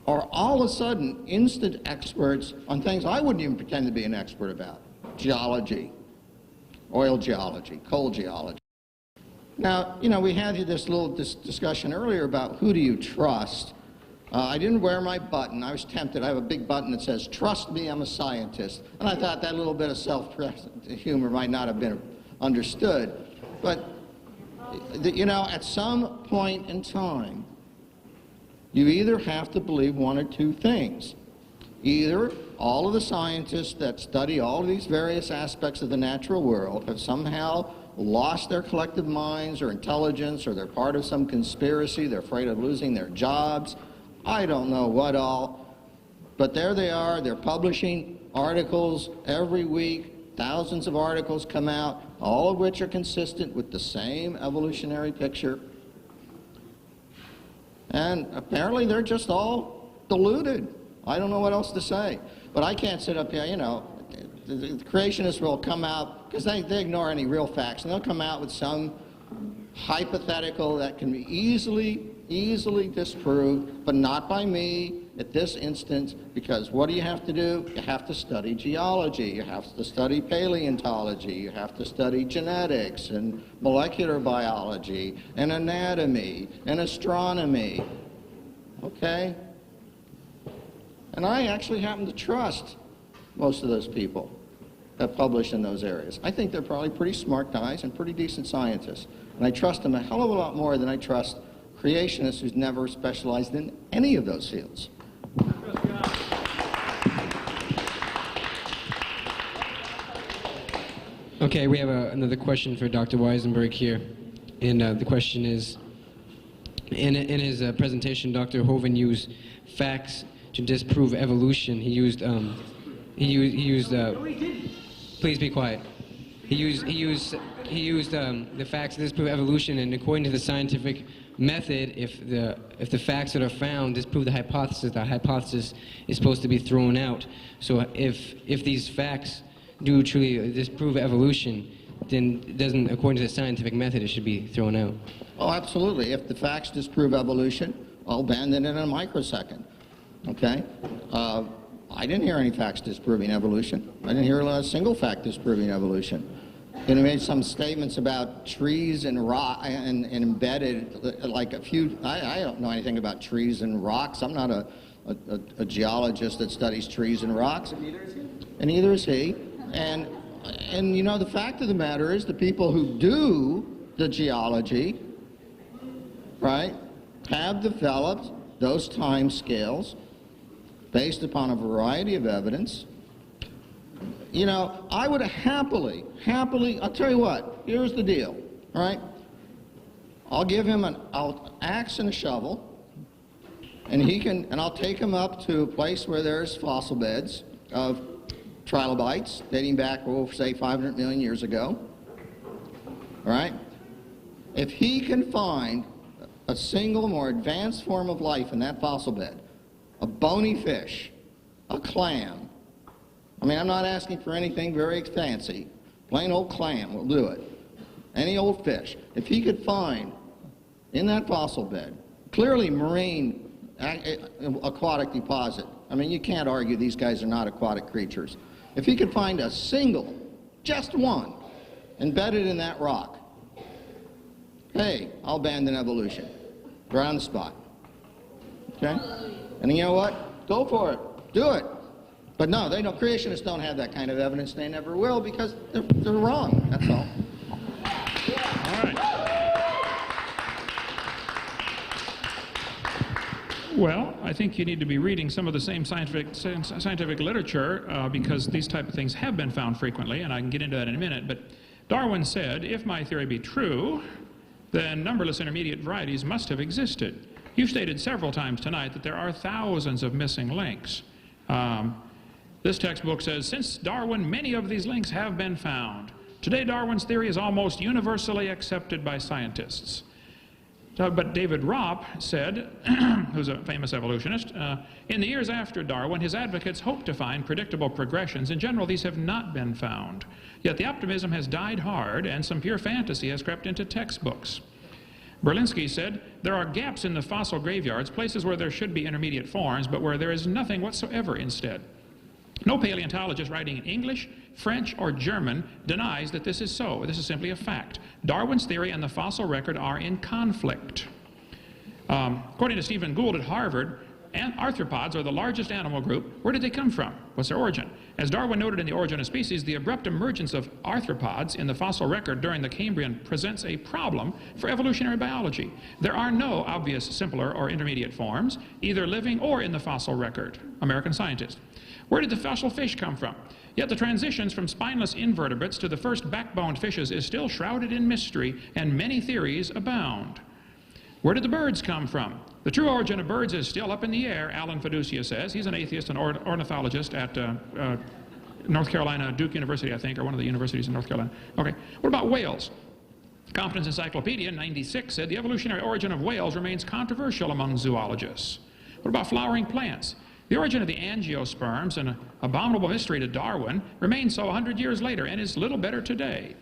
are all of a sudden instant experts on things I wouldn't even pretend to be an expert about. Geology, oil geology, coal geology. Now, we had this little discussion earlier about who do you trust. I didn't wear my button. I was tempted. I have a big button that says, "Trust me, I'm a scientist." And I thought that little bit of self-humor might not have been understood. But, at some point in time, you either have to believe one or two things. Either all of the scientists that study all of these various aspects of the natural world have somehow lost their collective minds or intelligence, or they're part of some conspiracy, they're afraid of losing their jobs, I don't know what all, but there they are, they're publishing articles every week, thousands of articles come out, all of which are consistent with the same evolutionary picture, and apparently they're just all deluded. I don't know what else to say, but I can't sit up here, the creationists will come out, because they ignore any real facts, and they'll come out with some hypothetical that can be easily disproved, but not by me at this instance, because what do you have to do? You have to study geology, you have to study paleontology, you have to study genetics and molecular biology and anatomy and astronomy, okay? And I actually happen to trust most of those people that publish in those areas. I think they're probably pretty smart guys and pretty decent scientists. And I trust them a hell of a lot more than I trust creationists who's never specialized in any of those fields. Okay, we have another question for Dr. Weisenburg here. And the question is, in his presentation, Dr. Hovind used facts to disprove evolution. He used please be quiet. He used the facts to disprove evolution, and according to the scientific method, if the facts that are found disprove the hypothesis is supposed to be thrown out. So if these facts do truly disprove evolution, then it doesn't, according to the scientific method, it should be thrown out. Oh, absolutely. If the facts disprove evolution, I'll abandon it in a microsecond. Okay? I didn't hear any facts disproving evolution. I didn't hear a single fact disproving evolution. And he made some statements about trees and rock and embedded, like a few. I don't know anything about trees and rocks. I'm not a geologist that studies trees and rocks. And neither is he. And neither is he. And you know, the fact of the matter is, the people who do the geology, right, have developed those time scales based upon a variety of evidence. You know, I would happily, I'll tell you what, here's the deal, all right? I'll give him an axe and a shovel, and I'll take him up to a place where there's fossil beds of trilobites dating back, oh, say 500 million years ago, all right? If he can find a single more advanced form of life in that fossil bed, a bony fish, a clam. I mean, I'm not asking for anything very fancy. Plain old clam will do it. Any old fish. If he could find in that fossil bed, clearly marine aquatic deposit. I mean, you can't argue these guys are not aquatic creatures. If he could find a single, just one, embedded in that rock, hey, I'll abandon evolution. Right on the spot. Okay? And you know what? Go for it. Do it. But no, they don't. Creationists don't have that kind of evidence. They never will, because they're wrong. That's all. All right. Well, I think you need to be reading some of the same scientific literature because these type of things have been found frequently, and I can get into that in a minute. But Darwin said, if my theory be true, then numberless intermediate varieties must have existed. You've stated several times tonight that there are thousands of missing links. This textbook says, since Darwin, many of these links have been found. Today, Darwin's theory is almost universally accepted by scientists. But David Ropp said, who's a famous evolutionist, in the years after Darwin, his advocates hoped to find predictable progressions. In general, these have not been found. Yet the optimism has died hard, and some pure fantasy has crept into textbooks. Berlinski said, there are gaps in the fossil graveyards, places where there should be intermediate forms, but where there is nothing whatsoever instead. No paleontologist writing in English, French, or German denies that this is so. This is simply a fact. Darwin's theory and the fossil record are in conflict. According to Stephen Gould at Harvard, arthropods are the largest animal group. Where did they come from? What's their origin? As Darwin noted in The Origin of Species, the abrupt emergence of arthropods in the fossil record during the Cambrian presents a problem for evolutionary biology. There are no obvious simpler or intermediate forms, either living or in the fossil record. American scientist. Where did the fossil fish come from? Yet the transitions from spineless invertebrates to the first backboned fishes is still shrouded in mystery, and many theories abound. Where did the birds come from? The true origin of birds is still up in the air, Alan Fiducia says. He's an atheist and ornithologist at North Carolina, Duke University, I think, or one of the universities in North Carolina. Okay, what about whales? Competence Encyclopedia, 96, said the evolutionary origin of whales remains controversial among zoologists. What about flowering plants? The origin of the angiosperms, an abominable mystery to Darwin, remains so 100 years later and is little better today.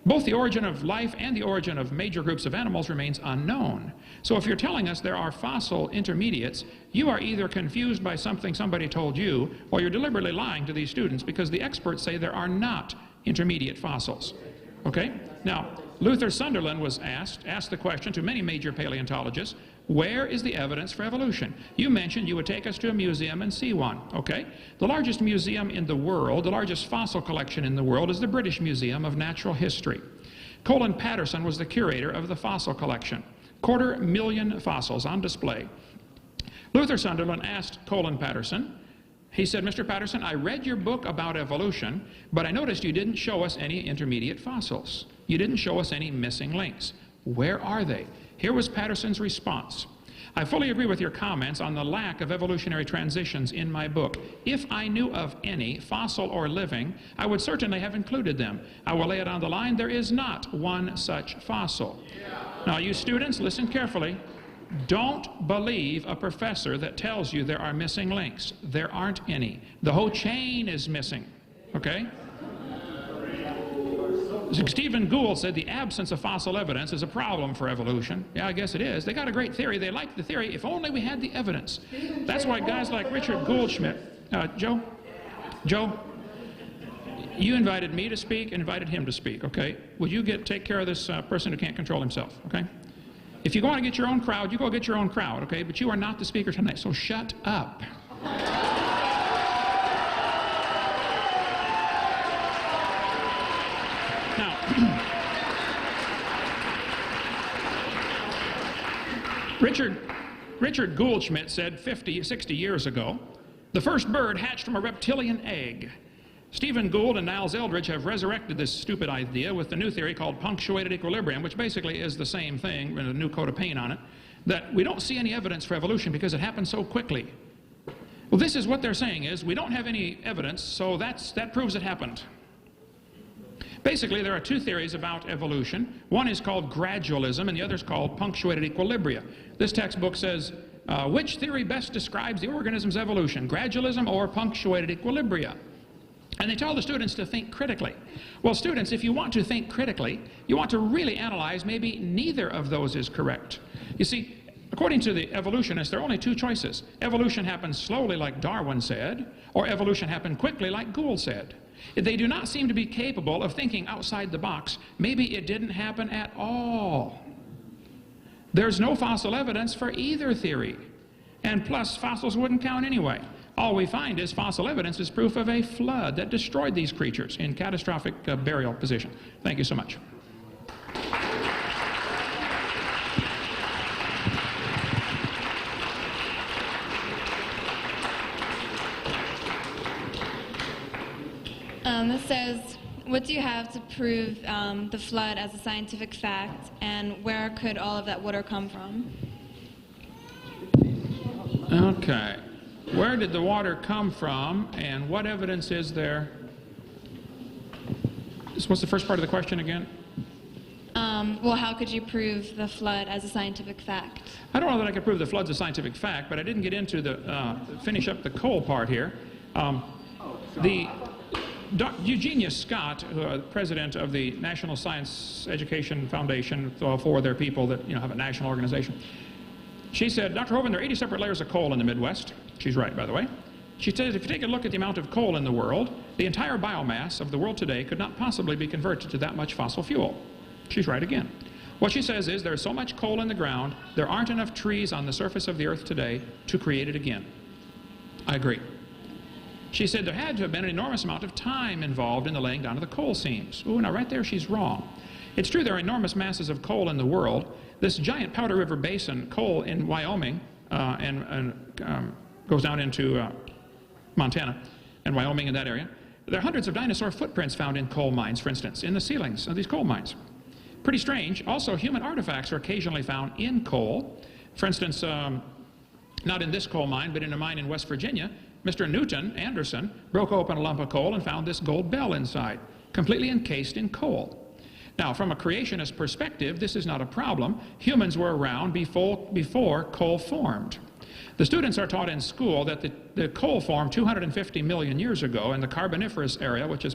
Both the origin of life and the origin of major groups of animals remains unknown. So if you're telling us there are fossil intermediates, you are either confused by something somebody told you, or you're deliberately lying to these students, because the experts say there are not intermediate fossils. Okay? Now, Luther Sunderland was asked the question to many major paleontologists, where is the evidence for evolution? You mentioned you would take us to a museum and see one, okay? The largest museum in the world, the largest fossil collection in the world, is the British Museum of Natural History. Colin Patterson was the curator of the fossil collection. 250,000 fossils on display. Luther Sunderland asked Colin Patterson, he said, Mr. Patterson, I read your book about evolution, but I noticed you didn't show us any intermediate fossils. You didn't show us any missing links. Where are they? Here was Patterson's response. I fully agree with your comments on the lack of evolutionary transitions in my book. If I knew of any, fossil or living, I would certainly have included them. I will lay it on the line, there is not one such fossil. Now, you students, listen carefully. Don't believe a professor that tells you there are missing links. There aren't any. The whole chain is missing, okay? Stephen Gould said the absence of fossil evidence is a problem for evolution. Yeah, I guess it is. They got a great theory. They like the theory if only we had the evidence. That's why guys like Richard Goldschmidt, Joe, you invited me to speak, invited him to speak, okay? Would you take care of this person who can't control himself, okay? If you go and get your own crowd, you go get your own crowd, okay? But you are not the speaker tonight, so shut up. Now, Richard Goldschmidt said 60 years ago, the first bird hatched from a reptilian egg. Stephen Gould and Niles Eldredge have resurrected this stupid idea with the new theory called punctuated equilibrium, which basically is the same thing with a new coat of paint on it, that we don't see any evidence for evolution because it happened so quickly. Well, this is what they're saying is we don't have any evidence, so that proves it happened. Basically, there are two theories about evolution. One is called gradualism, and the other is called punctuated equilibria. This textbook says, which theory best describes the organism's evolution, gradualism or punctuated equilibria? And they tell the students to think critically. Well, students, if you want to think critically, you want to really analyze maybe neither of those is correct. You see, according to the evolutionists, there are only two choices. Evolution happens slowly, like Darwin said, or evolution happened quickly, like Gould said. They do not seem to be capable of thinking outside the box. Maybe it didn't happen at all. There's no fossil evidence for either theory. And plus, fossils wouldn't count anyway. All we find is fossil evidence is proof of a flood that destroyed these creatures in catastrophic burial position. Thank you so much. It says, what do you have to prove the flood as a scientific fact, and where could all of that water come from? Okay. Where did the water come from, and what evidence is there? What's the first part of the question again? Well, how could you prove the flood as a scientific fact? I don't know that I could prove the flood's a scientific fact, but I didn't get into the, finish up the coal part here. Eugenia Scott, president of the National Science Education Foundation, for their people that have a national organization, she said, Dr. Hovind, there are 80 separate layers of coal in the Midwest. She's right, by the way. She says if you take a look at the amount of coal in the world, the entire biomass of the world today could not possibly be converted to that much fossil fuel. She's right again. What she says is there's so much coal in the ground, there aren't enough trees on the surface of the earth today to create it again. I agree. She said there had to have been an enormous amount of time involved in the laying down of the coal seams. Ooh, now right there she's wrong. It's true there are enormous masses of coal in the world. This giant Powder River Basin coal in Wyoming goes down into Montana and Wyoming in that area. There are hundreds of dinosaur footprints found in coal mines, for instance, in the ceilings of these coal mines. Pretty strange. Also, human artifacts are occasionally found in coal. For instance, not in this coal mine, but in a mine in West Virginia, Mr. Newton Anderson broke open a lump of coal and found this gold bell inside, completely encased in coal. Now, from a creationist perspective, this is not a problem. Humans were around before coal formed. The students are taught in school that the coal formed 250 million years ago in the Carboniferous era, which is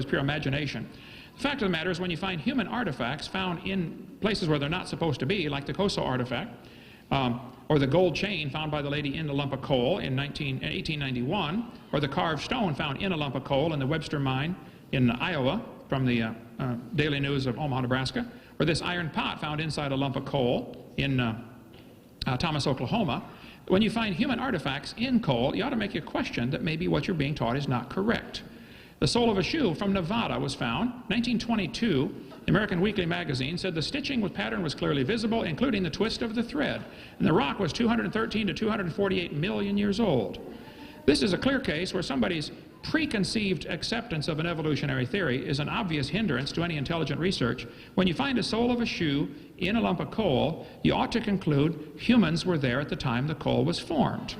pure imagination. The fact of the matter is when you find human artifacts found in places where they're not supposed to be, like the Coso artifact, or the gold chain found by the lady in a lump of coal in 1891, or the carved stone found in a lump of coal in the Webster mine in Iowa from the Daily News of Omaha, Nebraska, or this iron pot found inside a lump of coal in Thomas, Oklahoma. When you find human artifacts in coal, you ought to make you question that maybe what you're being taught is not correct. The sole of a shoe from Nevada was found. 1922, the American Weekly magazine said the stitching with pattern was clearly visible, including the twist of the thread. And the rock was 213 to 248 million years old. This is a clear case where somebody's preconceived acceptance of an evolutionary theory is an obvious hindrance to any intelligent research. When you find a sole of a shoe in a lump of coal, you ought to conclude humans were there at the time the coal was formed.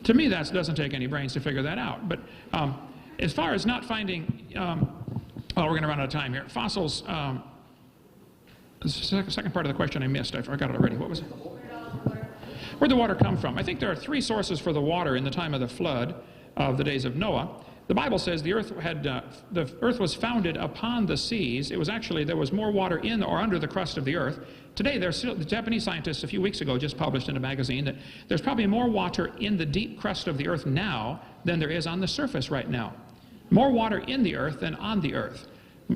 To me, that doesn't take any brains to figure that out. But as far as not finding, oh, we're going to run out of time here. Fossils, the second part of the question I missed. I forgot it already. What was it? Where'd the water come from? I think there are three sources for the water in the time of the flood of the days of Noah. The Bible says the earth was founded upon the seas. It was actually, there was more water in or under the crust of the earth. Today, the Japanese scientists a few weeks ago just published in a magazine that there's probably more water in the deep crust of the earth now than there is on the surface right now. More water in the earth than on the earth,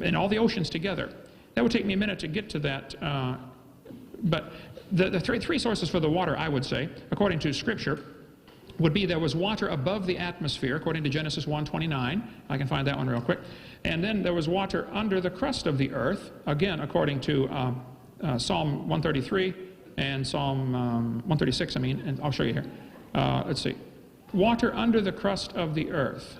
in all the oceans together. That would take me a minute to get to that, but the three sources for the water, I would say, according to Scripture, would be there was water above the atmosphere, according to Genesis 1:29. I can find that one real quick. And then there was water under the crust of the earth, again, according to Psalm 133 and Psalm 136, and I'll show you here. Let's see. Water under the crust of the earth.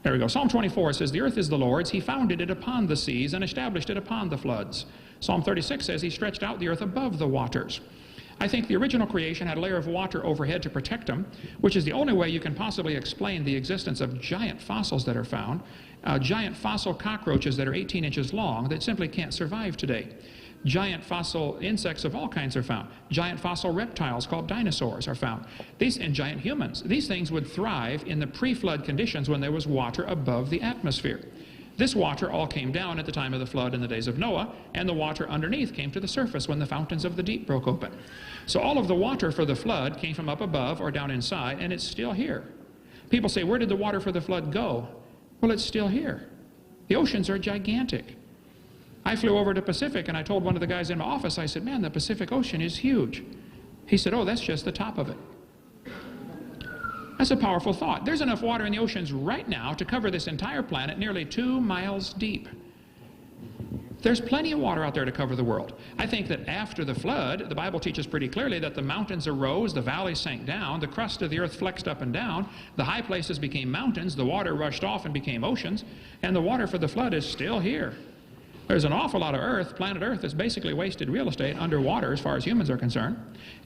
There we go. Psalm 24 says, the earth is the Lord's. He founded it upon the seas and established it upon the floods. Psalm 36 says he stretched out the earth above the waters. I think the original creation had a layer of water overhead to protect them, which is the only way you can possibly explain the existence of giant fossils that are found, giant fossil cockroaches that are 18 inches long that simply can't survive today. Giant fossil insects of all kinds are found. Giant fossil reptiles called dinosaurs are found. And giant humans. These things would thrive in the pre-flood conditions when there was water above the atmosphere. This water all came down at the time of the flood in the days of Noah, and the water underneath came to the surface when the fountains of the deep broke open. So all of the water for the flood came from up above or down inside, and it's still here. People say, where did the water for the flood go? Well, it's still here. The oceans are gigantic. I flew over to Pacific, and I told one of the guys in my office, I said, man, the Pacific Ocean is huge. He said, oh, that's just the top of it. That's a powerful thought. There's enough water in the oceans right now to cover this entire planet nearly 2 miles deep. There's plenty of water out there to cover the world. I think that after the flood, the Bible teaches pretty clearly that the mountains arose, the valleys sank down, the crust of the earth flexed up and down, the high places became mountains, the water rushed off and became oceans, and the water for the flood is still here. There's an awful lot of earth, planet Earth, that's basically wasted real estate underwater as far as humans are concerned,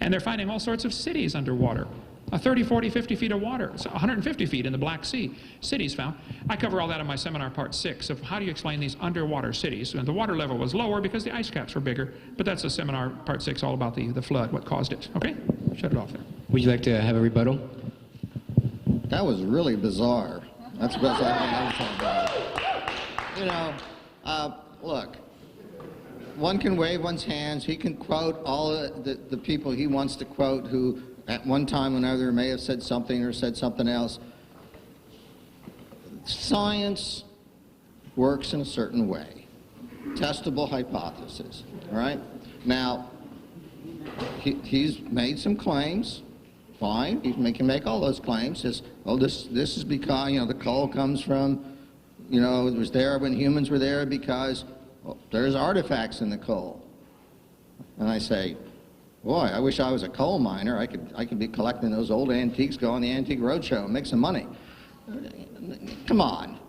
and they're finding all sorts of cities underwater. 30, 40, 50 feet of water, 150 feet in the Black Sea, cities found. I cover all that in my seminar part 6 of how do you explain these underwater cities. And the water level was lower because the ice caps were bigger, but that's a seminar part 6 all about the flood, what caused it. Okay? Shut it off there. Would you like to have a rebuttal? That was really bizarre. That's the best I can ever say about it. Look, one can wave one's hands. He can quote all the people he wants to quote who at one time or another may have said something or said something else. Science works in a certain way. Testable hypothesis, all right? Now, he's made some claims. Fine, he can make all those claims. Says, oh, this is because, the coal comes from, it was there when humans were there because there's artifacts in the coal. And I say, boy, I wish I was a coal miner. I could be collecting those old antiques, go on the Antique Roadshow and make some money. Come on.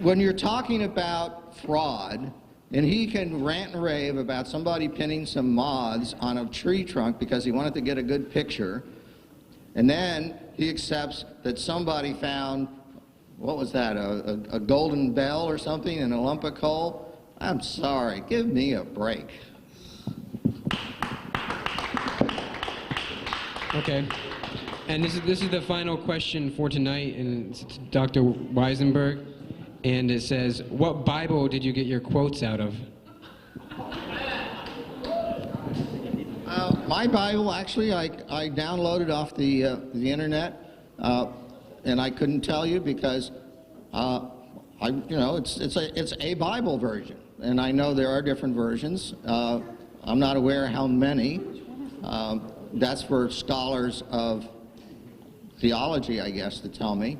When you're talking about fraud, and he can rant and rave about somebody pinning some moths on a tree trunk because he wanted to get a good picture, and then he accepts that somebody found, what was that, a golden bell or something in a lump of coal? I'm sorry, give me a break. Okay. And this is the final question for tonight, and it's Dr. Weisenburg. And it says, what Bible did you get your quotes out of? My Bible, actually, I downloaded off the internet, and I couldn't tell you because, it's a Bible version, and I know there are different versions. I'm not aware how many. That's for scholars of theology, I guess, to tell me.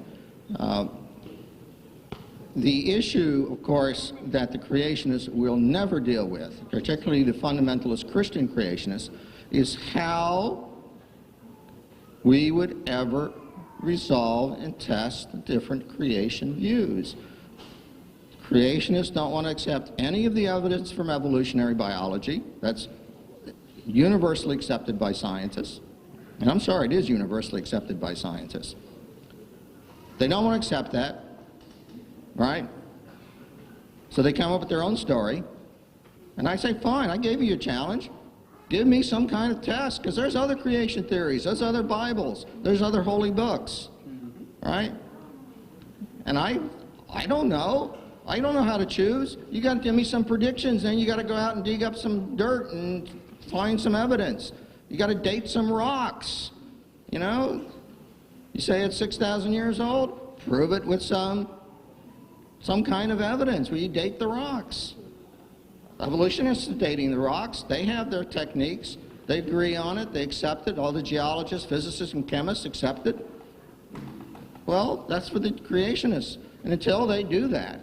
The issue, of course, that the creationists will never deal with, particularly the fundamentalist Christian creationists, is how we would ever resolve and test the different creation views. Creationists don't want to accept any of the evidence from evolutionary biology. That's universally accepted by scientists. And I'm sorry, it is universally accepted by scientists. They don't want to accept that. Right? So they come up with their own story, and I say, fine, I gave you a challenge. Give me some kind of test, because there's other creation theories, there's other Bibles, there's other holy books, right? And I don't know. I don't know how to choose. You got to give me some predictions, then you got to go out and dig up some dirt and find some evidence. You got to date some rocks, you know? You say it's 6,000 years old, prove it with some kind of evidence where you date the rocks. Evolutionists are dating the rocks. They have their techniques. They agree on it. They accept it. All the geologists, physicists, and chemists accept it. Well, that's for the creationists. And until they do that,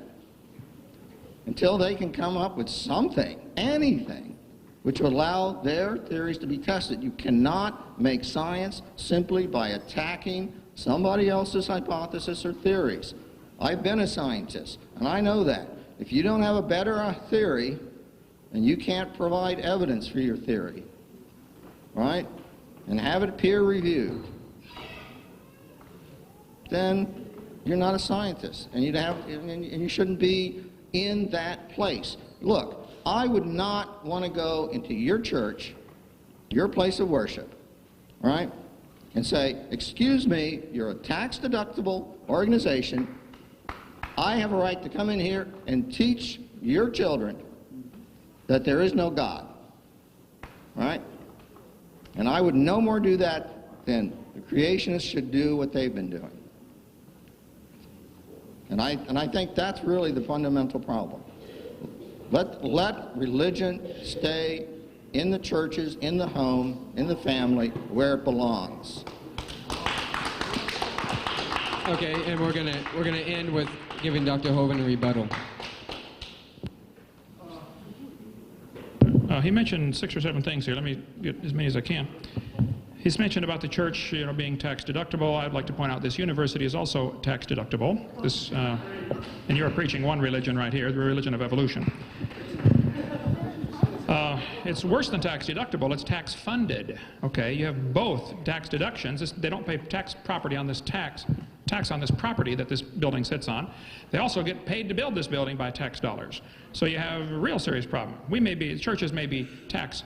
until they can come up with something, anything, which will allow their theories to be tested, you cannot make science simply by attacking somebody else's hypothesis or theories. I've been a scientist, and I know that. If you don't have a better theory, and you can't provide evidence for your theory, right, and have it peer-reviewed, then you're not a scientist, and you shouldn't be in that place. Look, I would not want to go into your church, your place of worship, right, and say, excuse me, you're a tax-deductible organization. I have a right to come in here and teach your children that there is no God, right? And I would no more do that than the creationists should do what they've been doing. And I think that's really the fundamental problem. Let religion stay in the churches, in the home, in the family, where it belongs. Okay, and we're gonna end with giving Dr. Hovind a rebuttal. He mentioned 6 or 7 things here. Let me get as many as I can. He's mentioned about the church, being tax deductible. I'd like to point out this university is also tax deductible. This, and you're preaching one religion right here, the religion of evolution. It's worse than tax deductible. It's tax funded. Okay, you have both tax deductions. They don't pay tax on this tax on this property that this building sits on. They also get paid to build this building by tax dollars. So you have a real serious problem. Churches may be tax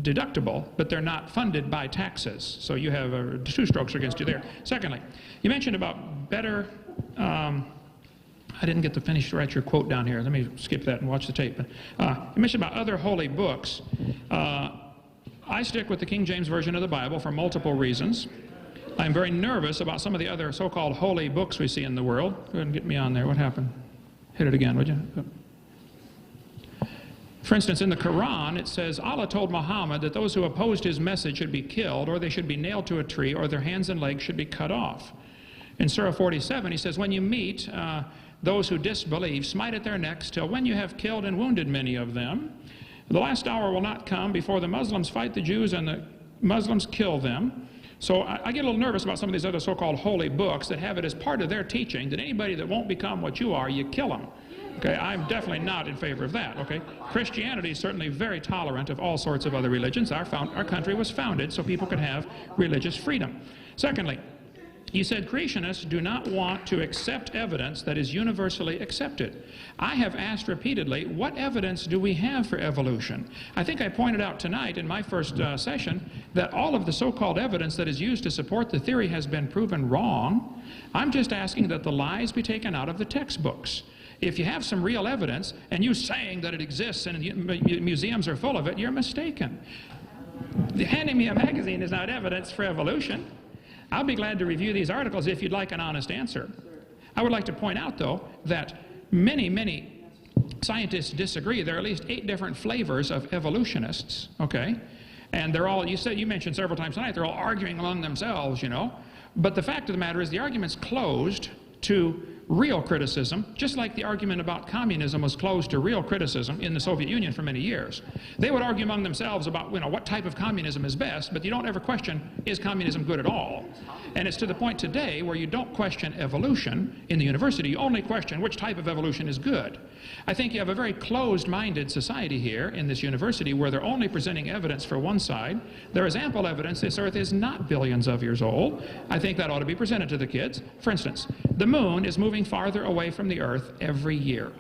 deductible, but they're not funded by taxes. So you have 2 strokes against you there. Secondly, you mentioned about better, I didn't get to finish to write your quote down here. Let me skip that and watch the tape. You mentioned about other holy books. I stick with the King James Version of the Bible for multiple reasons. I'm very nervous about some of the other so-called holy books we see in the world. Go ahead and get me on there. What happened? Hit it again, would you? For instance, in the Quran, it says, Allah told Muhammad that those who opposed his message should be killed, or they should be nailed to a tree, or their hands and legs should be cut off. In Surah 47, he says, when you meet those who disbelieve, smite at their necks till when you have killed and wounded many of them. The last hour will not come before the Muslims fight the Jews and the Muslims kill them. So I get a little nervous about some of these other so-called holy books that have it as part of their teaching that anybody that won't become what you are, you kill them. Okay, I'm definitely not in favor of that, okay? Christianity is certainly very tolerant of all sorts of other religions. Our country was founded so people could have religious freedom. Secondly, you said creationists do not want to accept evidence that is universally accepted. I have asked repeatedly, what evidence do we have for evolution? I think I pointed out tonight in my first session that all of the so-called evidence that is used to support the theory has been proven wrong. I'm just asking that the lies be taken out of the textbooks. If you have some real evidence and you saying that it exists and museums are full of it, you're mistaken. Handing me a magazine is not evidence for evolution. I'll be glad to review these articles if you'd like an honest answer. I would like to point out, though, that many scientists disagree. There are at least 8 different flavors of evolutionists, okay? And they're all, you mentioned several times tonight, they're all arguing among themselves, you know. But the fact of the matter is the argument's closed to real criticism, just like the argument about communism was closed to real criticism in the Soviet Union for many years. They would argue among themselves about, what type of communism is best, but you don't ever question, is communism good at all? And it's to the point today where you don't question evolution in the university, you only question which type of evolution is good. I think you have a very closed-minded society here in this university where they're only presenting evidence for one side. There is ample evidence this Earth is not billions of years old. I think that ought to be presented to the kids. For instance, the moon is moving farther away from the Earth every year.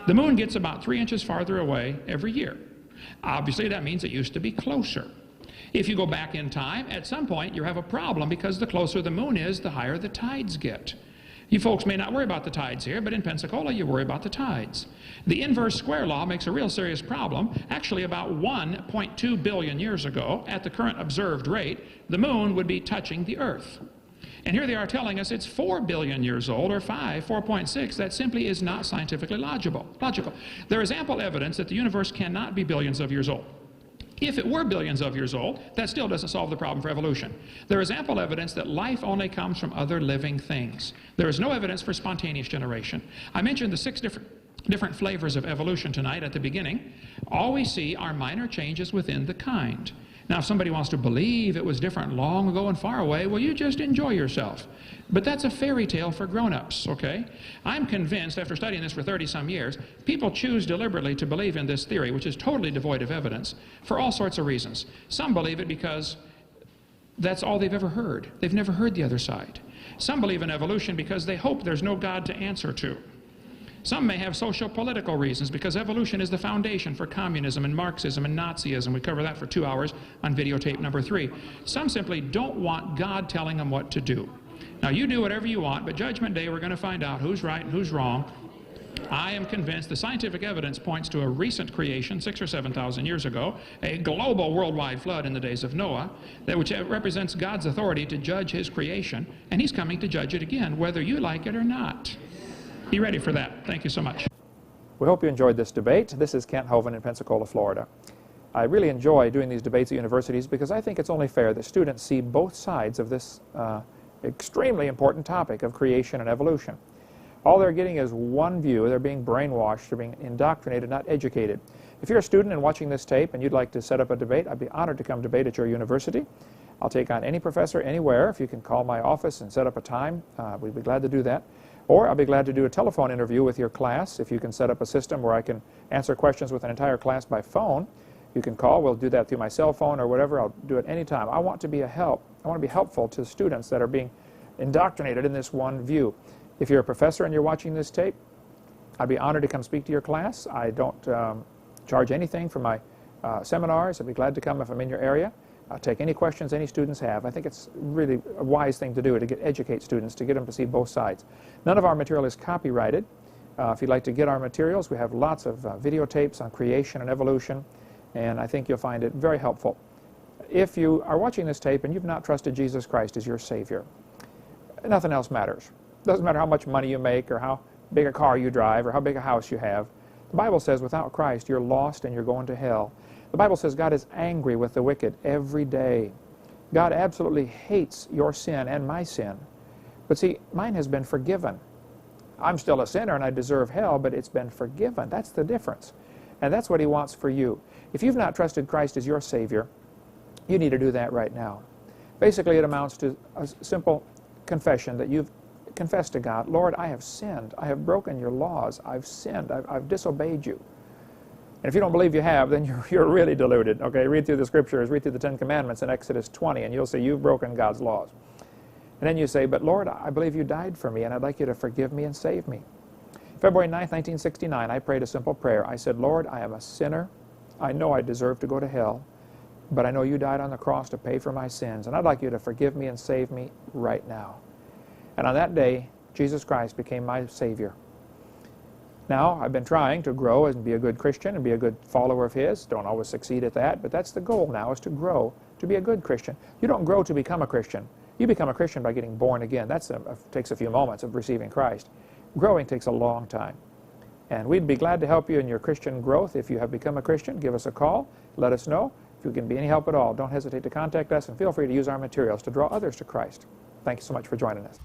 The moon gets about 3 inches farther away every year. Obviously, that means it used to be closer. If you go back in time, at some point you have a problem because the closer the moon is, the higher the tides get. You folks may not worry about the tides here, but in Pensacola you worry about the tides. The inverse square law makes a real serious problem. Actually, about 1.2 billion years ago, at the current observed rate, the moon would be touching the Earth. And here they are telling us it's 4 billion years old, or 4.6. That simply is not scientifically logical. There is ample evidence that the universe cannot be billions of years old. If it were billions of years old, that still doesn't solve the problem for evolution. There is ample evidence that life only comes from other living things. There is no evidence for spontaneous generation. I mentioned the 6 different flavors of evolution tonight at the beginning. All we see are minor changes within the kind. Now, if somebody wants to believe it was different long ago and far away, well, you just enjoy yourself. But that's a fairy tale for grown-ups, okay? I'm convinced, after studying this for 30-some years, people choose deliberately to believe in this theory, which is totally devoid of evidence, for all sorts of reasons. Some believe it because that's all they've ever heard. They've never heard the other side. Some believe in evolution because they hope there's no God to answer to. Some may have social-political reasons because evolution is the foundation for communism and Marxism and Nazism. We cover that for 2 hours on videotape number 3. Some simply don't want God telling them what to do. Now, you do whatever you want, but Judgment Day we're going to find out who's right and who's wrong. I am convinced the scientific evidence points to a recent creation 6,000 or 7,000 years ago, a global worldwide flood in the days of Noah, which represents God's authority to judge his creation, and he's coming to judge it again, whether you like it or not. Be ready for that. Thank you so much. We hope you enjoyed this debate. This is Kent Hovind in Pensacola, Florida. I really enjoy doing these debates at universities because I think it's only fair that students see both sides of this extremely important topic of creation and evolution. All they're getting is one view. They're being brainwashed. They're being indoctrinated, not educated. If you're a student and watching this tape and you'd like to set up a debate, I'd be honored to come debate at your university. I'll take on any professor anywhere. If you can call my office and set up a time, we'd be glad to do that. Or I'll be glad to do a telephone interview with your class. If you can set up a system where I can answer questions with an entire class by phone, you can call. We'll do that through my cell phone or whatever. I'll do it anytime. I want to be helpful to students that are being indoctrinated in this one view. If you're a professor and you're watching this tape, I'd be honored to come speak to your class. I don't charge anything for my seminars. I'd be glad to come if I'm in your area. I'll take any questions any students have. I think it's really a wise thing to do, to educate students, to get them to see both sides. None of our material is copyrighted. If you'd like to get our materials, we have lots of videotapes on creation and evolution, and I think you'll find it very helpful. If you are watching this tape and you've not trusted Jesus Christ as your Savior, nothing else matters. It doesn't matter how much money you make or how big a car you drive or how big a house you have. The Bible says without Christ you're lost and you're going to hell. The Bible says God is angry with the wicked every day. God absolutely hates your sin and my sin. But see, mine has been forgiven. I'm still a sinner and I deserve hell, but it's been forgiven. That's the difference. And that's what he wants for you. If you've not trusted Christ as your Savior, you need to do that right now. Basically, it amounts to a simple confession that you've confessed to God, Lord, I have sinned. I have broken your laws. I've sinned. I've disobeyed you. And if you don't believe you have, then you're really deluded. Okay, read through the Scriptures, read through the 10 Commandments in Exodus 20, and you'll see you've broken God's laws. And then you say, but Lord, I believe you died for me, and I'd like you to forgive me and save me. February 9th, 1969, I prayed a simple prayer. I said, Lord, I am a sinner. I know I deserve to go to hell, but I know you died on the cross to pay for my sins, and I'd like you to forgive me and save me right now. And on that day, Jesus Christ became my Savior. Now, I've been trying to grow and be a good Christian and be a good follower of His. Don't always succeed at that, but that's the goal now, is to grow, to be a good Christian. You don't grow to become a Christian. You become a Christian by getting born again. That takes a few moments of receiving Christ. Growing takes a long time. And we'd be glad to help you in your Christian growth. If you have become a Christian, give us a call. Let us know. If you can be any help at all, don't hesitate to contact us, and feel free to use our materials to draw others to Christ. Thank you so much for joining us.